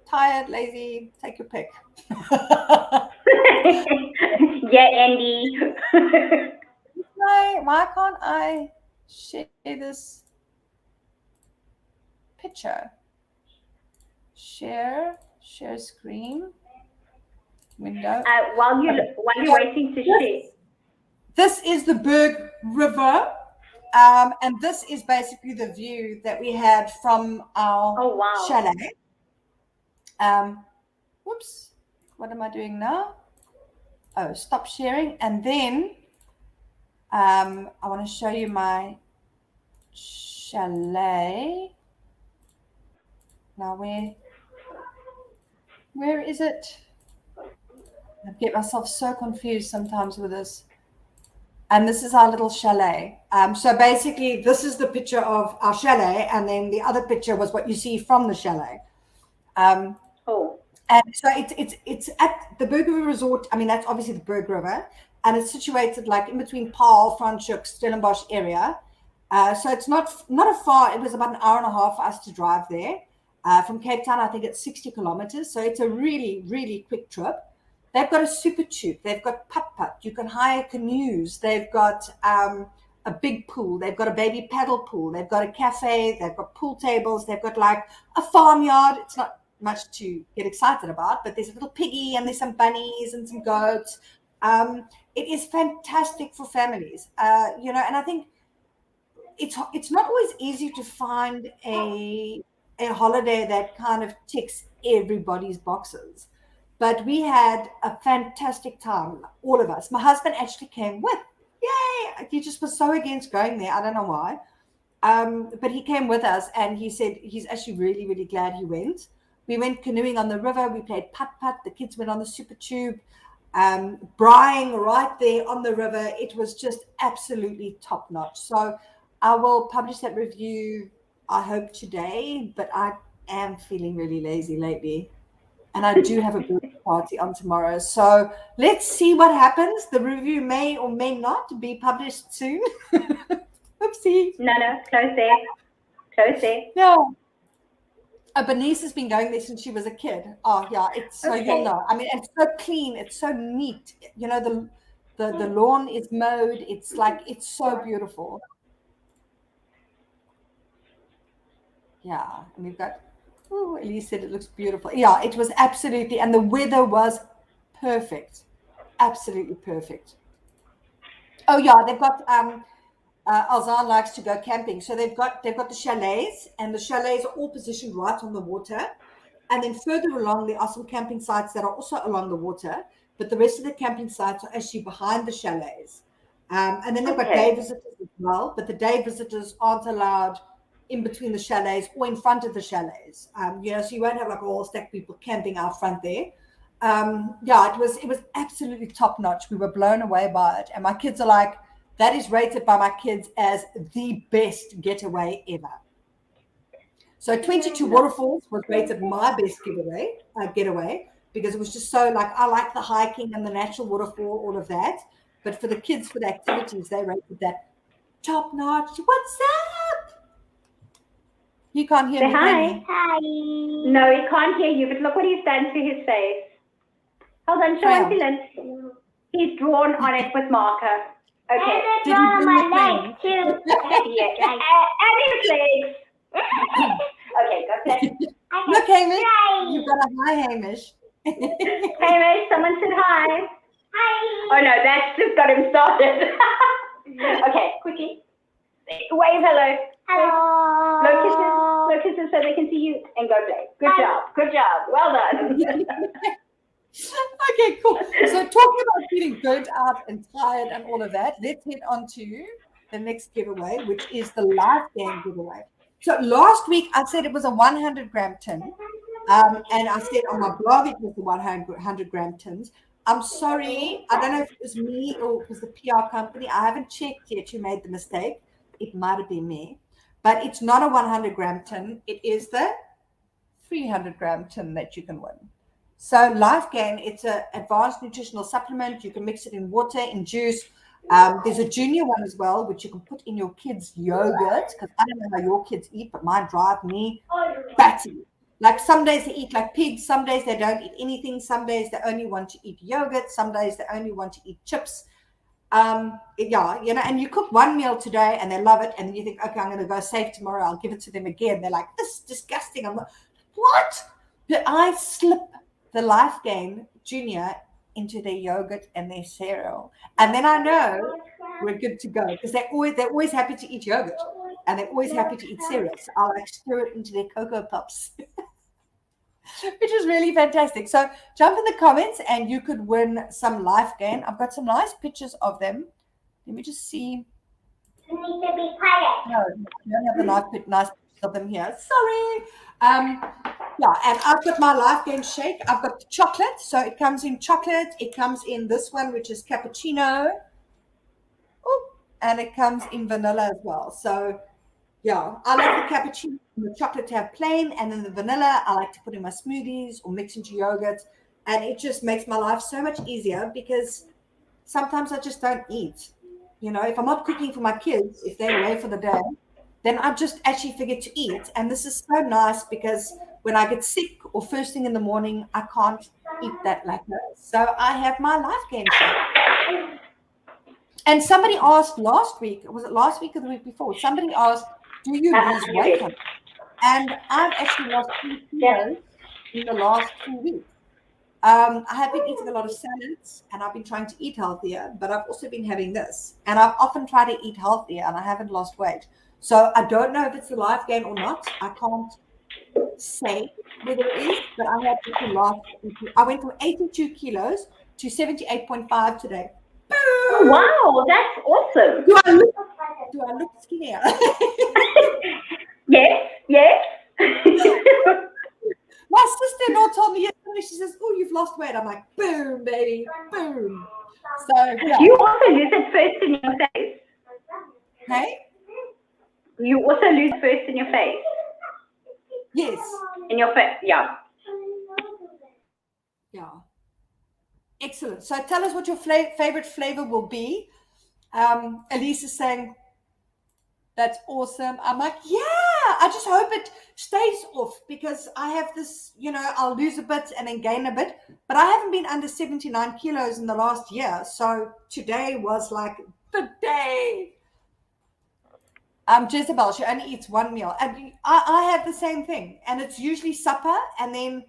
[SPEAKER 1] tired, lazy. Take your pick.
[SPEAKER 2] Yeah, Andy.
[SPEAKER 1] Why can't I share this picture? Share screen window.
[SPEAKER 2] While you're waiting to share.
[SPEAKER 1] This is the Berg River, and this is basically the view that we had from our chalet. Whoops, what am I doing now? Oh, stop sharing. And then I want to show you my chalet. Now, where is it? I get myself so confused sometimes with this. And this is our little chalet. So basically, this is the picture of our chalet, and then the other picture was what you see from the chalet. And so it's at the Berg River Resort. I mean, that's obviously the Berg River, and it's situated like in between Paarl, Franschhoek, Stellenbosch area. So it's not a far. It was about an hour and a half for us to drive there. From Cape Town, I think it's 60 kilometers. So it's a really, really quick trip. They've got a super tube. They've got putt-putt. You can hire canoes. They've got a big pool. They've got a baby paddle pool. They've got a cafe. They've got pool tables. They've got like a farmyard. It's not much to get excited about, but there's a little piggy and there's some bunnies and some goats. It is fantastic for families. And I think it's not always easy to find a holiday that kind of ticks everybody's boxes. But we had a fantastic time, all of us. My husband actually came with. Yay! He just was so against going there. I don't know why. But he came with us, and he said he's actually really, really glad he went. We went canoeing on the river. We played putt-putt. The kids went on the super tube, braaiing right there on the river. It was just absolutely top-notch. So I will publish that review, I hope, today, but I am feeling really lazy lately. And I do have a birthday party on tomorrow. So let's see what happens. The review may or may not be published soon. Oopsie.
[SPEAKER 2] No, close there. Close there.
[SPEAKER 1] No. Bernice has been going there since she was a kid. Oh, yeah. It's so, you'll know. I mean, it's so clean. It's so neat. You know, the lawn is mowed. It's like, it's so beautiful. Yeah. And we've got, oh, Elise said it looks beautiful. Yeah, it was absolutely, and the weather was perfect. Absolutely perfect. Oh, yeah. They've got, Alzan likes to go camping. So they've got the chalets, and the chalets are all positioned right on the water. And then further along, there are some camping sites that are also along the water, but the rest of the camping sites are actually behind the chalets. And then they've got day visitors as well, but the day visitors aren't allowed in between the chalets or in front of the chalets. You know, so you won't have like a whole stack of people camping out front there. Yeah, it was absolutely top notch. We were blown away by it. And my kids are like, that is rated by my kids as the best getaway ever. So 22 Waterfalls was rated my best getaway, because it was just so like, I like the hiking and the natural waterfall, all of that. But for the kids, for the activities, they rated that top notch. What's up? You can't hear me.
[SPEAKER 2] Hi. Hi. No, he can't hear you, but look what he's done to his face. Hold on, show him, Dylan. He's drawn on it with marker. Okay.
[SPEAKER 4] Did you bring my legs too?
[SPEAKER 2] Yeah. And his legs. Okay, go ahead.
[SPEAKER 1] Look, Hamish. You've got a hi, Hamish.
[SPEAKER 2] Hamish, someone said hi. Hi. Oh no, that's just got him started. Okay, quickly. Wave hello.
[SPEAKER 4] Hello.
[SPEAKER 2] Blow kisses so they can see you, and go play. Good job. Well done.
[SPEAKER 1] Okay, cool. So talking about feeling burnt out and tired and all of that, let's head on to the next giveaway, which is the life game giveaway. So last week I said it was a 100-gram tin, and I said on my blog it was the 100-gram tins. I'm sorry, I don't know if it was me or it was the PR company. I haven't checked yet who made the mistake. It might have been me, but it's not a 100-gram tin. It is the 300-gram tin that you can win. So Life Gain, it's an advanced nutritional supplement. You can mix it in water, in juice. There's a junior one as well, which you can put in your kids' yogurt, because I don't know how your kids eat, but mine drive me batty. Like some days they eat like pigs, some days they don't eat anything, some days they only want to eat yogurt, some days they only want to eat chips. Yeah, you know, and you cook one meal today and they love it, and then you think, okay, I'm going to go save tomorrow, I'll give it to them again. They're like, this is disgusting. I'm like, what? But I slip the Life Gain Junior into their yogurt and their cereal, and then I know we're good to go, because they're always happy to eat yogurt and they're always happy to eat cereal. So I'll like stir it into their Cocoa Puffs, which is really fantastic. So jump in the comments and you could win some Life Gain. I've got some nice pictures of them. Let me just see.
[SPEAKER 4] You need to be quiet.
[SPEAKER 1] No, I don't have the nice pictures of them here. Sorry. Yeah, and I've got my Life Gain shake. I've got the chocolate. So it comes in chocolate. It comes in this one, which is cappuccino. Oh, and it comes in vanilla as well. So yeah, I like the cappuccino and the chocolate to have plain, and then the vanilla I like to put in my smoothies or mix into yogurt. And it just makes my life so much easier, because sometimes I just don't eat. You know, if I'm not cooking for my kids, if they're away for the day, then I just actually forget to eat. And this is so nice, because when I get sick or first thing in the morning, I can't eat that like this. So I have my Life Gain shake. And somebody asked last week, was it last week or the week before? Somebody asked, do you lose weight? And I've actually lost 3 kilos in the last 2 weeks. I have been eating a lot of salads, and I've been trying to eat healthier, but I've also been having this. And I've often tried to eat healthier, and I haven't lost weight. So I don't know if it's the Life Gain or not. I can't say, whether it is, but I had to last. I went from 82 kilos to 78.5 today.
[SPEAKER 2] Oh, wow, that's awesome.
[SPEAKER 1] Do I look skinnier?
[SPEAKER 2] Yes, yes.
[SPEAKER 1] My sister-in-law told me yesterday, she says, oh, you've lost weight. I'm like, boom, baby, boom. So, yeah.
[SPEAKER 2] You also lose it first in your face.
[SPEAKER 1] Hey?
[SPEAKER 2] You also lose first in your face.
[SPEAKER 1] Yes.
[SPEAKER 2] In your face, yeah.
[SPEAKER 1] Yeah. Excellent. So tell us what your favorite flavor will be. Elise is saying, that's awesome. I'm like, yeah, I just hope it stays off because I have this, I'll lose a bit and then gain a bit, but I haven't been under 79 kilos in the last year. So today was like the day. Jezebel, she only eats one meal. And I have the same thing. And it's usually supper and then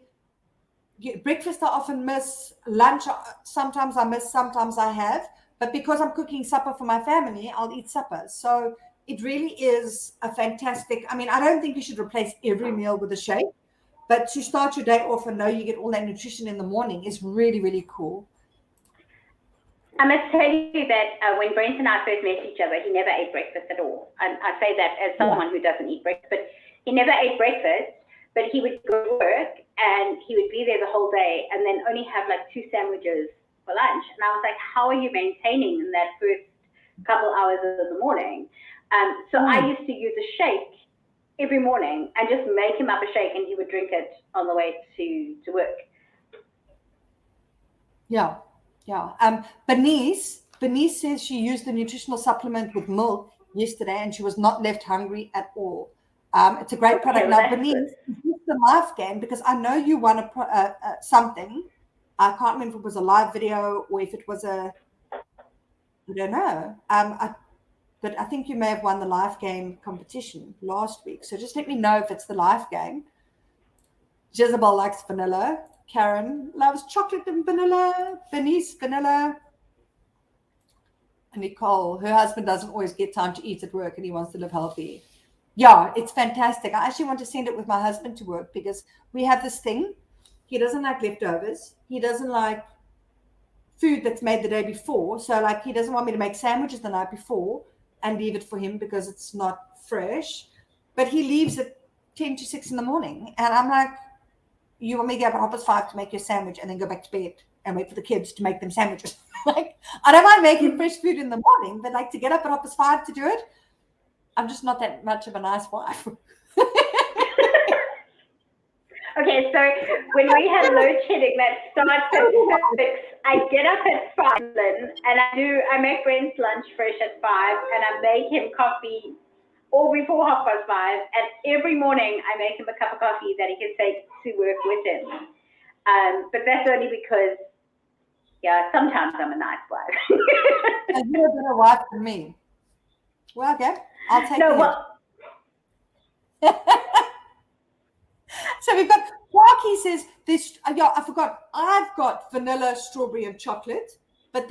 [SPEAKER 1] breakfast I often miss, lunch sometimes I miss, sometimes I have. But because I'm cooking supper for my family, I'll eat supper. So it really is a fantastic, I don't think you should replace every meal with a shake, but to start your day off and know you get all that nutrition in the morning is really, really cool.
[SPEAKER 2] I must tell you that when Brent and I first met each other, he never ate breakfast at all. And I say that as someone who doesn't eat breakfast, but he never ate breakfast, but he would go to work and he would be there the whole day and then only have like 2 sandwiches for lunch. And I was like, how are you maintaining in that first couple hours of the morning? So I used to use a shake every morning and just make him up a shake and he would drink it on the way to work.
[SPEAKER 1] Yeah. Bernice says she used the nutritional supplement with milk yesterday and she was not left hungry at all. It's a great product. Now, Bernice, is this the live game? Because I know you won something. I can't remember if it was a live video or if it was I don't know. But I think you may have won the live game competition last week. So just let me know if it's the live game. Jezebel likes vanilla. Karen loves chocolate and vanilla. Bernice, vanilla. And Nicole, her husband doesn't always get time to eat at work and he wants to live healthy. Yeah, it's fantastic. I actually want to send it with my husband to work because we have this thing. He doesn't like leftovers. He doesn't like food that's made the day before. So like he doesn't want me to make sandwiches the night before and leave it for him because it's not fresh. But he leaves at 10 to 6 in the morning. And I'm like, you want me to get up at 5 to make your sandwich and then go back to bed and wait for the kids to make them sandwiches? Like, I don't mind making fresh food in the morning, but like to get up at 5 to do it, I'm just not that much of a nice wife.
[SPEAKER 2] Okay, so when we have load shedding that starts at 6, I get up at 5, Lynn, and I make Brent's lunch fresh at 5, and I make him coffee all before 5:30, and every morning I make him a cup of coffee that he can take to work with him. But that's only because, sometimes I'm a nice wife.
[SPEAKER 1] And you're a better wife than me. Well, okay, I'll take it. So we've got Joaquin says this. I forgot. I've got vanilla, strawberry, and chocolate. But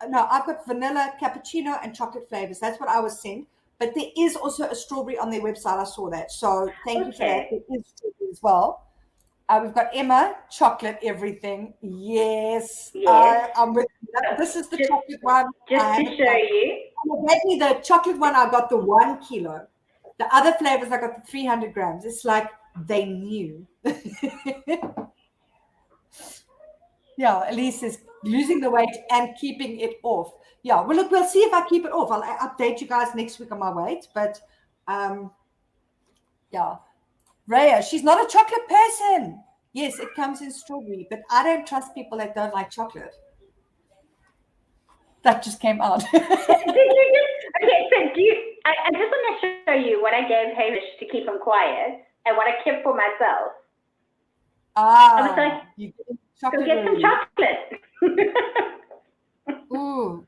[SPEAKER 1] I've got vanilla, cappuccino, and chocolate flavors. That's what I was sent. But there is also a strawberry on their website. I saw that. So thank you for that. There is strawberry as well. We've got Emma, chocolate, everything. Yes. I'm with you. This is the chocolate one.
[SPEAKER 2] Just to show you.
[SPEAKER 1] Get me the chocolate one. I got the 1 kilo. The other flavors, I got the 300 grams. It's like they knew. Yeah, Elise is losing the weight and keeping it off. Yeah, well, look, we'll see if I keep it off. I'll update you guys next week on my weight. But, yeah. Rhea, she's not a chocolate person. Yes, it comes in strawberry, but I don't trust people that don't like chocolate. That just came out.
[SPEAKER 2] Okay, so I just want to show you what I gave Hamish to keep him quiet and what I kept for myself. I was like, go get some chocolate.
[SPEAKER 1] Ooh.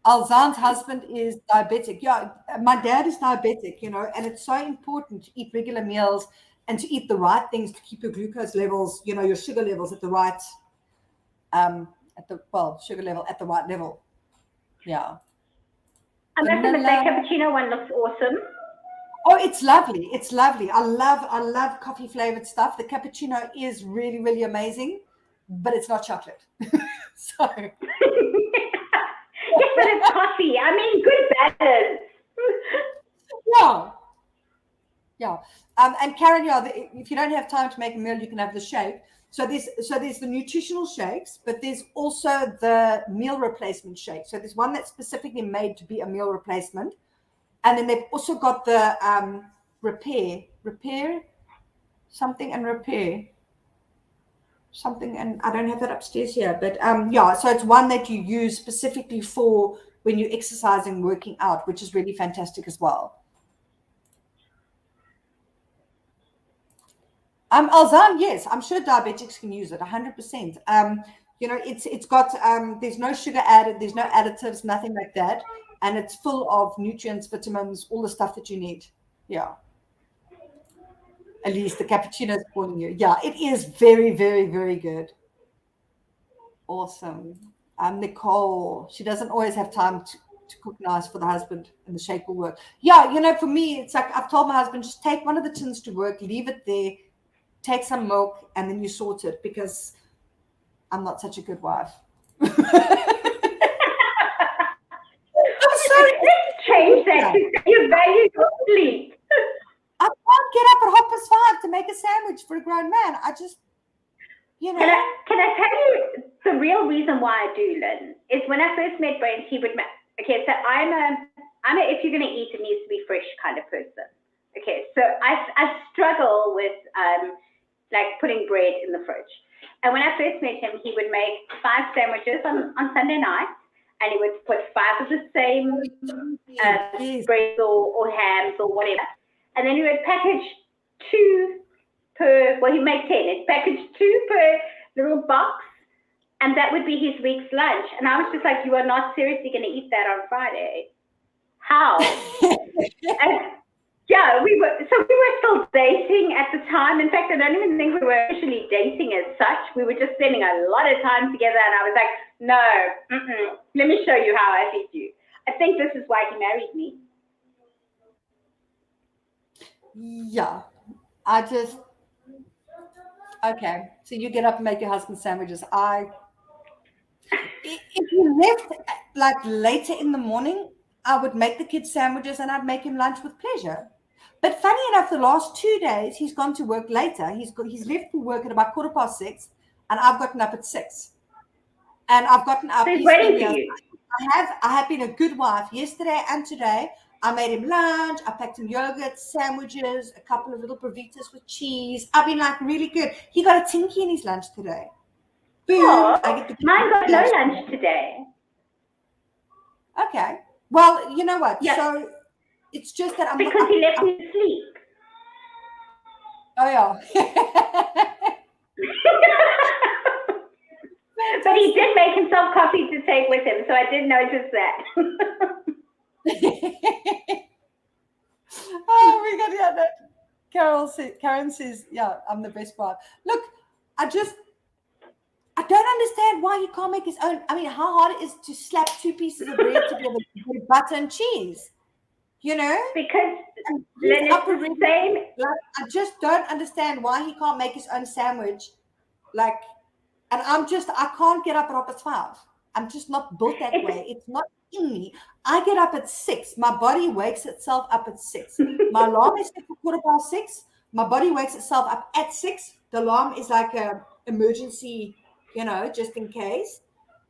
[SPEAKER 1] Alzan's husband is diabetic. Yeah, my dad is diabetic, and it's so important to eat regular meals and to eat the right things to keep your glucose levels, your sugar levels at the right, sugar level at the right level. Yeah.
[SPEAKER 2] I must admit, that cappuccino one looks awesome.
[SPEAKER 1] Oh, it's lovely. It's lovely. I love coffee flavored stuff. The cappuccino is really, really amazing, but it's not chocolate. So
[SPEAKER 2] Yes, but it's coffee. I mean, good balance.
[SPEAKER 1] yeah. Yeah. And Karen, if you don't have time to make a meal, you can have the shake. So there's the nutritional shakes, but there's also the meal replacement shake. So there's one that's specifically made to be a meal replacement. And then they've also got the repair something, and I don't have that upstairs here, but so it's one that you use specifically for when you're exercising, working out, which is really fantastic as well. Alzheimer's, yes, I'm sure diabetics can use it 100%. It's got there's no sugar added, there's no additives, nothing like that, and it's full of nutrients, vitamins, all the stuff that you need. Yeah. At least the cappuccino is calling you. Yeah, it is very, very, very good. Awesome. Nicole, she doesn't always have time to cook nice for the husband, and the shake will work. Yeah, for me, it's like I've told my husband, just take one of the tins to work, leave it there, take some milk, and then you sort it, because I'm not such a good wife. I'm sorry.
[SPEAKER 2] Let's change that. You value your sleep.
[SPEAKER 1] I can't get up at 5:30 to make a sandwich for a grown man. I just,
[SPEAKER 2] Can I tell you the real reason why I do, Lynn, is when I first met Brent, he would okay, so I'm a if you're gonna eat, it needs to be fresh kind of person. Okay, so I struggle with like putting bread in the fridge. And when I first met him, he would make 5 sandwiches on Sunday night, and he would put 5 of the same breads or hams or whatever. And then he would package 2 per, well, he'd make 10. He'd package 2 per little box, and that would be his week's lunch. And I was just like, you are not seriously going to eat that on Friday? How? And yeah, we were still dating at the time. In fact, I don't even think we were officially dating as such. We were just spending a lot of time together, and I was like, no, let me show you how I feed you. I think this is why he married me.
[SPEAKER 1] Yeah, okay, so you get up and make your husband sandwiches. If you left like later in the morning, I would make the kids sandwiches and I'd make him lunch with pleasure. But funny enough, the last 2 days he's gone to work later. He's left for work at about 6:15, and I've gotten up at 6. And I've gotten up.
[SPEAKER 2] So he's waiting for you.
[SPEAKER 1] I have been a good wife yesterday and today. I made him lunch. I packed him yogurt, sandwiches, a couple of little burritos with cheese. I've been like really good. He got a tinky in his lunch today. Boom.
[SPEAKER 2] Mine got no lunch today.
[SPEAKER 1] Okay. Well, you know what?
[SPEAKER 2] Yeah.
[SPEAKER 1] So it's just that
[SPEAKER 2] because he left me to sleep.
[SPEAKER 1] Oh yeah.
[SPEAKER 2] But he did make himself coffee to take with him, so I did notice that.
[SPEAKER 1] Oh my God, yeah. Karen says, yeah, I'm the best wife. Look, I don't understand why he can't make his own. I mean, how hard it is to slap 2 pieces of bread together with butter and cheese,
[SPEAKER 2] Because it's the same.
[SPEAKER 1] Like, I just don't understand why he can't make his own sandwich. Like, and I can't get up at 5:30. I'm just not built that way. It's not in me. I get up at 6. My body wakes itself up at 6. My alarm is set for 6:15. My body wakes itself up at 6. The alarm is like a emergency, just in case.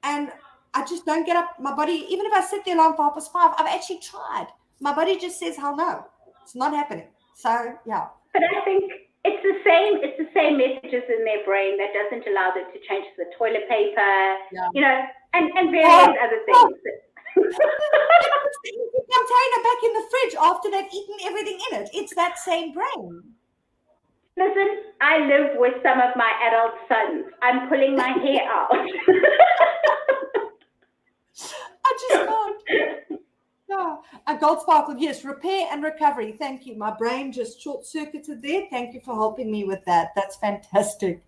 [SPEAKER 1] And I just don't get up. My body, even if I set the alarm for 5:30, I've actually tried. My body just says, hell no, it's not happening. So, yeah.
[SPEAKER 2] But I think it's the same messages in their brain that doesn't allow them to change the toilet paper, and various other things.
[SPEAKER 1] The container back in the fridge after they've eaten everything in it. It's that same brain.
[SPEAKER 2] Listen, I live with some of my adult sons. I'm pulling my hair out.
[SPEAKER 1] I just can't. No. A gold sparkle, yes, repair and recovery. Thank you. My brain just short-circuited there. Thank you for helping me with that. That's fantastic.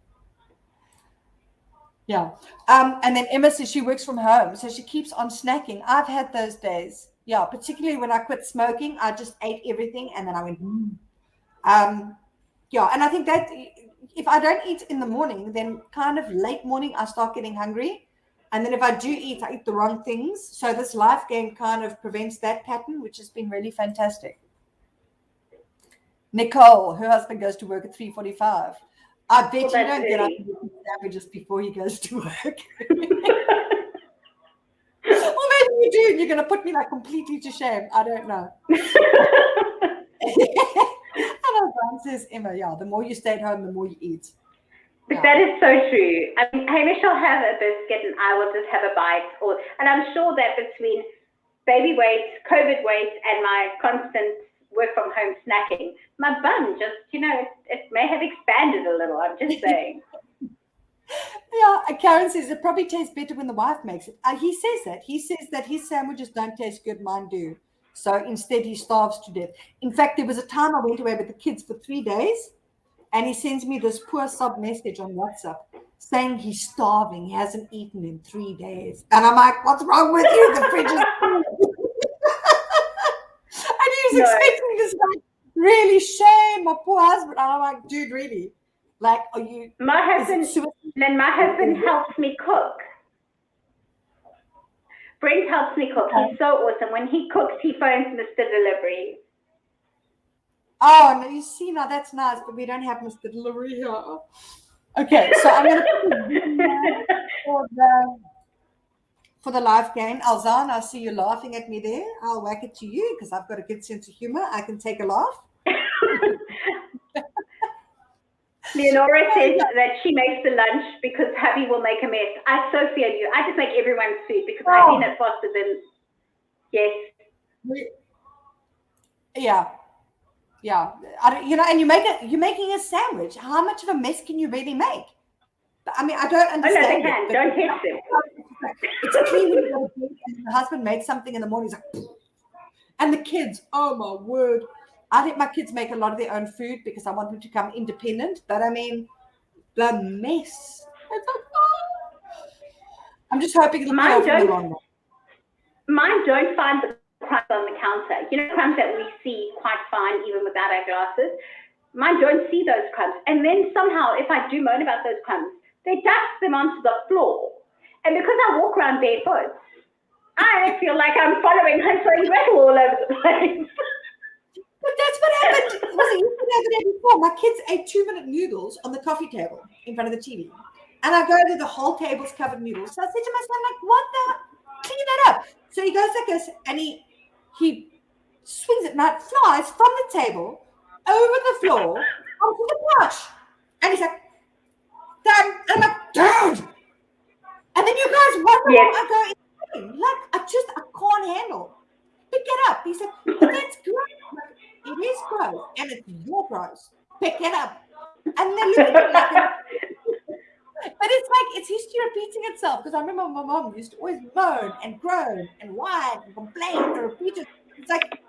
[SPEAKER 1] Yeah. And then Emma says she works from home, so she keeps on snacking. I've had those days. Yeah, particularly when I quit smoking, I just ate everything and then I went, yeah, and I think that if I don't eat in the morning, then kind of late morning, I start getting hungry. And then if I do eat, I eat the wrong things. So this life game kind of prevents that pattern, which has been really fantastic. Nicole, her husband goes to work at 3:45. I bet you don't get up and eat sandwiches before he goes to work. Or maybe you do, and you're going to put me like completely to shame. I don't know. And Alban says, Emma, yeah, the more you stay at home, the more you eat.
[SPEAKER 2] But that is so true. I mean, Hamish will have a biscuit and I will just have a bite. And I'm sure that between baby weight, COVID weight, and my constant work from home snacking, my bun just, it may have expanded a little. I'm just saying.
[SPEAKER 1] Yeah, Karen says it probably tastes better when the wife makes it. He says that. He says that his sandwiches don't taste good, mine do. So instead, he starves to death. In fact, there was a time I went away with the kids for 3 days, and he sends me this poor sub message on WhatsApp saying he's starving. He hasn't eaten in 3 days. And I'm like, what's wrong with you? The fridge is full. And he was expecting this, like, really shame my poor husband. And I'm like, dude, really? Like, are you?
[SPEAKER 2] My husband helps me cook. Brent helps me cook. He's so awesome. When he cooks, he phones Mr. Delivery.
[SPEAKER 1] Oh, no, you see, now that's nice, but we don't have Mr. Delivery here. Okay, so I'm going to put for the live game. Alzan, I see you laughing at me there. I'll whack it to you because I've got a good sense of humor. I can take a laugh.
[SPEAKER 2] Leonora says that she makes the lunch because hubby will make a mess. I so feel you. I just make everyone's food because I clean it faster than, yes.
[SPEAKER 1] Yeah. Yeah. And you're making a sandwich. How much of a mess can you really make? I mean, I don't understand.
[SPEAKER 2] Oh, no, they can. Don't test them.
[SPEAKER 1] It's clean when you go to bed and the husband made something in the morning. He's like, and the kids, oh my word. I think my kids make a lot of their own food because I want them to become independent. But I mean, the mess. It's like, I'm just hoping it'll come from the wrong one.
[SPEAKER 2] Mine don't find the crumbs on the counter. Crumbs that we see quite fine even without our glasses. Mine don't see those crumbs. And then somehow, if I do moan about those crumbs, they dust them onto the floor. And because I walk around barefoot, I feel like I'm following her throwing gravel all over the place.
[SPEAKER 1] But that's what happened. Was it yesterday or the day before? My kids ate 2-minute noodles on the coffee table in front of the TV. And I go there, the whole table's covered in noodles. So I said to my son, like, what the? Clean that up. So he goes like this, and he swings it, and it flies from the table over the floor onto the couch. And he's like, Dad. And I'm like, Dad. And then you guys wonder what I go in. Like, I can't handle. Pick it up. He said, but that's gross. It is gross, and it's your gross. Pick it up. And then look at it like, but it's like it's history repeating itself. Because I remember my mom used to always moan and groan and whine and complain and repeat it. It's like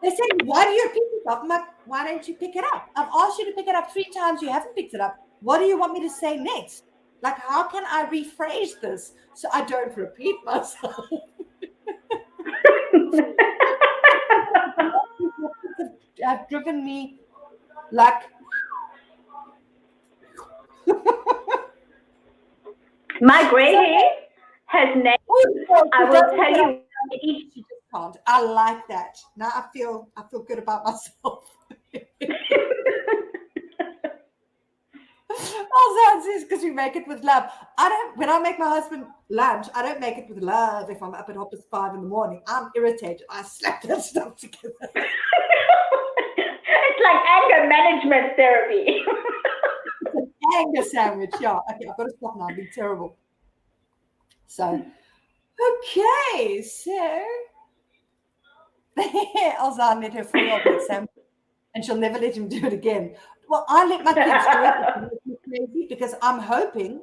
[SPEAKER 1] they said, why do you repeat yourself? I'm like, why don't you pick it up? I've asked you to pick it up 3 times. You haven't picked it up. What do you want me to say next? Like, how can I rephrase this so I don't repeat myself? Have driven me like
[SPEAKER 2] my gray hair has names. I will tell you.
[SPEAKER 1] She just can't. I like that. Now I feel good about myself. Also, says because we make it with love. When I make my husband lunch, I don't make it with love. If I'm up at 5:30 in the morning, I'm irritated. I slap that stuff together.
[SPEAKER 2] It's like anger management therapy.
[SPEAKER 1] It's an anger sandwich. Yeah. Okay, I've got to stop now. I'm being terrible. So, okay. So, Alzan let her 4-year-old make sandwich, and she'll never let him do it again. Well, I let my kids do it crazy because I'm hoping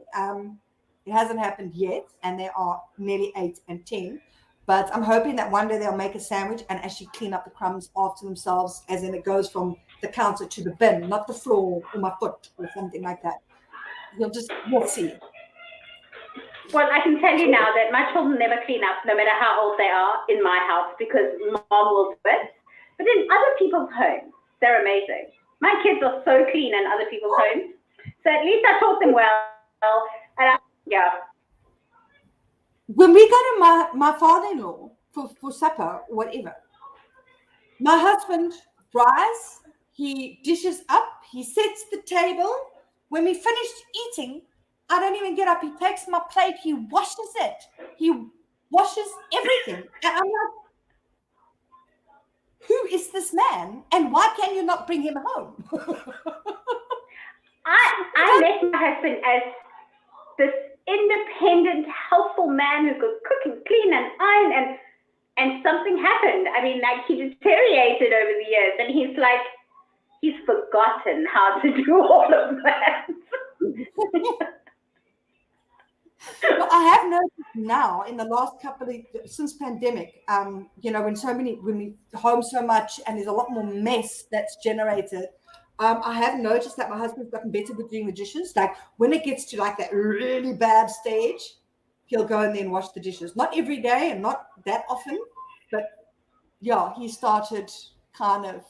[SPEAKER 1] it hasn't happened yet, and they are nearly 8 and 10. But I'm hoping that one day they'll make a sandwich and actually clean up the crumbs after themselves, as in it goes from the counter to the bin, not the floor or my foot or something like that. We'll see.
[SPEAKER 2] Well, I can tell you now that my children never clean up, no matter how old they are, in my house, because mom will do it. But in other people's homes, they're amazing. My kids are so clean in other people's homes. So at least I taught them well. And yeah.
[SPEAKER 1] When we go to my father-in-law for supper, whatever, my husband dries, he dishes up, he sets the table. When we finished eating, I don't even get up. He takes my plate, he washes it. He washes everything. And I'm like, who is this man? And why can you not bring him home?
[SPEAKER 2] I met my husband as this independent, helpful man who could cook and clean and iron, and something happened. I mean, like, he deteriorated over the years, and he's forgotten how to do all of that.
[SPEAKER 1] Well, I have noticed now in the last couple of, since pandemic, when we home so much and there's a lot more mess that's generated, I have noticed that my husband's gotten better with doing the dishes. Like when it gets to like that really bad stage, he'll go and then wash the dishes. Not every day and not that often, but yeah, he started kind of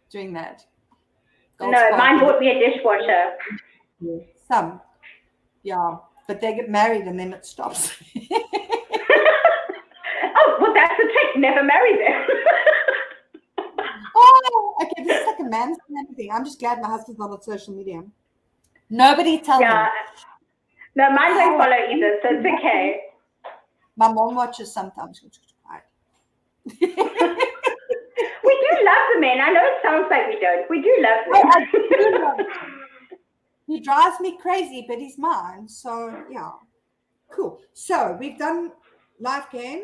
[SPEAKER 1] doing that.
[SPEAKER 2] Mine bought me a dishwasher.
[SPEAKER 1] Some, yeah, but they get married and then it stops.
[SPEAKER 2] Oh, well, that's the trick. Never marry them.
[SPEAKER 1] Oh, okay. This is like a man's thing. I'm just glad my husband's not on social media. Nobody tells him.
[SPEAKER 2] No, mine don't follow either, so it's okay.
[SPEAKER 1] My mom watches sometimes.
[SPEAKER 2] We do love the men. I know it sounds like we don't. We do love them.
[SPEAKER 1] I do love him. He drives me crazy, but he's mine. So, yeah. Cool. So, we've done life game.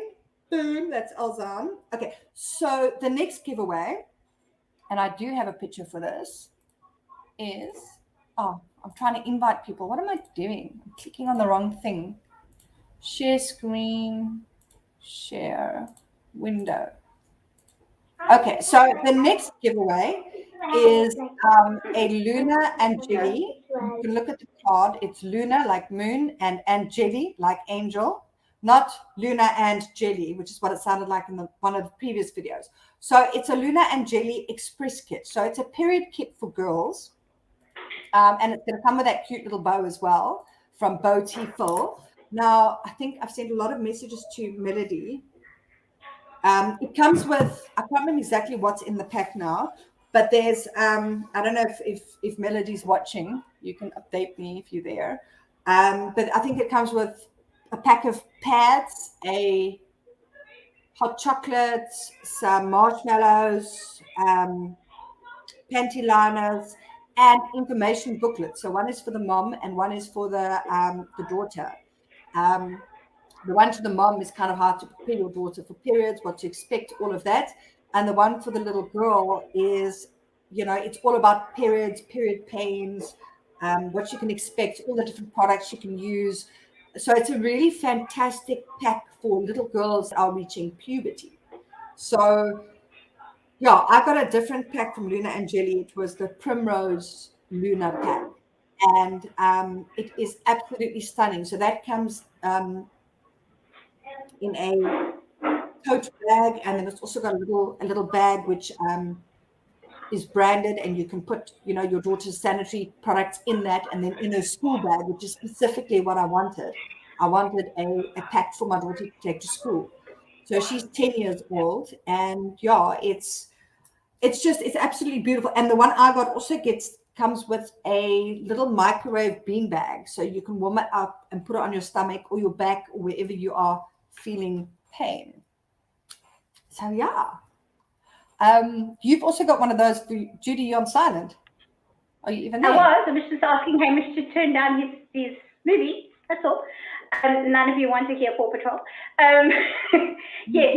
[SPEAKER 1] Boom. That's Elzan. Okay. So, the next giveaway, and I do have a picture for this, is, I'm trying to invite people. What am I doing? I'm clicking on the wrong thing. Share screen, share window. Okay, so the next giveaway is a Luna and Jelly. You can look at the card. It's Luna like moon and Jelly like angel, not Luna and Jelly, which is what it sounded like in one of the previous videos. So it's a Luna and Jelly Express kit. So it's a period kit for girls. And it's going to come with that cute little bow as well from Kaboutjie Phil. Now, I think I've sent a lot of messages to Melody. It comes with, I can't remember exactly what's in the pack now, but there's, I don't know if Melody's watching. You can update me if you're there. But I think it comes with a pack of pads, a hot chocolate, some marshmallows, panty liners, and information booklets. So one is for the mom and one is for the daughter. The one to the mom is kind of how to prepare your daughter for periods, what to expect, all of that. And the one for the little girl is, it's all about periods, period pains, what you can expect, all the different products you can use. So it's a really fantastic pack for little girls that are reaching puberty. So, yeah, I got a different pack from Luna and Jelly. It was the Primrose Luna pack. And it is absolutely stunning. So that comes in a tote bag, and then it's also got a little bag which is branded, and you can put your daughter's sanitary products in that, and then in a school bag, which is specifically what I wanted. I wanted a pack for my daughter to take to school. So she's 10 years old, and yeah, it's absolutely beautiful. And the one I got also comes with a little microwave bean bag, so you can warm it up and put it on your stomach or your back or wherever you are feeling pain. So yeah, you've also got one of those. Judy, you're on silent. Are you even there?
[SPEAKER 2] I was just asking Hamish to turn down his movie. That's all. None of you want to hear Paw Patrol. Yes,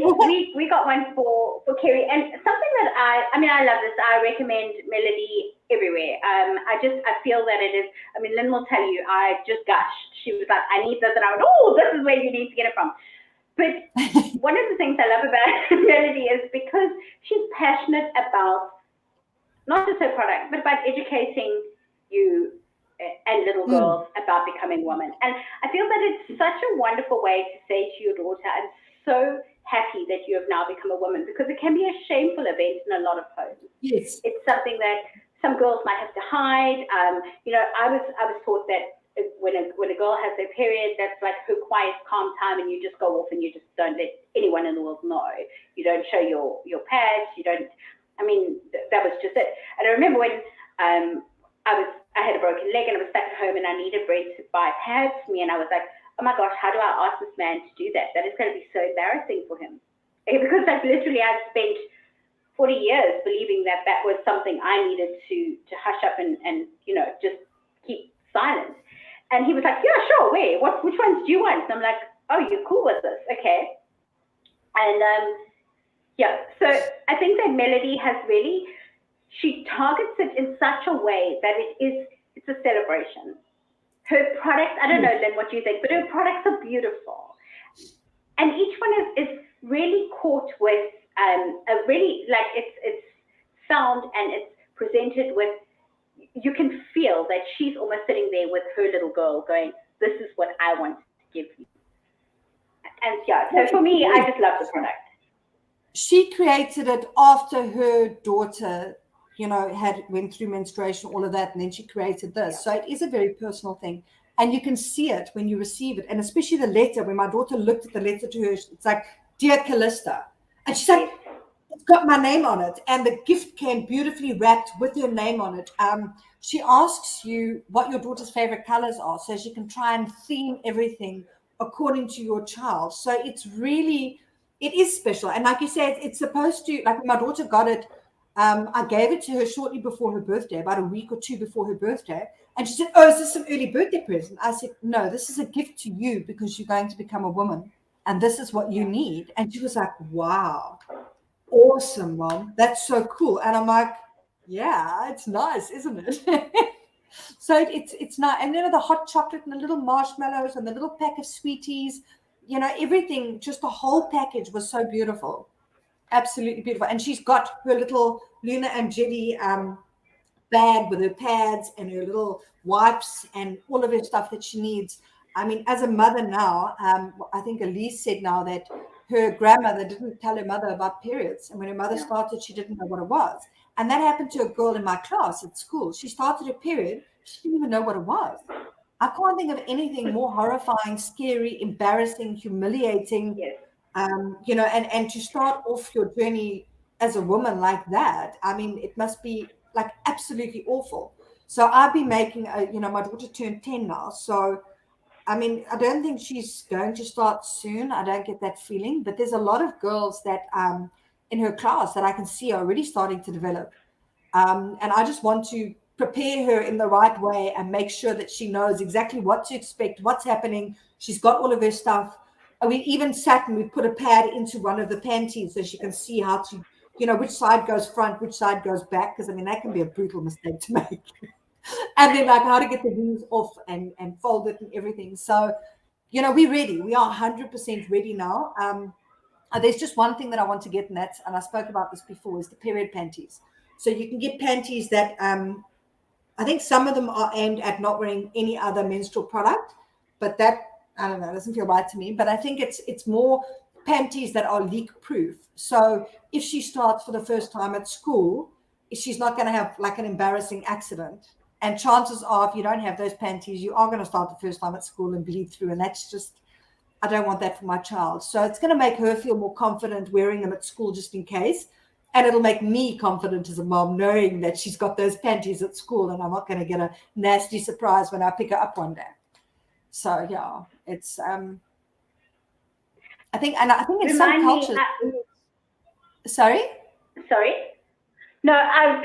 [SPEAKER 2] we got one for Kerry, and something that I love this. I recommend Melody everywhere. I feel that it is. I mean, Lynn will tell you. I just gushed. She was like, "I need this," and I went, "Oh, this is where you need to get it from." But one of the things I love about Melody is because she's passionate about not just her product, but about educating you and little girls about becoming women. And I feel that it's such a wonderful way to say to your daughter, I'm so happy that you have now become a woman, because it can be a shameful event in a lot of homes.
[SPEAKER 1] Yes.
[SPEAKER 2] It's something that some girls might have to hide. You know, I was taught that when a girl has their period, that's like her quiet, calm time, and you just go off and you just don't let anyone in the world know. You don't show your pads. You don't. I mean, that was just it. And I remember when I had a broken leg and I was stuck at home and I needed Brent to buy pads for me, and I was like, oh my gosh, how do I ask this man to do that? That is going to be so embarrassing for him, because like literally I've spent 40 years believing that that was something I needed to hush up and you know, just keep silent. And he was like, yeah, sure, where? Which ones do you want? And I'm like, oh, you're cool with this, okay. And yeah, so I think that Melody has really, she targets it in such a way that it's a celebration. Her products, I don't know, Lynn, what you think, but her products are beautiful. And each one is really caught with a really, like, it's found and it's presented with, you can feel that she's almost sitting there with her little girl going, this is what I want to give you. And yeah, so for me, I just love the product.
[SPEAKER 1] She created it after her daughter, you know, went through menstruation, all of that, and then she created this. So it is a very personal thing. And you can see it when you receive it. And especially the letter, when my daughter looked at the letter to her, it's like, Dear Callista. And she's like, it's got my name on it. And the gift came beautifully wrapped with her name on it. She asks you what your daughter's favorite colors are, so she can try and theme everything according to your child. So it's really, it is special. And like you said, it's supposed to, like when my daughter got it, I gave it to her shortly before her birthday, about a week or two before her birthday. And she said, oh, is this some early birthday present? I said, no, this is a gift to you because you're going to become a woman. And this is what you need. And she was like, wow, awesome, Mom. That's so cool. And I'm like, yeah, it's nice, isn't it? So it's nice. And then the hot chocolate and the little marshmallows and the little pack of sweeties, you know, everything, just the whole package was so beautiful. Absolutely beautiful. And she's got her little Luna and Jelly bag with her pads and her little wipes and all of her stuff that she needs. I mean, as a mother now, I think Elise said now that her grandmother didn't tell her mother about periods. And when her mother started, she didn't know what it was. And that happened to a girl in my class at school. She started a period. She didn't even know what it was. I can't think of anything more horrifying, scary, embarrassing, humiliating, you know, and to start off your journey as a woman like that, I mean, it must be like absolutely awful. So I've been making, you know, my daughter turned 10 now. So, I mean, I don't think she's going to start soon. I don't get that feeling. But there's a lot of girls that in her class that I can see are already starting to develop. And I just want to prepare her in the right way and make sure that she knows exactly what to expect, what's happening. She's got all of her stuff. And we even sat and we put a pad into one of the panties so she can see how to, you know, which side goes front, which side goes back. Because, I mean, that can be a brutal mistake to make. And then, like, how to get the wings off and fold it and everything. So, you know, we're ready. We are 100% ready now. There's just one thing that I want to get, and I spoke about this before, is the period panties. So you can get panties that I think some of them are aimed at not wearing any other menstrual product, but that, I don't know, doesn't feel right to me. But I think it's more panties that are leak proof. So if she starts for the first time at school, she's not going to have like an embarrassing accident. And chances are, if you don't have those panties, you are going to start the first time at school and bleed through. And that's just, I don't want that for my child. So it's going to make her feel more confident wearing them at school just in case. And it'll make me confident as a mom knowing that she's got those panties at school and I'm not going to get a nasty surprise when I pick her up one day. So, yeah, it's, I think in some cultures. Sorry?
[SPEAKER 2] No,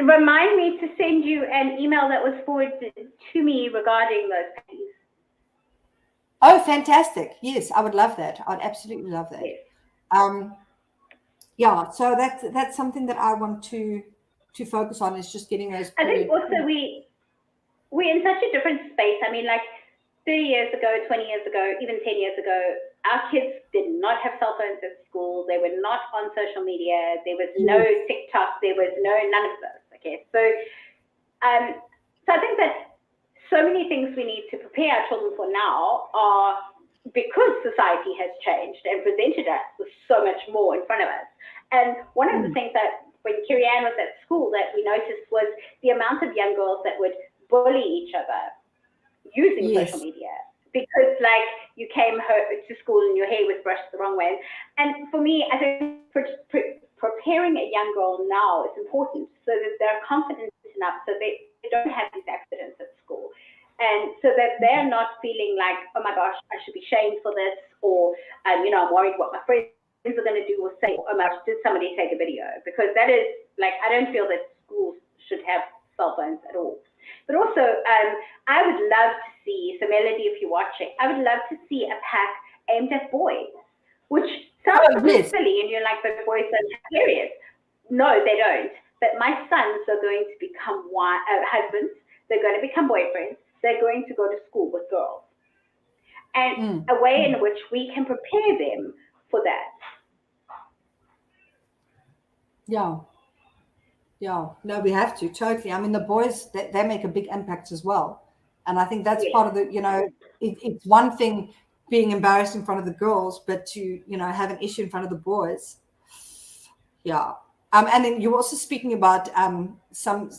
[SPEAKER 2] remind me to send you an email that was forwarded to me regarding those panties.
[SPEAKER 1] Oh, fantastic. Yes, I would love that. I would absolutely love that. Yes. Yeah, so that's something that I want to focus on, is just getting those.
[SPEAKER 2] I think also we're in such a different space. I mean, like 30 years ago, 20 years ago, even 10 years ago, our kids did not have cell phones at school. They were not on social media. There was no TikTok. There was none of this. Okay, so I think that so many things things we need to prepare our children for now are because society has changed and presented us with so much more in front of us. And one of the things that when Carrie Ann was at school that we noticed was the amount of young girls that would bully each other using social media. Because like you came to school and your hair was brushed the wrong way. And for me, I think preparing a young girl now is important so that they're confident enough so they don't have these accidents at school. And so that they're not feeling like, oh my gosh, I should be shamed for this, or, I'm worried what my friends are going to do or say, oh my gosh, did somebody take a video? Because that is, like, I don't feel that schools should have cell phones at all. But also, I would love to see, so Melody, if you're watching, I would love to see a pack aimed at boys, which sounds silly, and you're like, but boys don't have periods. No, they don't. But my sons are going to become husbands, they're going to become boyfriends, they're going to go to school with girls. And a way in which we can prepare them for that.
[SPEAKER 1] Yeah. No, we have to, totally. I mean, the boys, they make a big impact as well. And I think that's part of the, it's one thing being embarrassed in front of the girls, but to, have an issue in front of the boys. Yeah. And then you're also speaking about some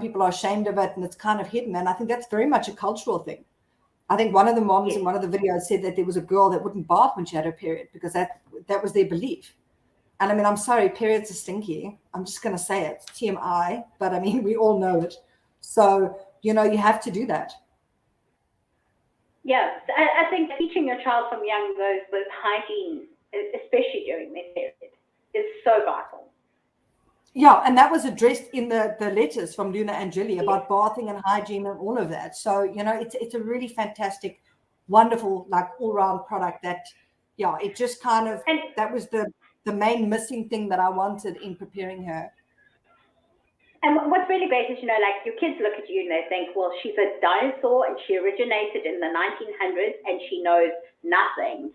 [SPEAKER 1] people are ashamed of it and it's kind of hidden. And I think that's very much a cultural thing. I think one of the moms in one of the videos said that there was a girl that wouldn't bath when she had her period because that was their belief. And I mean, I'm sorry, periods are stinky. I'm just going to say it, TMI, but I mean, we all know it. So, you have to do that.
[SPEAKER 2] Yeah, I think teaching your child from young goes with hygiene, especially during their period, is so vital.
[SPEAKER 1] Yeah, and that was addressed in the letters from Luna and Julie about bathing and hygiene and all of that. So, it's a really fantastic, wonderful, like all-round product that, it just kind of, that was the main missing thing that I wanted in preparing her.
[SPEAKER 2] And what's really great is, like your kids look at you and they think, well, she's a dinosaur and she originated in the 1900s and she knows nothing.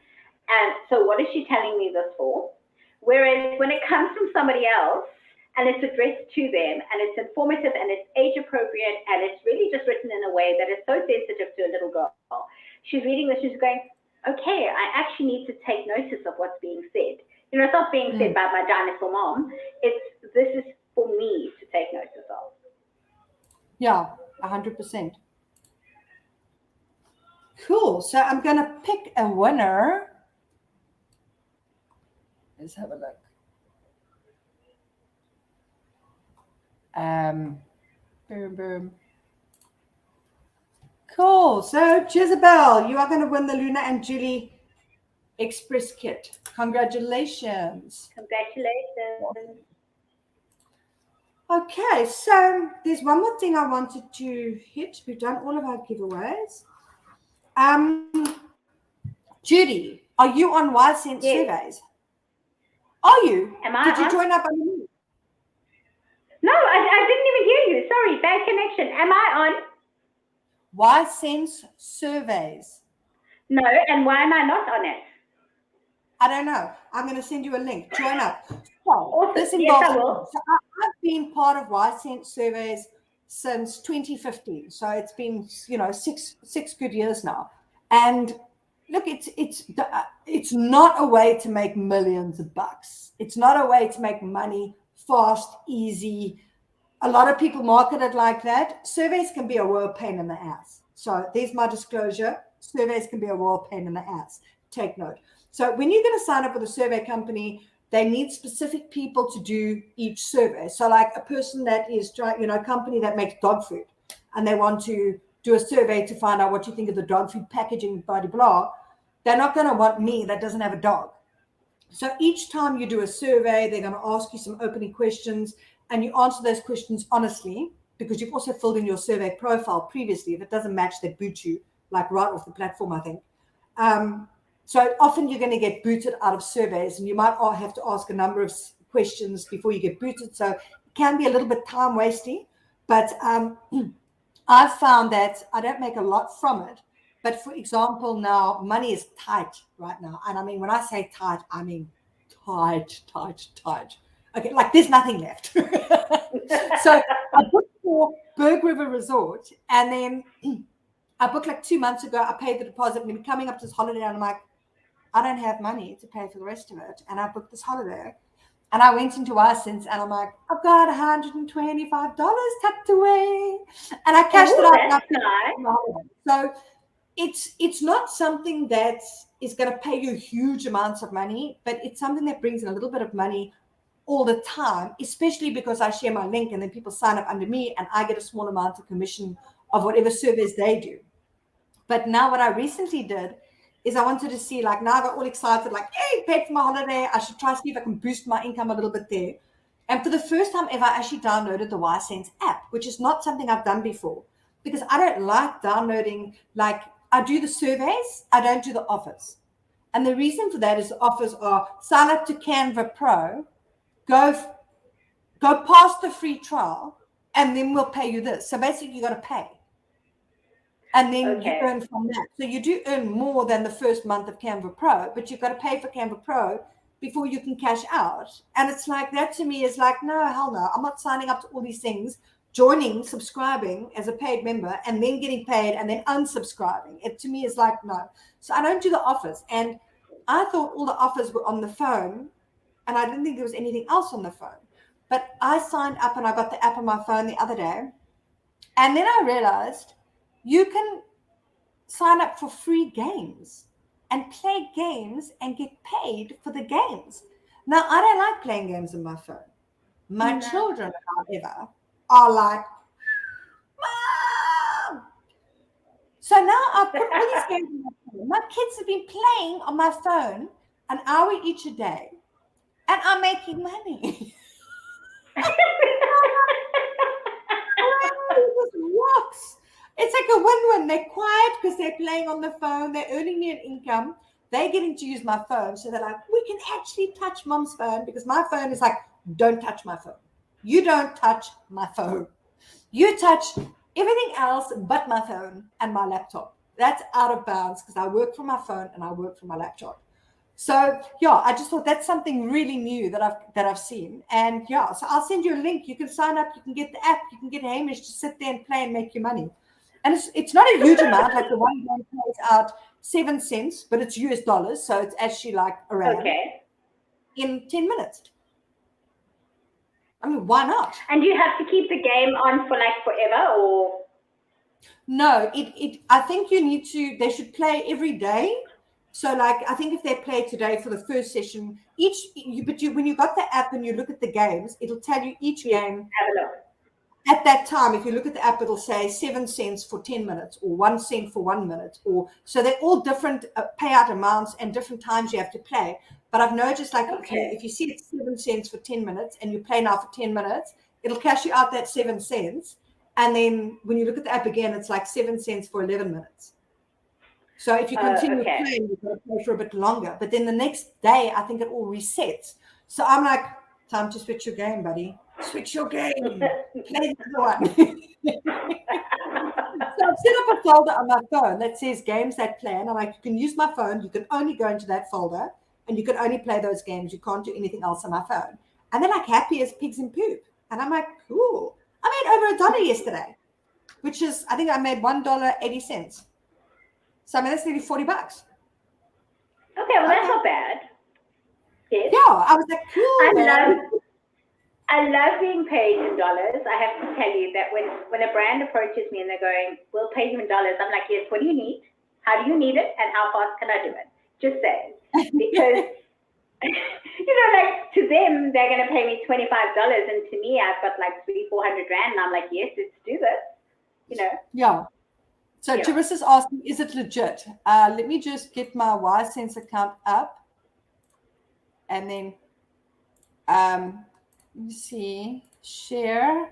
[SPEAKER 2] And so what is she telling me this for? Whereas when it comes from somebody else and it's addressed to them and it's informative and it's age appropriate and it's really just written in a way that is so sensitive to a little girl, she's reading this, she's going, okay, I actually need to take notice of what's being said. It's not being said by my dinosaur mom. This is for me to take notice of.
[SPEAKER 1] Yeah, 100%. Cool. So I'm going to pick a winner. Let's have a look. Boom. Cool. So Jezebel, you are going to win the Luna and Julie Express kit. Congratulations. Okay, so there's one more thing I wanted to hit. We've done all of our giveaways. Judy, are you on YSense surveys? Are you? Did you join up on me?
[SPEAKER 2] No, I didn't even hear you. Sorry, bad connection. Am I
[SPEAKER 1] on YSense surveys?
[SPEAKER 2] No, and why am I not on it?
[SPEAKER 1] I don't know. I'm going to send you a link. Join up.
[SPEAKER 2] Awesome.
[SPEAKER 1] This involves,
[SPEAKER 2] yes, I will.
[SPEAKER 1] So I've been part of YSense surveys since 2015. So it's been, six good years now. And look, it's not a way to make millions of bucks. It's not a way to make money fast, easy. A lot of people market it like that. Surveys can be a real pain in the ass. So there's my disclosure. Surveys can be a real pain in the ass. Take note. So when you're going to sign up with a survey company, they need specific people to do each survey. So like a person that is trying, a company that makes dog food and they want to do a survey to find out what you think of the dog food packaging, blah, blah, blah. They're not going to want me that doesn't have a dog. So each time you do a survey, they're going to ask you some opening questions and you answer those questions honestly because you've also filled in your survey profile previously. If it doesn't match, they boot you like right off the platform, I think. So often you're going to get booted out of surveys and you might have to ask a number of questions before you get booted. So it can be a little bit time wasting, but I've found that I don't make a lot from it. But for example, now money is tight right now. And I mean, when I say tight, I mean tight. Okay, like there's nothing left. So I booked for Berg River Resort and then I booked like 2 months ago. I paid the deposit, and we're coming up to this holiday, and I'm like, I don't have money to pay for the rest of it. And I booked this holiday. And I went into Hisense, and I'm like, I've got $125 tucked away. And I cashed it out.
[SPEAKER 2] That's nice.
[SPEAKER 1] So it's not something that is going to pay you huge amounts of money, but it's something that brings in a little bit of money all the time, especially because I share my link and then people sign up under me and I get a small amount of commission of whatever surveys they do. But now what I recently did is I wanted to see, like, now I got all excited, like, hey, paid for my holiday. I should try to see if I can boost my income a little bit there. And for the first time ever, I actually downloaded the Hisense app, which is not something I've done before because I don't like downloading. Like, I do the surveys, I don't do the offers. And the reason for that is the offers are sign up to Canva Pro, go past the free trial, and then we'll pay you this. So basically, you got to pay. And then you earn from that. So you do earn more than the first month of Canva Pro, but you've got to pay for Canva Pro before you can cash out. And it's like, that to me is like, no, hell no. I'm not signing up to all these things, joining, subscribing as a paid member, and then getting paid and then unsubscribing. It to me is like, no. So I don't do the offers. And I thought all the offers were on the phone, and I didn't think there was anything else on the phone. But I signed up and I got the app on my phone the other day. And then I realized you can sign up for free games and play games and get paid for the games. Now, I don't like playing games on my phone. My children, however, are like, Mom! So now I put all these games on my phone. My kids have been playing on my phone an hour each a day, and I'm making money. Rocks. It's like a win-win. They're quiet because they're playing on the phone. They're earning me an income. They're getting to use my phone. So they're like, we can actually touch Mom's phone, because my phone is like, don't touch my phone. You don't touch my phone. You touch everything else but my phone and my laptop. That's out of bounds because I work from my phone and I work from my laptop. So yeah, I just thought that's something really new that I've seen. And yeah, so I'll send you a link. You can sign up. You can get the app. You can get Hamish to sit there and play and make you money. And it's not a huge amount. Like the one game pays out 7 cents, but it's US dollars, so it's actually like around in 10 minutes. I mean, why not?
[SPEAKER 2] And do you have to keep the game on for like forever, or?
[SPEAKER 1] No, I think you need to. They should play every day. So, like, I think if they play today for the first session, when you got the app and you look at the games, it'll tell you each game.
[SPEAKER 2] Have a look.
[SPEAKER 1] At that time, if you look at the app, it'll say 7 cents for 10 minutes or 1 cent for 1 minute. So they're all different payout amounts and different times you have to play. But I've noticed, like, if you see it's 7 cents for 10 minutes and you play now for 10 minutes, it'll cash you out that 7 cents. And then when you look at the app again, it's like 7 cents for 11 minutes. So if you continue playing, you've got to play for a bit longer. But then the next day, I think it all resets. So I'm like, time to switch your game, buddy. Switch your game. Play the other one. So I've set up a folder on my phone that says games that play. And I'm like, you can use my phone. You can only go into that folder. And you can only play those games. You can't do anything else on my phone. And they're like happy as pigs in poop. And I'm like, cool. I made over $1 yesterday, which is, I think I made $1.80. So I mean, that's nearly $40.
[SPEAKER 2] Okay, well, that's not bad. Yes.
[SPEAKER 1] Yeah, I was like, cool.
[SPEAKER 2] I love being paid in dollars. I have to tell you that when a brand approaches me and they're going, we'll pay you in dollars, I'm like, yes, what do you need? How do you need it? And how fast can I do it? Just say. Because, like, to them, they're going to pay me $25. And to me, I've got like $300-400 and I'm like, yes, let's do this.
[SPEAKER 1] Yeah. So Teresa's asking, is it legit? Let me just get my Hisense account up. And then, let me see, share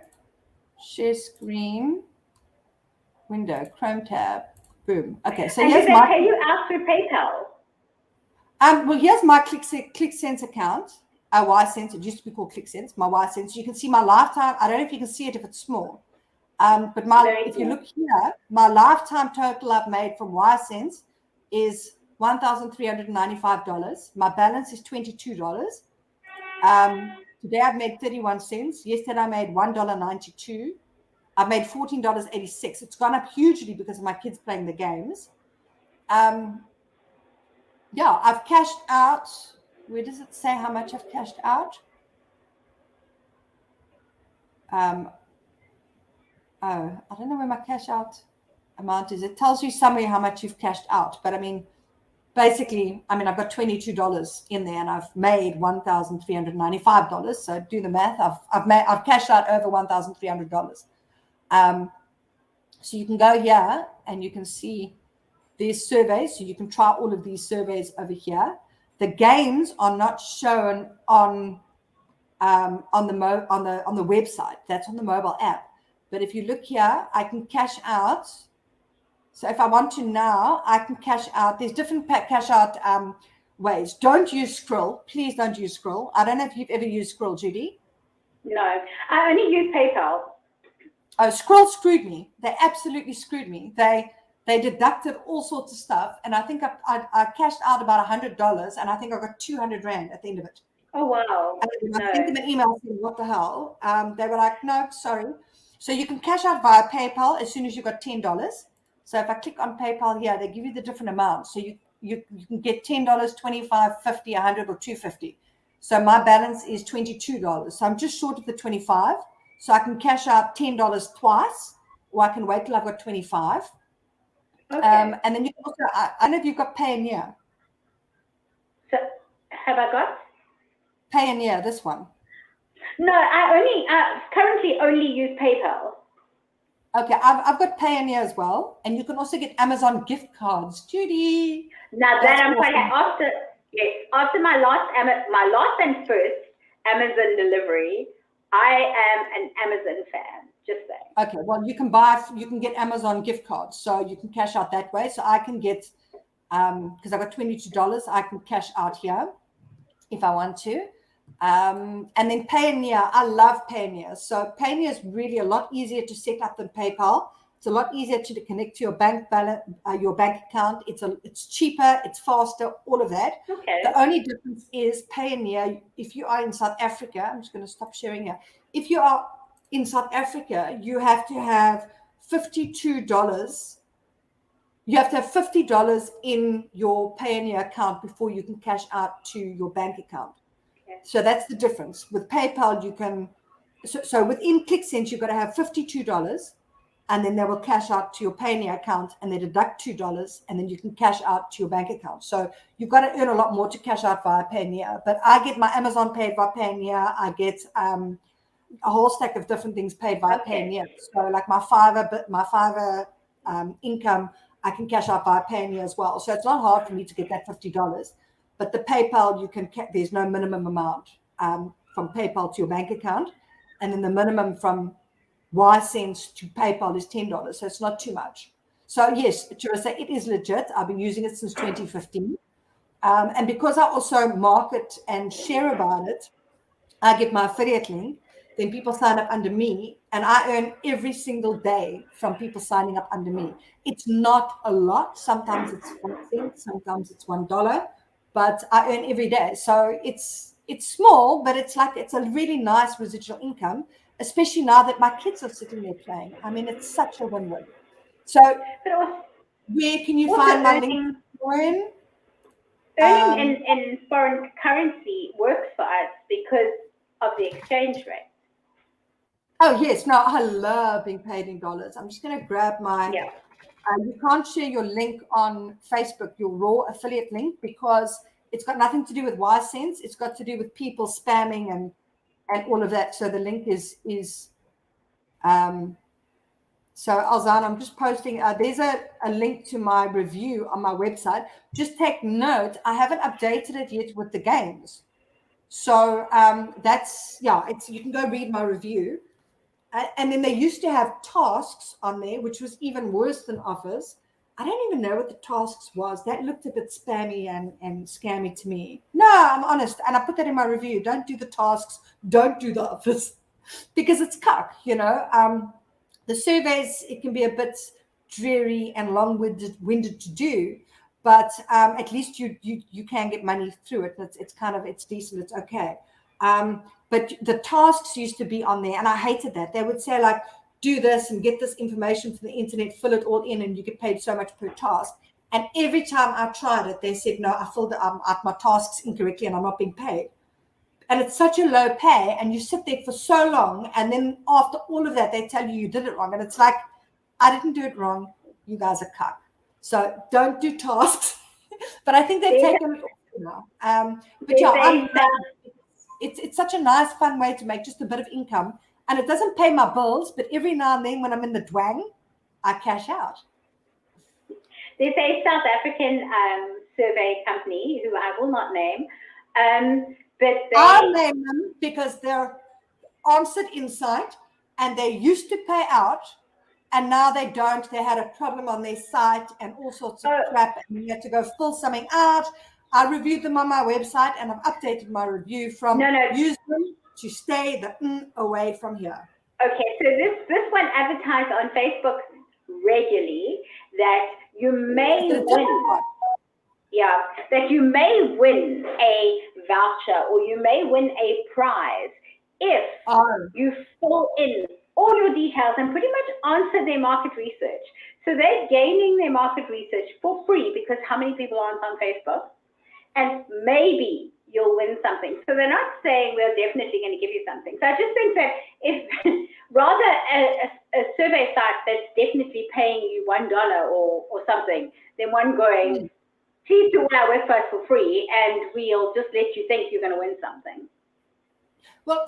[SPEAKER 1] screen, window, Chrome tab, boom. Okay, so
[SPEAKER 2] and
[SPEAKER 1] here's
[SPEAKER 2] did they pay you out through PayPal?
[SPEAKER 1] Well, here's my ClickSense account. Hisense, it used to be called ClickSense, my Hisense. You can see my lifetime. I don't know if you can see it if it's small. But if you look here, my lifetime total I've made from Hisense is $1,395. My balance is $22. Today I've made 31 cents. Yesterday I made $1.92. I've made $14.86. It's gone up hugely because of my kids playing the games. Yeah, I've cashed out. Where does it say how much I've cashed out? Oh, I don't know where my cash out amount is. It tells you somewhere how much you've cashed out. But I mean, basically, I mean, I've got $22 in there and I've made $1,395. So do the math. I've cashed out over $1,300. So you can go here and you can see these surveys. So you can try all of these surveys over here. The games are not shown on the website. That's on the mobile app. But if you look here, I can cash out. So if I want to now, I can cash out. There's different cash out ways. Don't use Skrill. Please don't use Skrill. I don't know if you've ever used Skrill, Judy.
[SPEAKER 2] No, I only use PayPal.
[SPEAKER 1] Oh, Skrill screwed me. They absolutely screwed me. They deducted all sorts of stuff, and I think I cashed out about $100, and I think I got 200 Rand at the end of it.
[SPEAKER 2] Oh wow!
[SPEAKER 1] And I sent them an email saying, "What the hell?" They were like, "No, sorry." So you can cash out via PayPal as soon as you got $10. So if I click on PayPal here, they give you the different amounts. So you can get $10, $25, $50, $100, or $250. So my balance is $22. So I'm just short of the 25. So I can cash out $10 twice, or I can wait till I've got 25.
[SPEAKER 2] Okay.
[SPEAKER 1] And then you can also, I don't know if you've got Payoneer.
[SPEAKER 2] So have I got
[SPEAKER 1] Payoneer, this one.
[SPEAKER 2] No, I currently only use PayPal.
[SPEAKER 1] Okay, I've got Payoneer as well, and you can also get Amazon gift cards, Judy.
[SPEAKER 2] Now that I'm quite after my last and first Amazon delivery, I am an Amazon fan. Just saying.
[SPEAKER 1] Okay, well you can get Amazon gift cards, so you can cash out that way. So I can get because I've got $22, I can cash out here if I want to. And then Payoneer, I love Payoneer. So Payoneer is really a lot easier to set up than PayPal. It's a lot easier to connect to your bank balance, your bank account. It's cheaper, it's faster, all of that.
[SPEAKER 2] Okay.
[SPEAKER 1] The only difference is Payoneer. If you are in South Africa, I'm just going to stop sharing here. If you are in South Africa, you have to have $52. You have to have $50 in your Payoneer account before you can cash out to your bank account. Okay. So that's the difference. With PayPal, you can. So within ClickSense, you've got to have $52, and then they will cash out to your Payoneer account, and they deduct $2, and then you can cash out to your bank account. So you've got to earn a lot more to cash out via Payoneer. But I get my Amazon paid via Payoneer. I get a whole stack of different things paid via Payoneer. So like my Fiverr income, I can cash out via Payoneer as well. So it's not hard for me to get that $50. But the PayPal, there's no minimum amount from PayPal to your bank account. And then the minimum from YCents to PayPal is $10. So it's not too much. So yes, Charissa, it is legit. I've been using it since 2015. And because I also market and share about it, I get my affiliate link. Then people sign up under me, and I earn every single day from people signing up under me. It's not a lot. Sometimes it's 1 cent, sometimes it's $1, but I earn every day. So it's small, but it's a really nice residual income, especially now that my kids are sitting there playing. I mean, it's such a win-win. So where can you find my link, Lauren?
[SPEAKER 2] Earning in foreign currency works for us because of the exchange rate.
[SPEAKER 1] Oh, yes. No, I love being paid in dollars. I'm just going to grab my...
[SPEAKER 2] Yeah.
[SPEAKER 1] You can't share your link on Facebook, your raw affiliate link, because it's got nothing to do with YCents. It's got to do with people spamming and all of that. So the link is so Alzana, I'm just posting. There's a link to my review on my website. Just take note, I haven't updated it yet with the games. So you can go read my review. And then they used to have tasks on there, which was even worse than offers. I don't even know what the tasks was. That looked a bit spammy and scammy to me. No, I'm honest. And I put that in my review. Don't do the tasks. Don't do the offers because it's cuck, The surveys, it can be a bit dreary and long-winded to do, but at least you can get money through it. It's decent. It's okay. But the tasks used to be on there, and I hated that. They would say, like, do this and get this information from the internet, fill it all in, and you get paid so much per task. And every time I tried it, they said, no, I filled out my tasks incorrectly and I'm not being paid. And it's such a low pay, and you sit there for so long, and then after all of that, they tell you did it wrong. And it's like, I didn't do it wrong. You guys are cuck. So don't do tasks. But I think they've taken it off now. But yeah, it's such a nice, fun way to make just a bit of income. And it doesn't pay my bills, but every now and then when I'm in the dwang, I cash out.
[SPEAKER 2] There's a South African survey company who I will not name, but
[SPEAKER 1] I'll name them because they're Answered Insight, and they used to pay out, and now they don't. They had a problem on their site and all sorts of crap, and you had to go fill something out. I reviewed them on my website, and I've updated my review from use them to stay the away from here.
[SPEAKER 2] Okay, so this one advertised on Facebook regularly that you may win. Yeah, that you may win a voucher or you may win a prize if you fill in all your details and pretty much answer their market research. So they're gaining their market research for free because how many people aren't on Facebook? And maybe you'll win something. So they're not saying we're definitely going to give you something. So I just think that if rather a survey site that's definitely paying you $1 or something, than one going, please do all our work for us for free and we'll just let you think you're going to win something.
[SPEAKER 1] Well,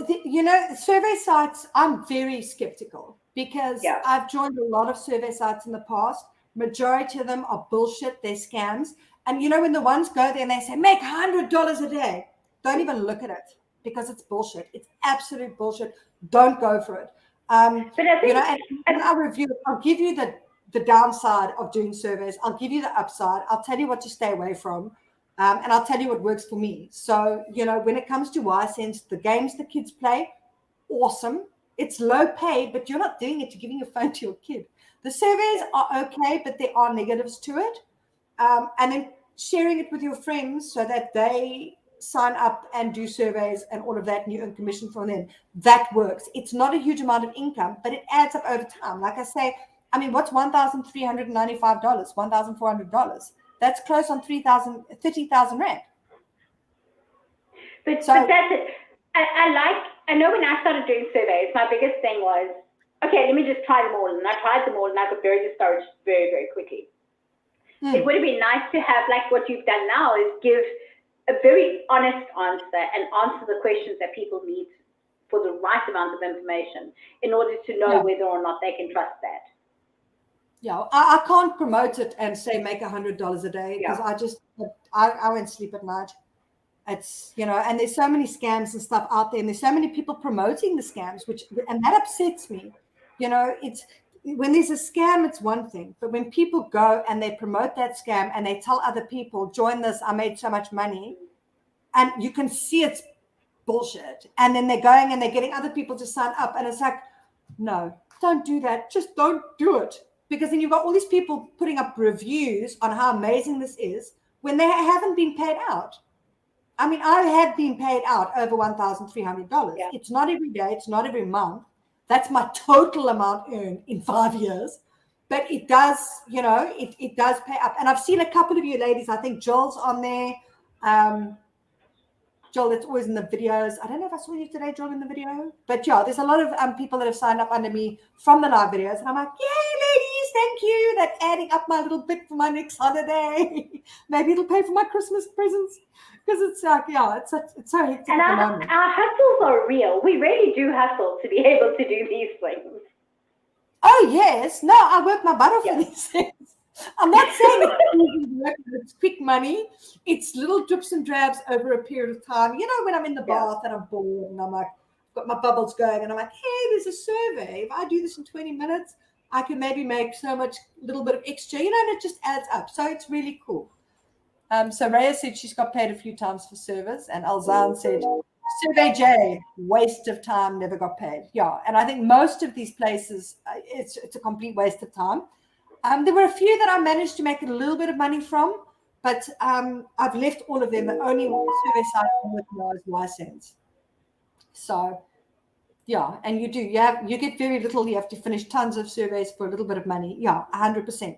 [SPEAKER 1] survey sites, I'm very skeptical because I've joined a lot of survey sites in the past. Majority of them are bullshit. They're scams. And when the ones go there and they say, make $100 a day, don't even look at it because it's bullshit. It's absolute bullshit. Don't go for it. But I think, and I'll review it. I'll give you the downside of doing surveys. I'll give you the upside. I'll tell you what to stay away from. And I'll tell you what works for me. So, when it comes to Y-Sense, the games the kids play, awesome. It's low pay, but you're not doing it to giving your phone to your kid. The surveys are okay, but there are negatives to it. And then sharing it with your friends so that they sign up and do surveys and all of that, and you earn commission from them. That works. It's not a huge amount of income, but it adds up over time. Like I say, what's $1,395? $1,400. That's close on 30,000 rand.
[SPEAKER 2] But that's it. I know when I started doing surveys, my biggest thing was, okay, let me just try them all. And I tried them all and I got very discouraged very, very quickly. It would have been nice to have, like what you've done now, is give a very honest answer and answer the questions that people need for the right amount of information in order to know whether or not they can trust that.
[SPEAKER 1] Yeah, I can't promote it and say make $100 a day because I won't sleep at night. It's, and there's so many scams and stuff out there, and there's so many people promoting the scams, and that upsets me. It's when there's a scam, it's one thing, but when people go and they promote that scam and they tell other people, join this, I made so much money, and you can see it's bullshit, and then they're going and they're getting other people to sign up, and it's like, no, don't do that. Just don't do it. Because then you've got all these people putting up reviews on how amazing this is when they haven't been paid out. I have been paid out over $1,300. Yeah. It's not every day. It's not every month. That's my total amount earned in 5 years. But it does, it does pay up. And I've seen a couple of you ladies. I think Joel's on there. Joel, that's always in the videos. I don't know if I saw you today, Joel, in the video. But yeah, there's a lot of people that have signed up under me from the live videos. And I'm like, yay, ladies, thank you. That's adding up my little bit for my next holiday. Maybe it'll pay for my Christmas presents. Because it's like, it's so hectic
[SPEAKER 2] and
[SPEAKER 1] at the moment.
[SPEAKER 2] Our hustles are real. We really do hustle to be able to do these things.
[SPEAKER 1] Oh, yes. No, I work my butt off for these things. I'm not saying it's easy work, it's quick money. It's little drips and drabs over a period of time. When I'm in the bath and I'm bored and I'm like, got my bubbles going and I'm like, hey, there's a survey. If I do this in 20 minutes, I can maybe make so much little bit of extra, and it just adds up. So it's really cool. So Rhea said she's got paid a few times for service, and Alzan said, Survey J, waste of time, never got paid. Yeah, and I think most of these places, it's a complete waste of time. There were a few that I managed to make a little bit of money from, but I've left all of them. The only survey site I'm with now is Y-Sense. So, Yeah, and you do. You get very little. You have to finish tons of surveys for a little bit of money. Yeah, 100%.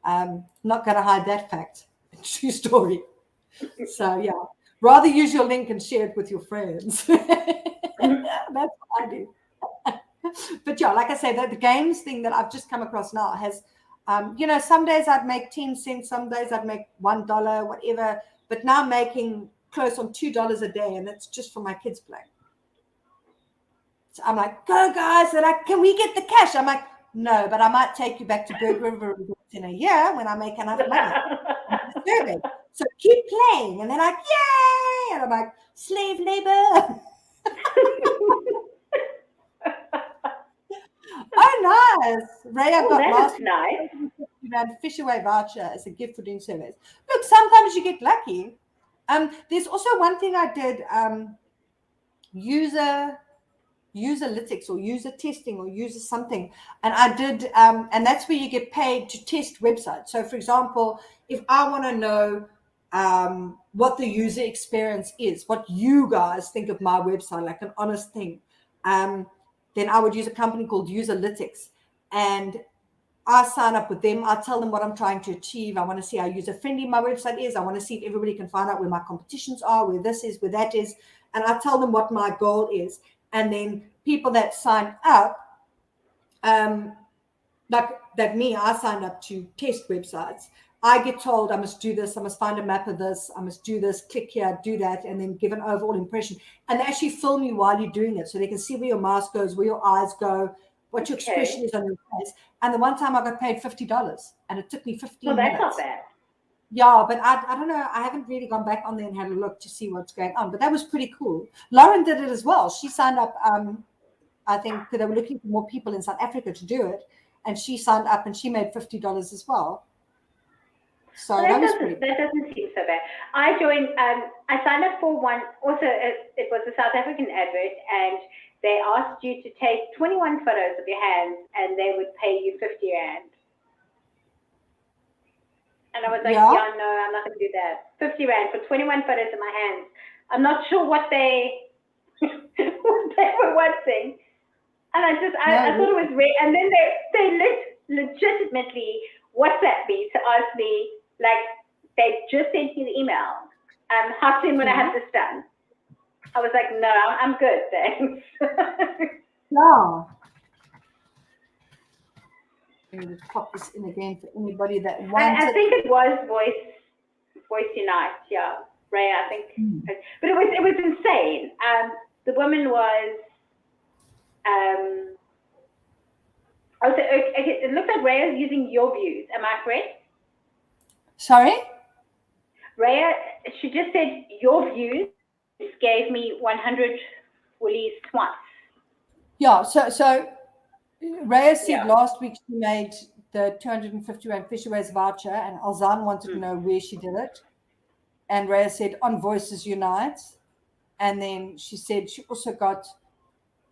[SPEAKER 1] Not going to hide that fact. True story. So yeah, rather use your link and share it with your friends. That's what I do. But yeah, like I say, the games thing that I've just come across now has, some days I'd make 10 cents, some days I'd make $1, whatever. But now I'm making close on $2 a day, and it's just for my kids playing. So I'm like, go guys! They're like, can we get the cash? I'm like, no, but I might take you back to Berg River in a year when I make enough money. So keep playing, and they're like, yay! And I'm like, slave labor. Oh, nice. Raya got last
[SPEAKER 2] nice.
[SPEAKER 1] Fish Away voucher as a gift for doing surveys. Look, sometimes you get lucky. There's also one thing I did, userlytics or user testing or user something. And I did, and that's where you get paid to test websites. So for example, if I want to know what the user experience is, what you guys think of my website, like an honest thing, then I would use a company called Userlytics, and I sign up with them. I tell them what I'm trying to achieve. I want to see how user-friendly my website is. I want to see if everybody can find out where my competitions are, where this is, where that is. And I tell them what my goal is. And then people that sign up, like that me, I signed up to test websites. I get told I must do this, I must find a map of this, I must do this, click here, do that, and then give an overall impression. And they actually film you while you're doing it, so they can see where your mouth goes, where your eyes go, what your expression is on your face. And the one time I got paid $50, and it took me 15 minutes.
[SPEAKER 2] That's not bad.
[SPEAKER 1] Yeah, but I don't know. I haven't really gone back on there and had a look to see what's going on. But that was pretty cool. Lauren did it as well. She signed up, I think they were looking for more people in South Africa to do it. And she signed up and she made $50 as well. So that
[SPEAKER 2] doesn't seem so bad. I joined, I signed up for one, also it was a South African advert, and they asked you to take 21 photos of your hands and they would pay you 50 rand. And I was like, no, I'm not going to do that. 50 rand for 21 photos of my hands. I'm not sure what they were wanting. And I thought it was weird. And then they legitimately WhatsApp me to ask me, like, they just sent me the email. How soon would I have this done? I was like, no, I'm good, thanks.
[SPEAKER 1] No. Let me just pop this in again for anybody that wants
[SPEAKER 2] I think it was Voice Unite, yeah. Raya, I think. But it was insane. The woman was it looks like Raya's using your views. Am I correct?
[SPEAKER 1] Sorry?
[SPEAKER 2] Raya, she just said your views gave me 100 woolies twice.
[SPEAKER 1] Yeah, so Raya said last week she made the 250 Rand Fisherways voucher, and Alzan wanted to know where she did it. And Raya said on Voices Unite. And then she said she also got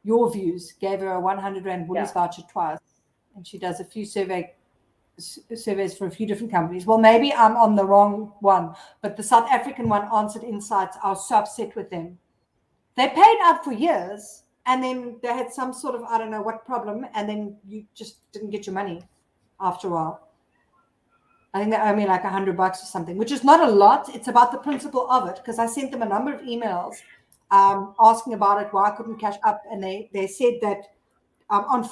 [SPEAKER 1] your views, gave her a 100 Rand woolies voucher twice. And she does a few surveys for a few different companies. Well, maybe I'm on the wrong one, but the South African one, Answered Insights, I was so upset with them. They paid out for years, and then they had some sort of, I don't know what problem, and then you just didn't get your money after a while. I think they owe me like $100 or something, which is not a lot. It's about the principle of it, because I sent them a number of emails asking about it, why I couldn't cash up, and they said that on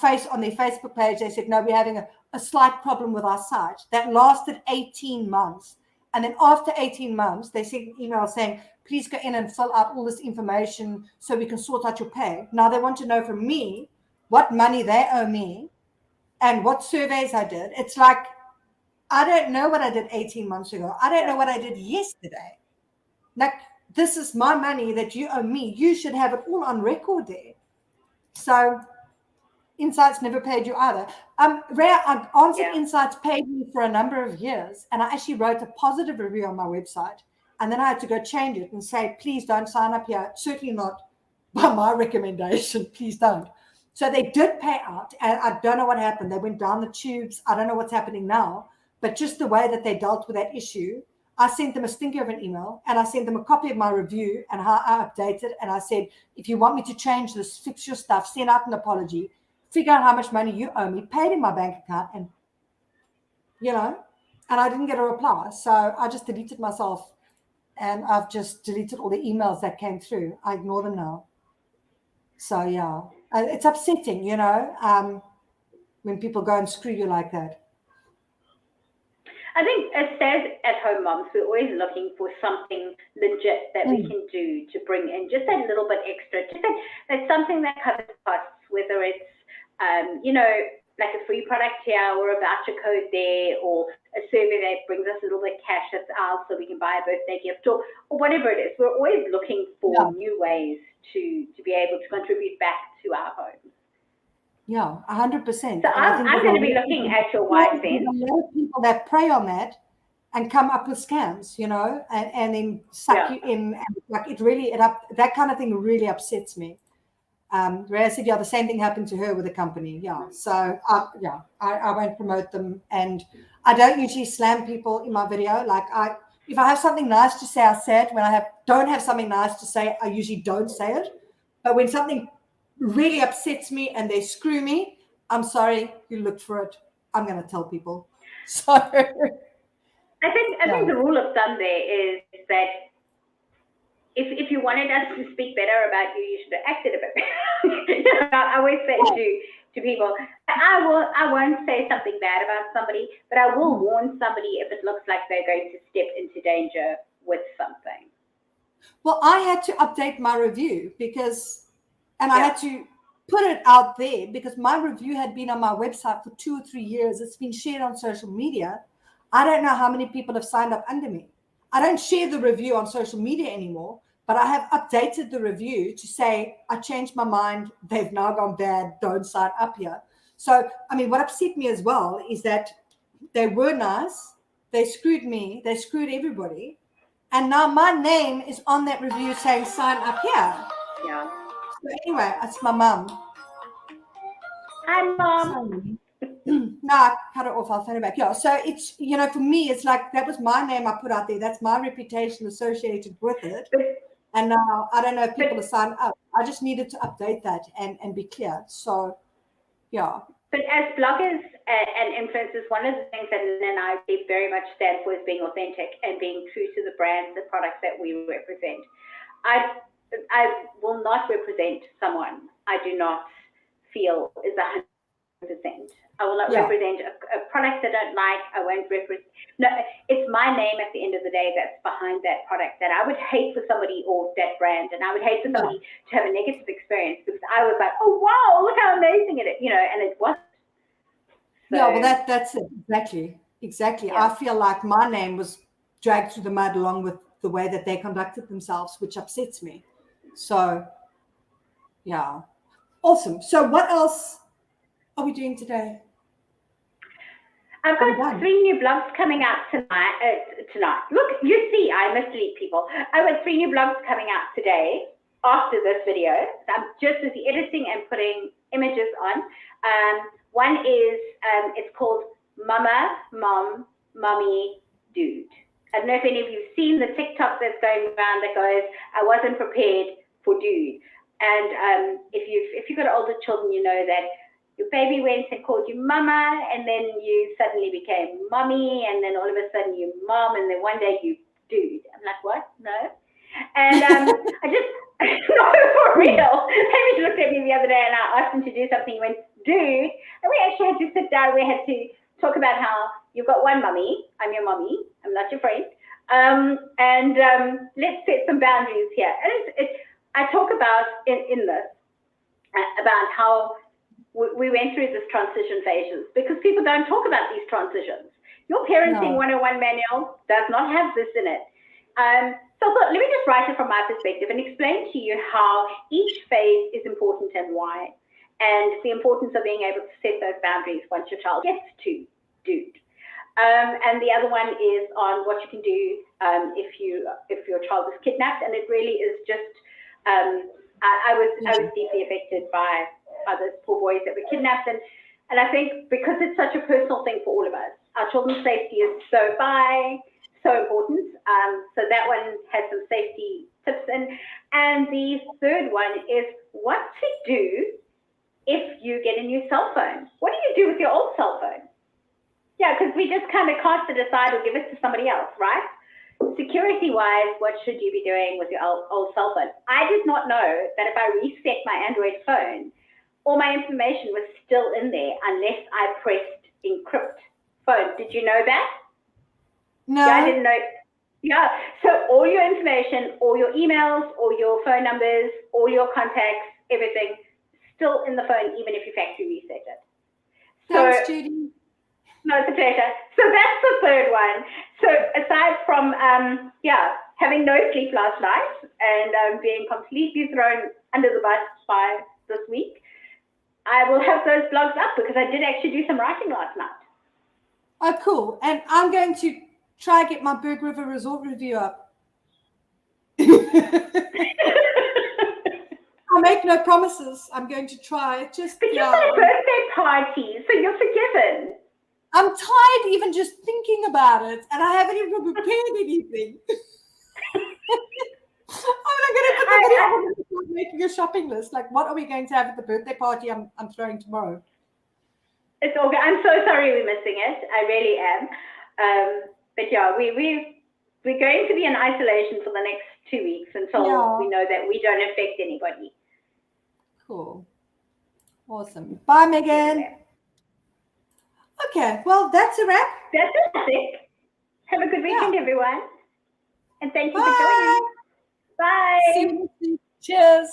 [SPEAKER 1] their Facebook page, they said, no, we're having a slight problem with our site. That lasted 18 months. And then after 18 months, they sent an email saying, please go in and fill out all this information so we can sort out your pay. Now they want to know from me what money they owe me and what surveys I did. It's like, I don't know what I did 18 months ago. I don't know what I did yesterday. Like, this is my money that you owe me. You should have it all on record there. So Insights never paid you either. Rhea, Answered Insights paid me for a number of years, and I actually wrote a positive review on my website, and then I had to go change it and say, please don't sign up here. Certainly not by my recommendation. Please don't. So they did pay out, and I don't know what happened. They went down the tubes. I don't know what's happening now, but just the way that they dealt with that issue, I sent them a stinker of an email, and I sent them a copy of my review and how I updated. And I said, if you want me to change this, fix your stuff, send out an apology, figure out how much money you owe me, pay it in my bank account, and and I didn't get a reply. So I just deleted myself, and I've just deleted all the emails that came through. I ignore them now. So yeah, it's upsetting, when people go and screw you like that.
[SPEAKER 2] I think as stay-at-home moms, we're always looking for something legit that we can do to bring in just that little bit extra. Just that's something that covers costs, whether it's, like a free product here or a voucher code there, or a survey that brings us a little bit cash that's ours so we can buy a birthday gift, or whatever it is. We're always looking for new ways to be able to contribute back to our homes.
[SPEAKER 1] Yeah, 100%.
[SPEAKER 2] So I'm going to be looking at your wise end.
[SPEAKER 1] There's a lot of people that prey on that and come up with scams, and then suck you in. And like that kind of thing really upsets me. Rhea said, the same thing happened to her with the company. Yeah. So, I won't promote them. And I don't usually slam people in my video. Like if I have something nice to say, I say it. When I don't have something nice to say, I usually don't say it. But when something really upsets me and they screw me, I'm sorry, you looked for it. I'm going to tell people. So I
[SPEAKER 2] think the rule of thumb there is that if you wanted us to speak better about you, you should have acted a bit better. I always say to people, I won't say something bad about somebody, but I will warn somebody if it looks like they're going to step into danger with something.
[SPEAKER 1] Well, I had to update my review I had to put it out there because my review had been on my website for 2 or 3 years. It's been shared on social media. I don't know how many people have signed up under me. I don't share the review on social media anymore, but I have updated the review to say, I changed my mind. They've now gone bad. Don't sign up here. So, what upset me as well is that they were nice. They screwed me. They screwed everybody. And now my name is on that review saying, sign up here.
[SPEAKER 2] Yeah.
[SPEAKER 1] So anyway, that's my mum.
[SPEAKER 2] Hi, Mom.
[SPEAKER 1] No, I cut it off. I'll phone it back. Yeah. So it's, for me, it's like that was my name I put out there. That's my reputation associated with it. And now I don't know if people are signed up. I just needed to update that and be clear. So, yeah.
[SPEAKER 2] But as bloggers and influencers, one of the things that Lynn and I very much stand for is being authentic and being true to the brands, the products that we represent. I will not represent someone I do not feel is 100%. I will not represent a product that I don't like. I won't represent. No, it's my name at the end of the day that's behind that product that I would hate for somebody, or that brand, and I would hate for somebody to have a negative experience because I was like, oh wow, look how amazing it is, and it wasn't. So,
[SPEAKER 1] yeah, well that's it. Exactly.
[SPEAKER 2] Yeah.
[SPEAKER 1] I feel like my name was dragged through the mud along with the way that they conducted themselves, which upsets me. So, yeah. Awesome. So what else are we doing today?
[SPEAKER 2] I've got 3 new blogs coming out tonight. Look, you see, I mislead people. I've got 3 new blogs coming out today after this video. I'm just busy editing and putting images on. One is, it's called Mama, Mom, Mummy, Dude. I don't know if any of you have seen the TikTok that's going around that goes, I wasn't prepared for dude. And if you've got older children, you know that your baby went and called you mama, and then you suddenly became mommy, and then all of a sudden you mom, and then one day you dude. I'm like, what? No. And I just, no, for real. Maybe looked at me the other day and I asked him to do something. He went, dude. And we actually had to sit down. We had to talk about how you've got one mummy. I'm your mummy. I'm not your friend. And let's set some boundaries here. And I talk about in this about how we went through this transition phases because people don't talk about these transitions. Your parenting 101 manual does not have this in it. So let me just write it from my perspective and explain to you how each phase is important and why, and the importance of being able to set those boundaries once your child gets to dude. And the other one is on what you can do if your child is kidnapped, and it really is just I was deeply affected by those poor boys that were kidnapped, and I think because it's such a personal thing for all of us, our children's safety is so so important. So that one has some safety tips in. And the third one is what to do if you get a new cell phone. What do you do with your old cell phone? Yeah, because we just kind of cast it aside or give it to somebody else, right? Security-wise, what should you be doing with your old cell phone? I did not know that if I reset my Android phone, all my information was still in there unless I pressed encrypt phone. Did you know that?
[SPEAKER 1] No.
[SPEAKER 2] Yeah, I didn't know. Yeah, so all your information, all your emails, all your phone numbers, all your contacts, everything, still in the phone, even if you factory reset it.
[SPEAKER 1] Thanks, Judy.
[SPEAKER 2] No, it's a pleasure. So that's the third one. So aside from, having no sleep last night and being completely thrown under the bus by this week, I will have those blogs up because I did actually do some writing last night.
[SPEAKER 1] Oh, cool. And I'm going to try and get my Berg River Resort review up. I'll make no promises. I'm going to try.
[SPEAKER 2] But you've got a birthday party, so you're forgiven.
[SPEAKER 1] I'm tired even just thinking about it, and I haven't even prepared anything. I'm going to put making a shopping list. Like, what are we going to have at the birthday party I'm throwing tomorrow?
[SPEAKER 2] It's all good. I'm so sorry we're missing it. I really am. But yeah, we're going to be in isolation for the next 2 weeks until we know that we don't affect anybody.
[SPEAKER 1] Cool. Awesome. Bye, Megan. Okay, well, that's a wrap.
[SPEAKER 2] That's it. Have a good weekend, everyone. And thank you for joining. Bye.
[SPEAKER 1] See you. Cheers.